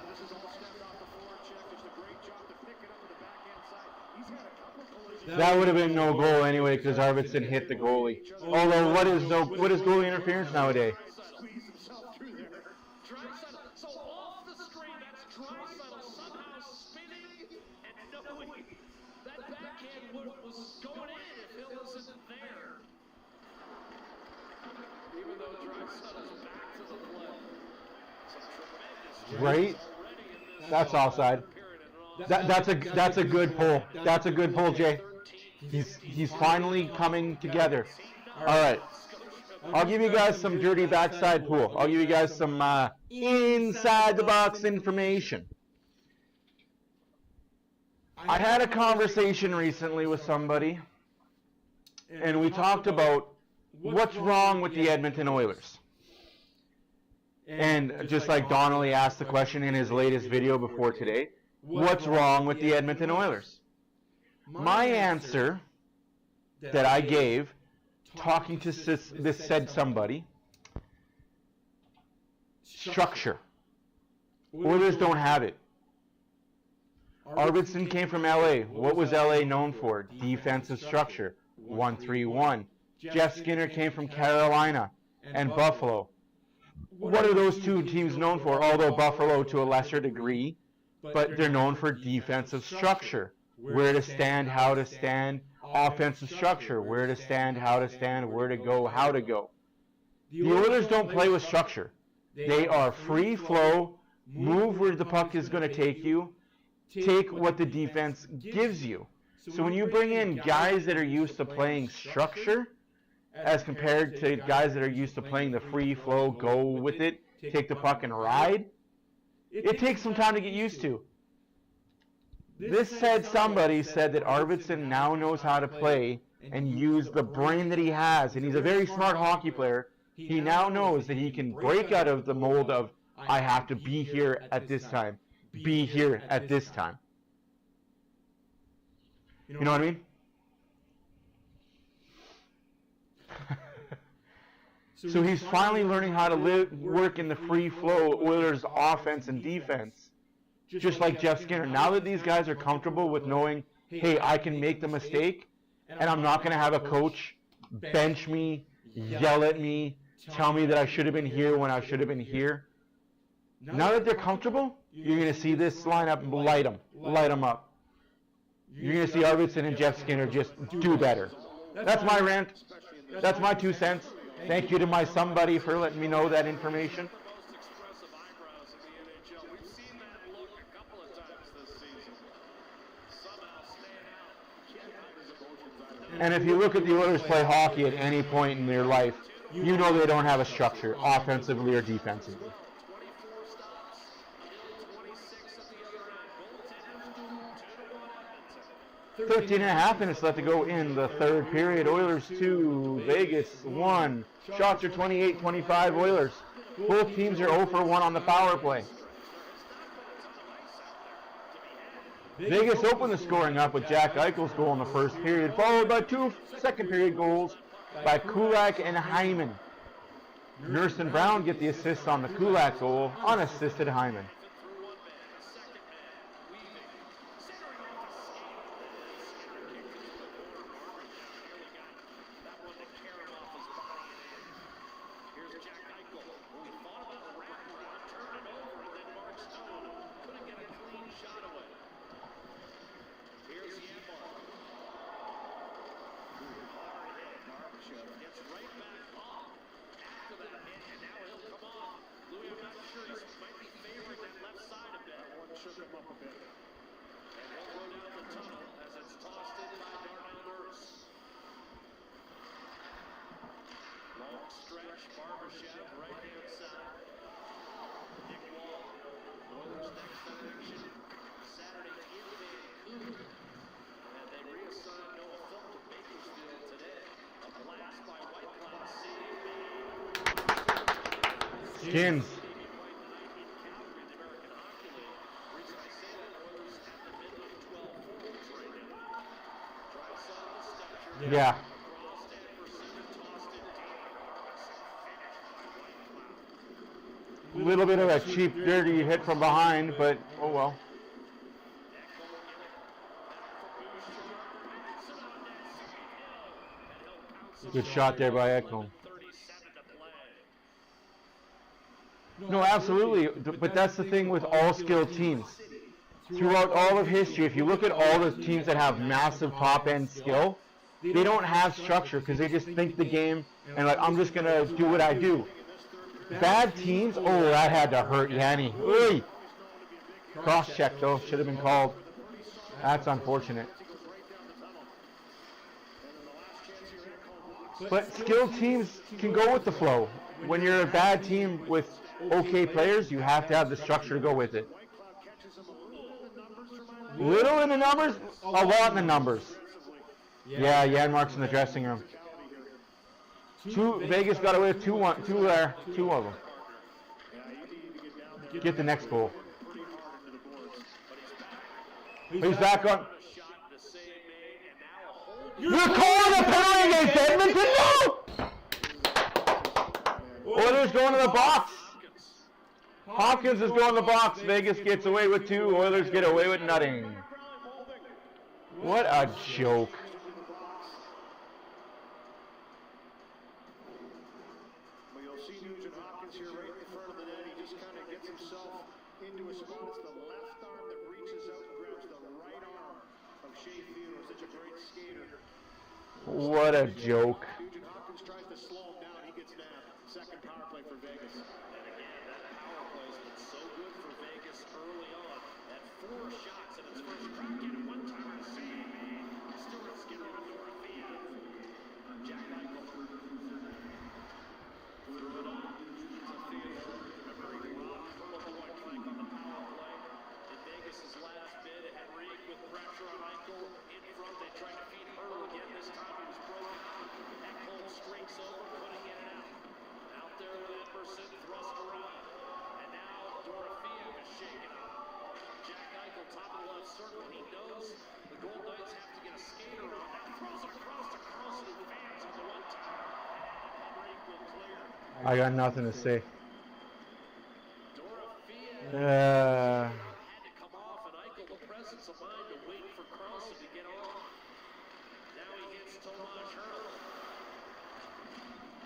This is all stepped off the forecheck. Just a great job to pick it up with the backhand side. He's had a couple collisions. That would have been no goal anyway because Arvidsson hit the goalie. Although what is goalie interference nowadays? Squeeze himself through there. Draisaitl, so off the screen, that's Draisaitl somehow spinning and knowing that backhand was going in if Hill isn't there. Even though Draisaitl's back to the play. Some tremendous Right? already in this That's offside. period. That's a good pull. That's a good pull, Jay. He's finally coming together. All right. I'll give you guys some dirty backside pool. I'll give you guys some inside the box information. I had a conversation recently with somebody, and we talked about what's wrong with the Edmonton Oilers. And just like Donnelly asked the question in his latest video before today, what's wrong with the Edmonton Oilers? My answer that I gave, talking to this said somebody, structure. Oilers don't have it. Arvidsson came from LA. What was LA known for? Defensive structure. 1-3-1. Jeff Skinner came from Carolina and Buffalo. What are those two teams known for? Although Buffalo to a lesser degree, but they're known for defensive structure. Where to stand, how to stand, offensive structure. Where to stand, how to stand, where to go, how to go. The Oilers don't play with structure. They are free flow, move where the puck is going to take you, take what the defense gives you. So when you bring in guys that are used to playing structure, as compared to guys that are used to playing the free flow, go with it, take the puck and ride, it takes some time to get used to. Somebody said that Arvidsson now knows how to play and use the brain that he has, and he's a very smart hockey player. He now knows that he can break out of the mold of, I have to be here at this time, be here at this time. You know what I mean? So he's finally learning how to work in the free flow Oilers offense and defense. Just like Jeff Skinner. Now that these guys are comfortable with knowing, hey, I can make the mistake, and I'm not going to have a coach bench me, yell at me, tell me that I should have been here when I should have been here. Now that they're comfortable, you're going to see this lineup light them up. You're going to see Arvidsson and Jeff Skinner just do better. That's my rant. That's my 2 cents. Thank you to my somebody for letting me know that information. And if you look at the Oilers play hockey at any point in their life, you know they don't have a structure, offensively or defensively. 13.5 minutes left to go in the third period. Oilers 2, Vegas 1. Shots are 28-25 Oilers. Both teams are 0 for 1 on the power play. Vegas opened the scoring up with Jack Eichel's goal in the first period, followed by 2 second period goals by Kulak and Hyman. Nurse and Brown get the assist on the Kulak goal, unassisted Hyman. Skins. Yeah. A little bit of a cheap, dirty hit from behind, but oh well. Good shot there by Ekholm. No, absolutely. But that's the thing with all skilled teams. Throughout all of history, if you look at all the teams that have massive top-end skill, they don't have structure because they just think the game and like, I'm just going to do what I do. Bad teams, oh, that had to hurt Yanni. Oy! Cross-check, though. Should have been called. That's unfortunate. But skilled teams can go with the flow. When you're a bad team with okay players, you have to have the structure to go with it. Little in the numbers, a lot in the numbers. Yeah, Janmark's in the dressing room. Vegas got away with two of them. Get the next goal. He's back on. You're calling a penalty against Edmonton? No! Oilers going to the box. Hopkins is going to the box. Vegas gets away with 2. Oilers get away with nothing. What a joke. see Nugent Hopkins here right in front of the net. He just kind of gets himself into a spot. It's the left arm that reaches out and grabs the right arm of Shea Theodore. Such a great skater. What a joke. Nugent Hopkins tries to slow him down. He gets nabbed. Second power play for Vegas. And again, that power play has been so good for Vegas early on. At 4 shots in its first crack in one time to save. Stuart Skinner on Dorothea. Jack Eichel. Threw it up to Theodore. Remember, he robbed Hurl of the white flank on the power play. In Vegas' last bid, Henrique with pressure on Eichel. In front, they tried to feed Hurl again. This time he was broken. Ekholm streaks over, putting it out. Out there with Emerson, thrust around. And now Dorothea is shaken up. Jack Eichel, top of the left circle. He knows the Golden Knights have to get a skater on. Now throws it across to Carlson, who fans on the one time. Henrique will clear. I got nothing to say. Dorothea had to come off, and Eichel, the presence of mind to wait for Carlson to get on. Now he hits Tomas Hertl.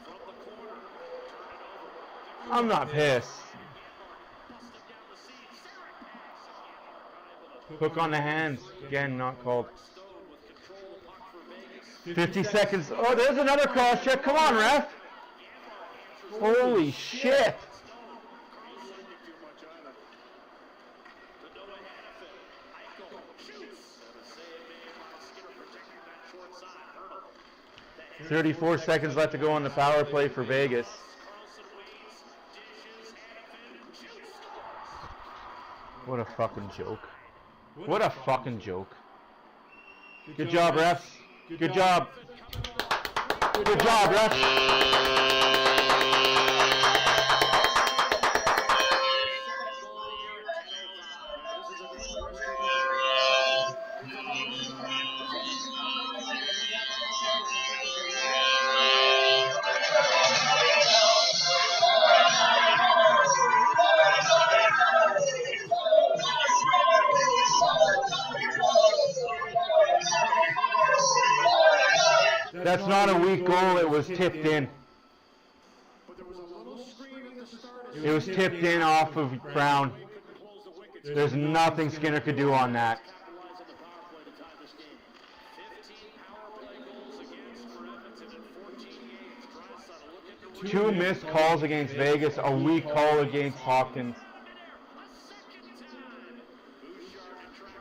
From the corner, turn it over. I'm not pissed. Busted down the seam. Sarek pass. Hook on the hands. Again, not called. Stone with control of the puck for Vegas. 50 seconds. Oh, there's another cross check. Come on, ref. Holy shit. To Noah Hannafin. Eichel shoots. And a save made by Skinner protecting that short side. Hertl. 34 seconds left to go on the power play for Vegas. Carlson waits, dishes, Hannafin shoots, scores. What a fucking joke. What a fucking joke. Good job, refs. Good job. Good job, refs. That's not a weak goal. It was tipped in. It was tipped in off of Brown. There's nothing Skinner could do on that. 15 power play goals against for Edmonton in 14 games. Draisaitl looking to 2 missed calls against Vegas, a weak call against Hopkins,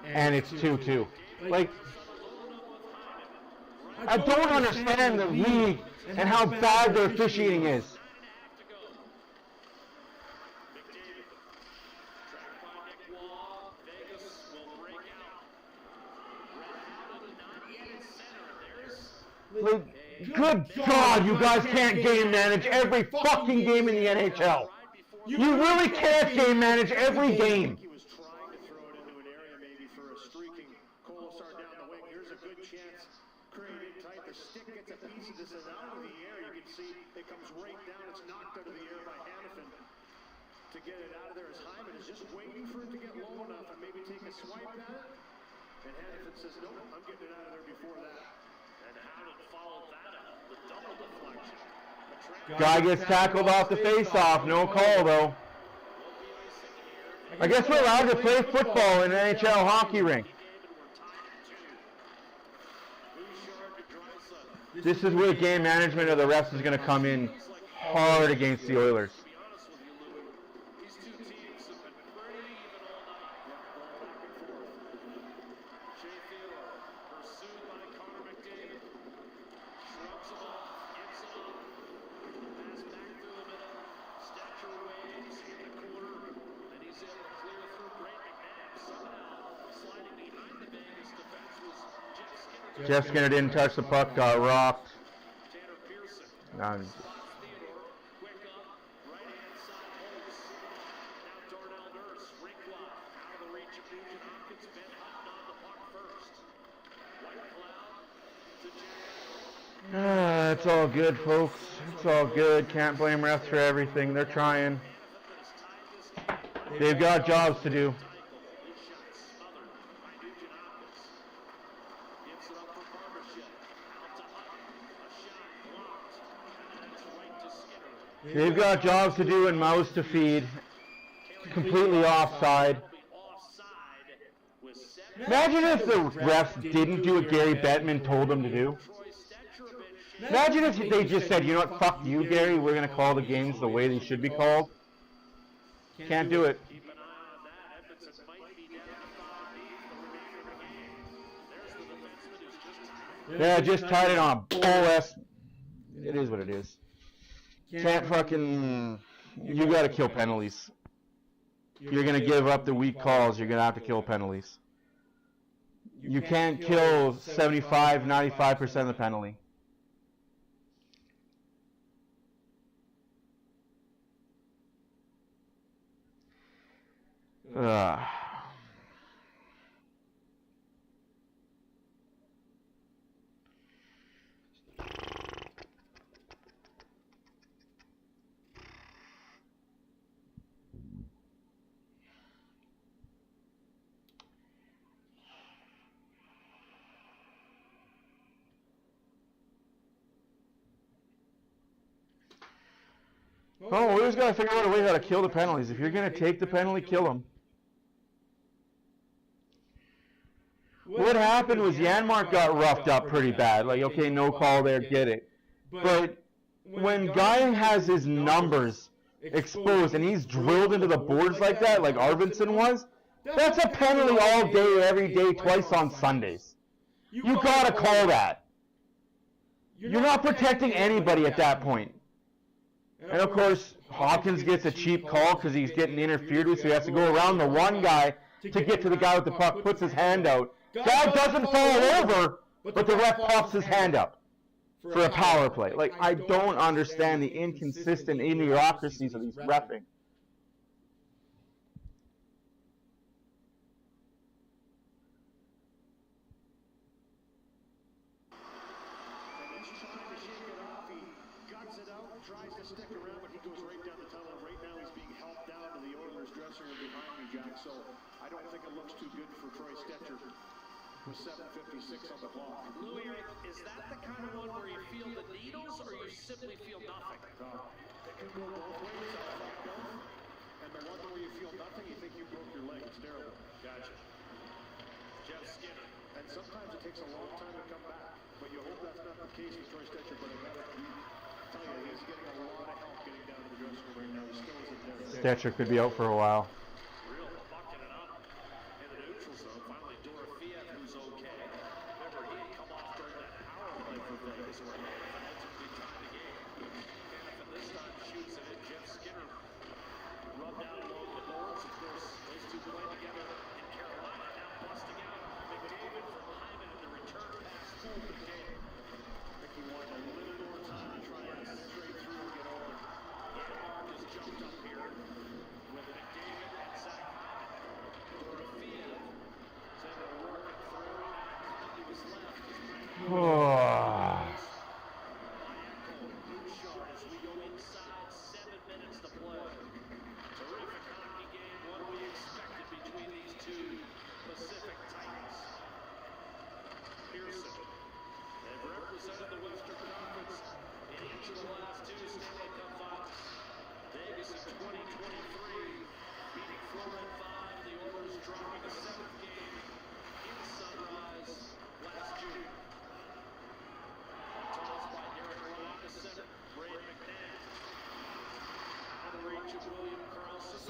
and it's 2-2. Like, I don't understand the league and how bad their officiating is. Tracked by Nick Waugh. Vegas will break out. Red Allen not yet in center. There's Like, good God, you guys can't game manage every fucking game in the NHL. You really can't game manage every game. He was trying to throw it into an area maybe for a streaking Kolosar down the wing. Here's a good chance. Created tight. The stick gets a piece of this and out of the air. You can see it comes right down. It's knocked out of the air by Hannafin. To get it out of there as Hyman is just waiting for it to get low enough and maybe take a swipe at it. And Hannafin says, nope, I'm getting it out of there before that. And Howden followed that up with double deflection. Guy gets tackled off the face-off. No call, though. I guess we're allowed to play football in an NHL hockey rink. This is where game management of the refs is going to come in hard against the Oilers. To be honest with you, Louis, these two teams have been pretty even all night. Going back and forth. Shea Theodore pursued by Connor McDavid. Shrugs him off, gets him up. Pass back through the middle. Stature waves in the corner. And he's able to clear through Brayden McNabb. Somehow sliding behind the Vegas defense was Jeff Skinner. Jeff Skinner didn't touch the puck, got rocked. Tanner Pearson. Um, Spots Theodore, quick up, right-hand side holds. Now Darnell Nurse, rink lock, out of the reach of Nugent Hopkins, Ben Hutton on the puck first. White Cloud to Jack. It's all good, folks. It's all good. Can't blame refs for everything. They're trying. They've got jobs to do. His shot smothered by Nugent Hopkins. Gives it up for Barbashev. Out to Hutton. A shot blocked. And then it's right to Skinner. They've got jobs to do and mouths to feed. Completely offside. Imagine if the refs didn't do what Gary Bettman told them to do. Imagine if they just said, you know what, fuck you, Gary, we're going to call the games the way they should be called. Can't do it. Yeah, just tied it on a bull-ass. It is what it is. Can't fucking... You got to kill penalties. You're going to give up the weak calls. You're going to have to kill penalties. You can't kill 75, 95% of the penalty. Oh, we just got to figure out a way how to kill the penalties. If you're going to take the penalty, kill them. What happened was Janmark got roughed up pretty bad. Like, okay, no call there, get it. But when Guy has his numbers exposed and he's drilled into the boards like that, like Arvidsson was, that's a penalty all day, every day, twice on Sundays. You got to call that. You're not protecting anybody at that point. And of course, Hawkins gets a cheap call because he's getting interfered with, so he has to go around the one guy to get to the guy with the puck, puts his hand out. Guy doesn't fall over, but the ref pops his hand up for a power play. Like, I don't understand the inconsistent idiosyncrasies of these reffing. So I don't think it looks too good for Troy Stetcher with 7:56 on the clock. Louis, is that the kind of one where you feel the needles or you simply feel nothing? It can go both ways. And the one where you feel nothing, you think you broke your leg. It's terrible. Gotcha. Jeff Skinner. And sometimes it takes a long time to come back. But you hope that's not the case with Troy Stetcher. But I tell you, he's getting a lot of help getting down to the dressing room right now. He still isn't there. Stetcher could be out for a while.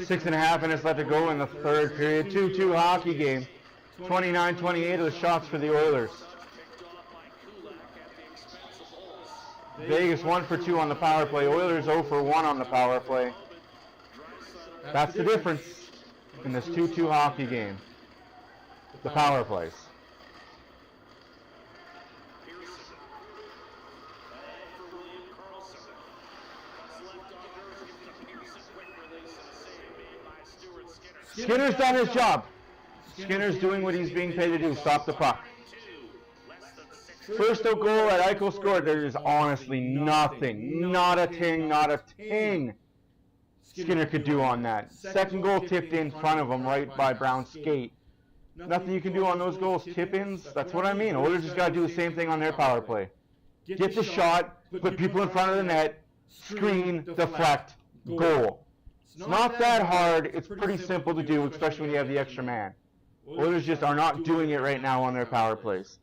Six and a half minutes left to go in the third period. 2-2 hockey game. 29-28 of the shots for the Oilers. Vegas 1 for 2 on the power play. Oilers 0 for 1 on the power play. That's the difference in this 2-2 hockey game. The power plays. Skinner's done his job. Skinner's doing what he's being paid to do, stop the puck. First goal that Eichel scored, there is honestly nothing, not a ting Skinner could do on that. Second goal tipped in front of him right by Brown's skate. Nothing you can do on those goals, tip-ins, that's what I mean. Oilers just got to do the same thing on their power play. Get the shot, put people in front of the net, screen, deflect, goal. It's not that hard. It's pretty simple to do, especially when you have the extra man. Oilers just are not doing it right now on their power plays.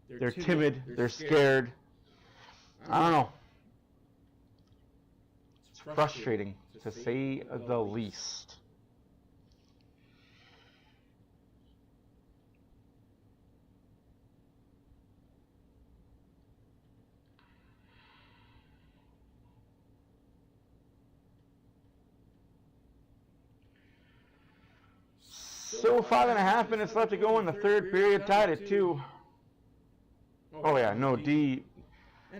They're timid. They're scared. I don't know. It's frustrating, to say the least. So 5.5 minutes left to go in the third period, tied at 2. Oh yeah, no D.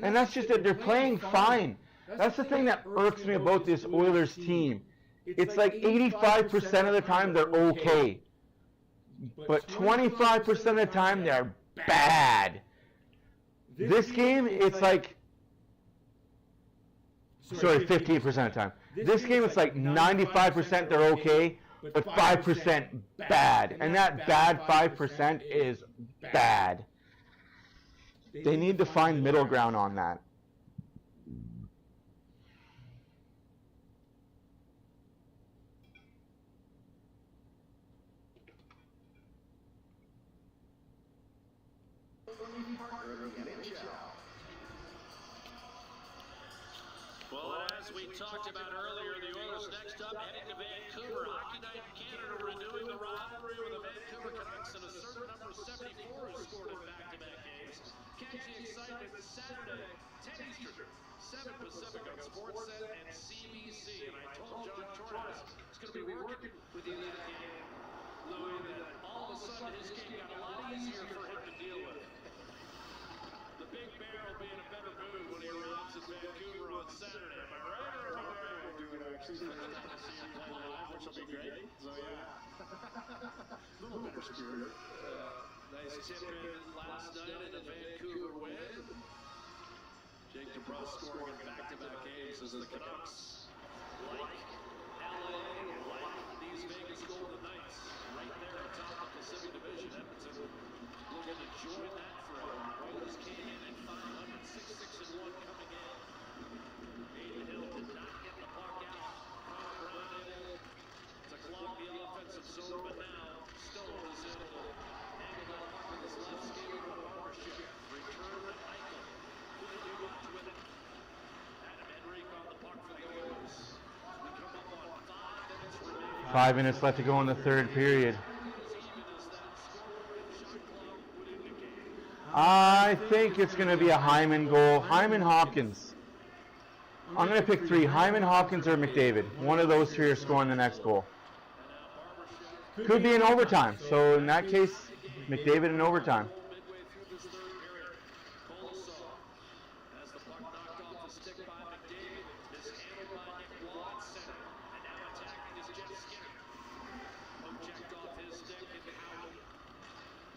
And that's just that they're playing fine. That's the thing that irks me about this Oilers team. It's like 85% of the time they're okay. But 25% of the time they're bad. This game, it's like... Sorry, 15% of the time. This game, it's like 95% they're okay, but 5% bad. And that bad 5% is bad. They need to find middle ground on that. Well, as we talked about earlier, the Oilers next up heading to Vancouver. Hockey Night in Canada renewing the rivalry with the Vancouver Canucks, and a certain number 74 has scored in back-to-back games. Catch the excitement Saturday, 10 Eastern, 7 Pacific on Sportsnet and CBC. And I told John Torres he's going to be working with the end of the game, Louis, that all of a sudden his game got a lot easier for him to deal with. The Big Bear will be in a better mood when he arrives in Vancouver on Saturday. Am I right or am I right? We'll do it actually. See him play live, which will be great. So yeah. A little better spirit. Nice tip in last night in a Vancouver win. Jake DeBrusk scoring in back-to-back games as the Canucks, like LA, like these Vegas Golden Knights, right there atop the Pacific Division. Edmonton looking to join that forever. Oilers came in at 500, 6-1 coming in. Aiden Hill did not get the puck out. Connor Brown able to clog the offensive zone, but now Stone is able to angle that puck with his left skate for the Marshall. Return to Eichel. Couldn't do much with it. Adam Henrique on the puck for the Oilers. We come up on 5 minutes remaining. 5 minutes left to go in the third period. I think it's going to be a Hyman goal. Hyman Hopkins. I'm going to pick 3. Hyman, Hopkins, or McDavid. One of those 3 are scoring the next goal. Could be in overtime. So in that case, McDavid in overtime.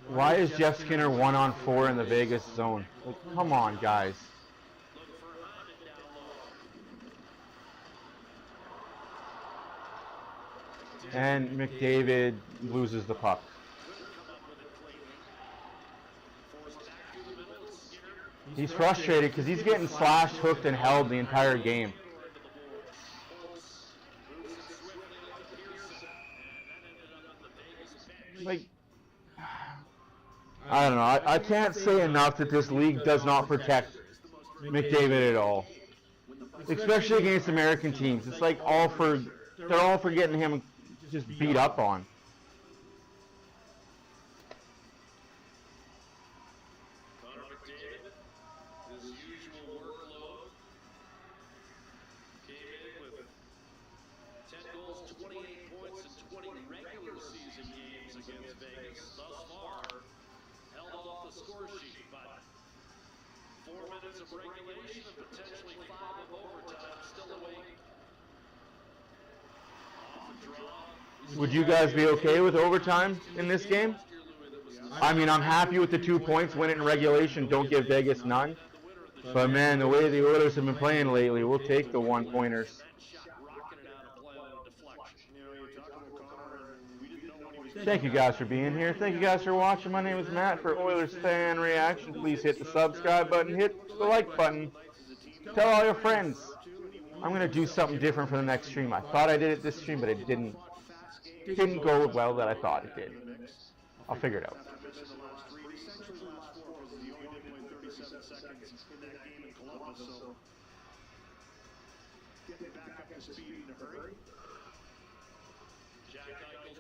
Why is Jeff Skinner 1-on-4 in the Vegas zone? Like, come on, guys. And McDavid loses the puck. He's frustrated because he's getting slashed, hooked, and held the entire game. Like, I don't know. I can't say enough that this league does not protect McDavid at all, especially against American teams. It's like they're all for getting him just beat up on. Connor McDavid, his usual workload, came in with 10 goals, 28 points, and 20 regular season games against Vegas. Thus far, held off the score sheet, but 4 minutes of regulation and potentially 5 of overtime still awaiting. Off a draw. Would you guys be okay with overtime in this game? I mean, I'm happy with the 2 points. Win it in regulation. Don't give Vegas none. But man, the way the Oilers have been playing lately, we'll take the 1-pointers. Thank you guys for being here. Thank you guys for watching. My name is Matt for Oilers Fan Reaction. Please hit the subscribe button. Hit the like button. Tell all your friends. I'm gonna do something different for the next stream. I thought I did it this stream, but it didn't go well that I thought it did. I'll figure it out.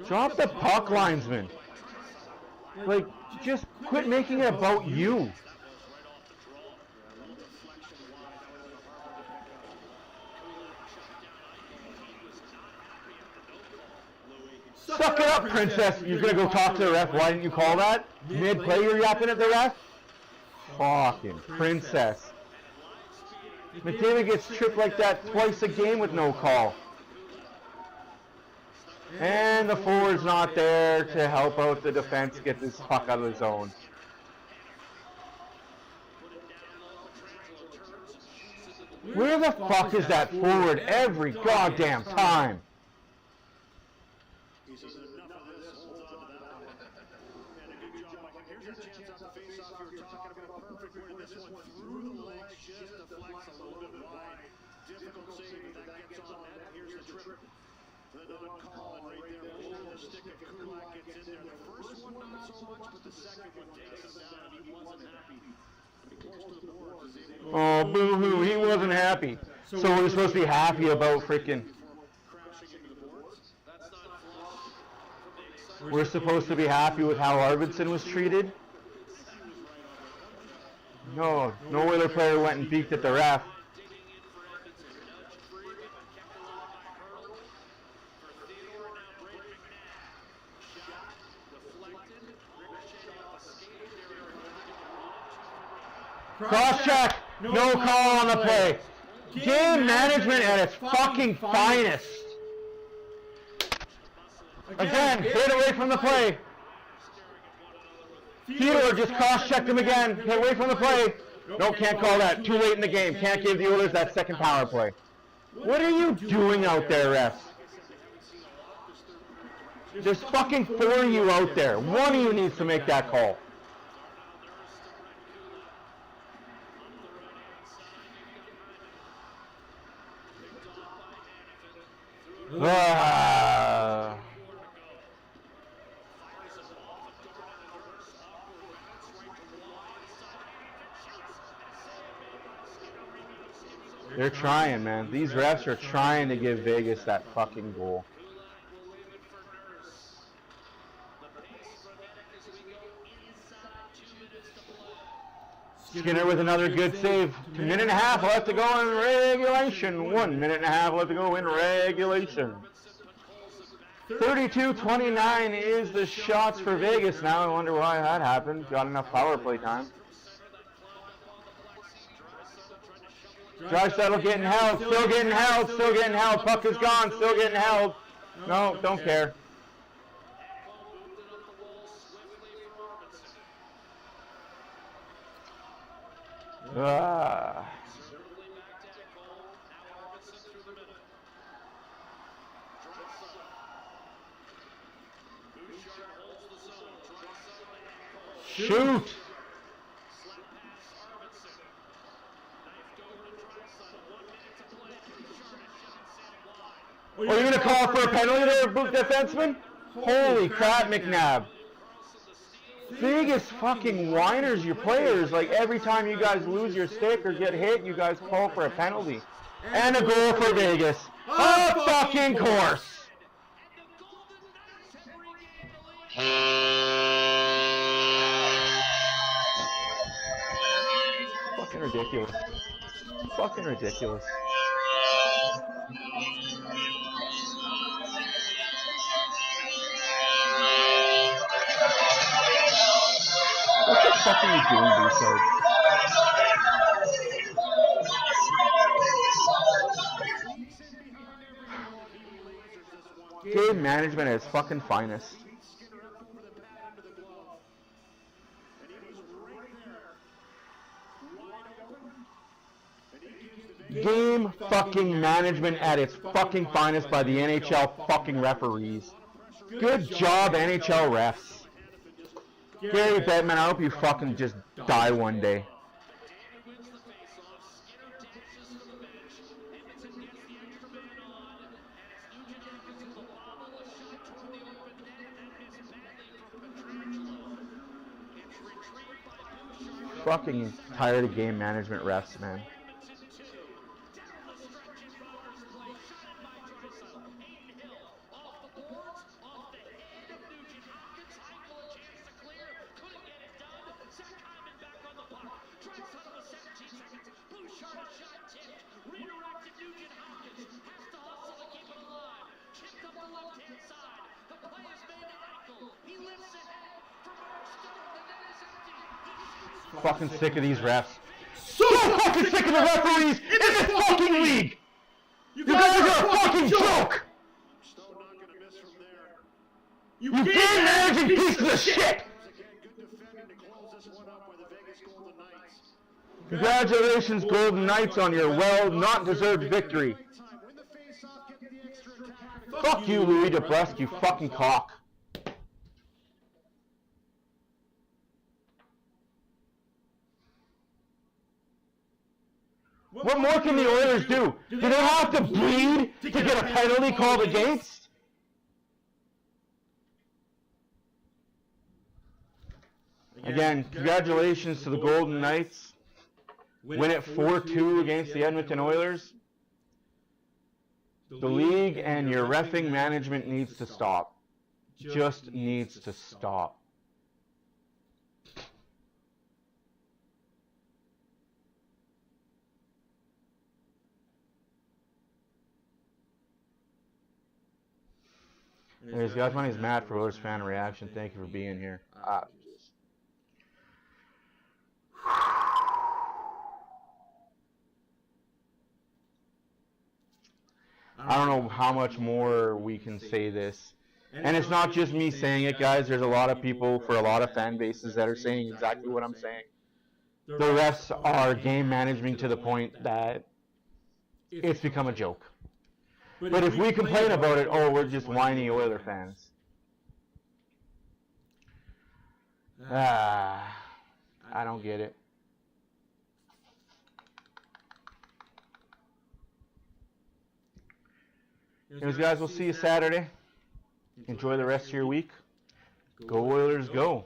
Drop the puck, linesman. Like, just quit making it about you. Suck it up, princess. You're going to go talk to the ref. Why didn't you call that? Mid-play, you're yapping at the ref? Fucking princess. McDavid gets tripped like that twice a game with no call. And the forward's not there to help out the defense get this puck out of the zone. Where the fuck is that forward every goddamn time? Oh, boo-hoo, he wasn't happy. So we're supposed to be happy about freaking... We're supposed to be happy with how Arvidsson was treated? No Oiler player went and peeked at the ref. Cross-check! No call on the play. Game management at its fucking finest. Again, hit away from the play. Theodore just cross-checked him again. Hit away from the play. No, can't call that. Too late in the game. Can't give the Oilers that second power play. What are you doing out there, refs? There's fucking 4 of you out there. One of you needs to make that call. They're trying, man. These refs are trying to give Vegas that fucking goal. Skinner with another good save. 2.5 minutes left to go in regulation. 1.5 minutes left to go in regulation. 32-29 is the shots for Vegas now. I wonder why that happened. Got enough power play time. Draisaitl getting held. Still getting held. Still getting held. Puck is gone. Still getting held. No, don't care. Shoot! Are you going to call for a penalty there, defenseman? Holy crap, McNabb. Vegas fucking whiners your players. Like, every time you guys lose your stick or get hit, you guys call for a penalty. And a goal for Vegas. Of fucking course. Fucking ridiculous. Fucking ridiculous. What the fuck are you doing, Bouchard? Game management at its fucking finest. Game fucking management at its fucking finest by the NHL fucking referees. Good job, NHL refs. Gary Bettman, I hope you fucking just die one day. fucking tired of game management refs, man. Fucking sick of these refs. So fucking sick of the referees in this fucking league! You guys are a fucking joke! You game managing pieces of shit! Congratulations, Golden Knights, on your not-deserved victory. Fuck you, Louis DeBrusque, you fucking cock. What more can the Oilers do? Do they have to bleed to get a penalty called against? Again, congratulations to the Golden Knights. Win it 4-2 against the Edmonton Oilers. The league and your reffing management needs to stop. Just needs to stop. Anyways, guys, my name is Matt for Oilers Fan Reaction. Thank you for being here. I don't know how much more we can say this. And it's not just me saying it, guys. There's a lot of people for a lot of fan bases that are saying exactly what I'm saying. The refs are game managing to the point that it's become a joke. But if we complain about it, oh, we're just whiny Oiler fans. I don't get it. Anyways, guys, we'll see you Saturday. Enjoy the rest of your week. Go Oilers, go.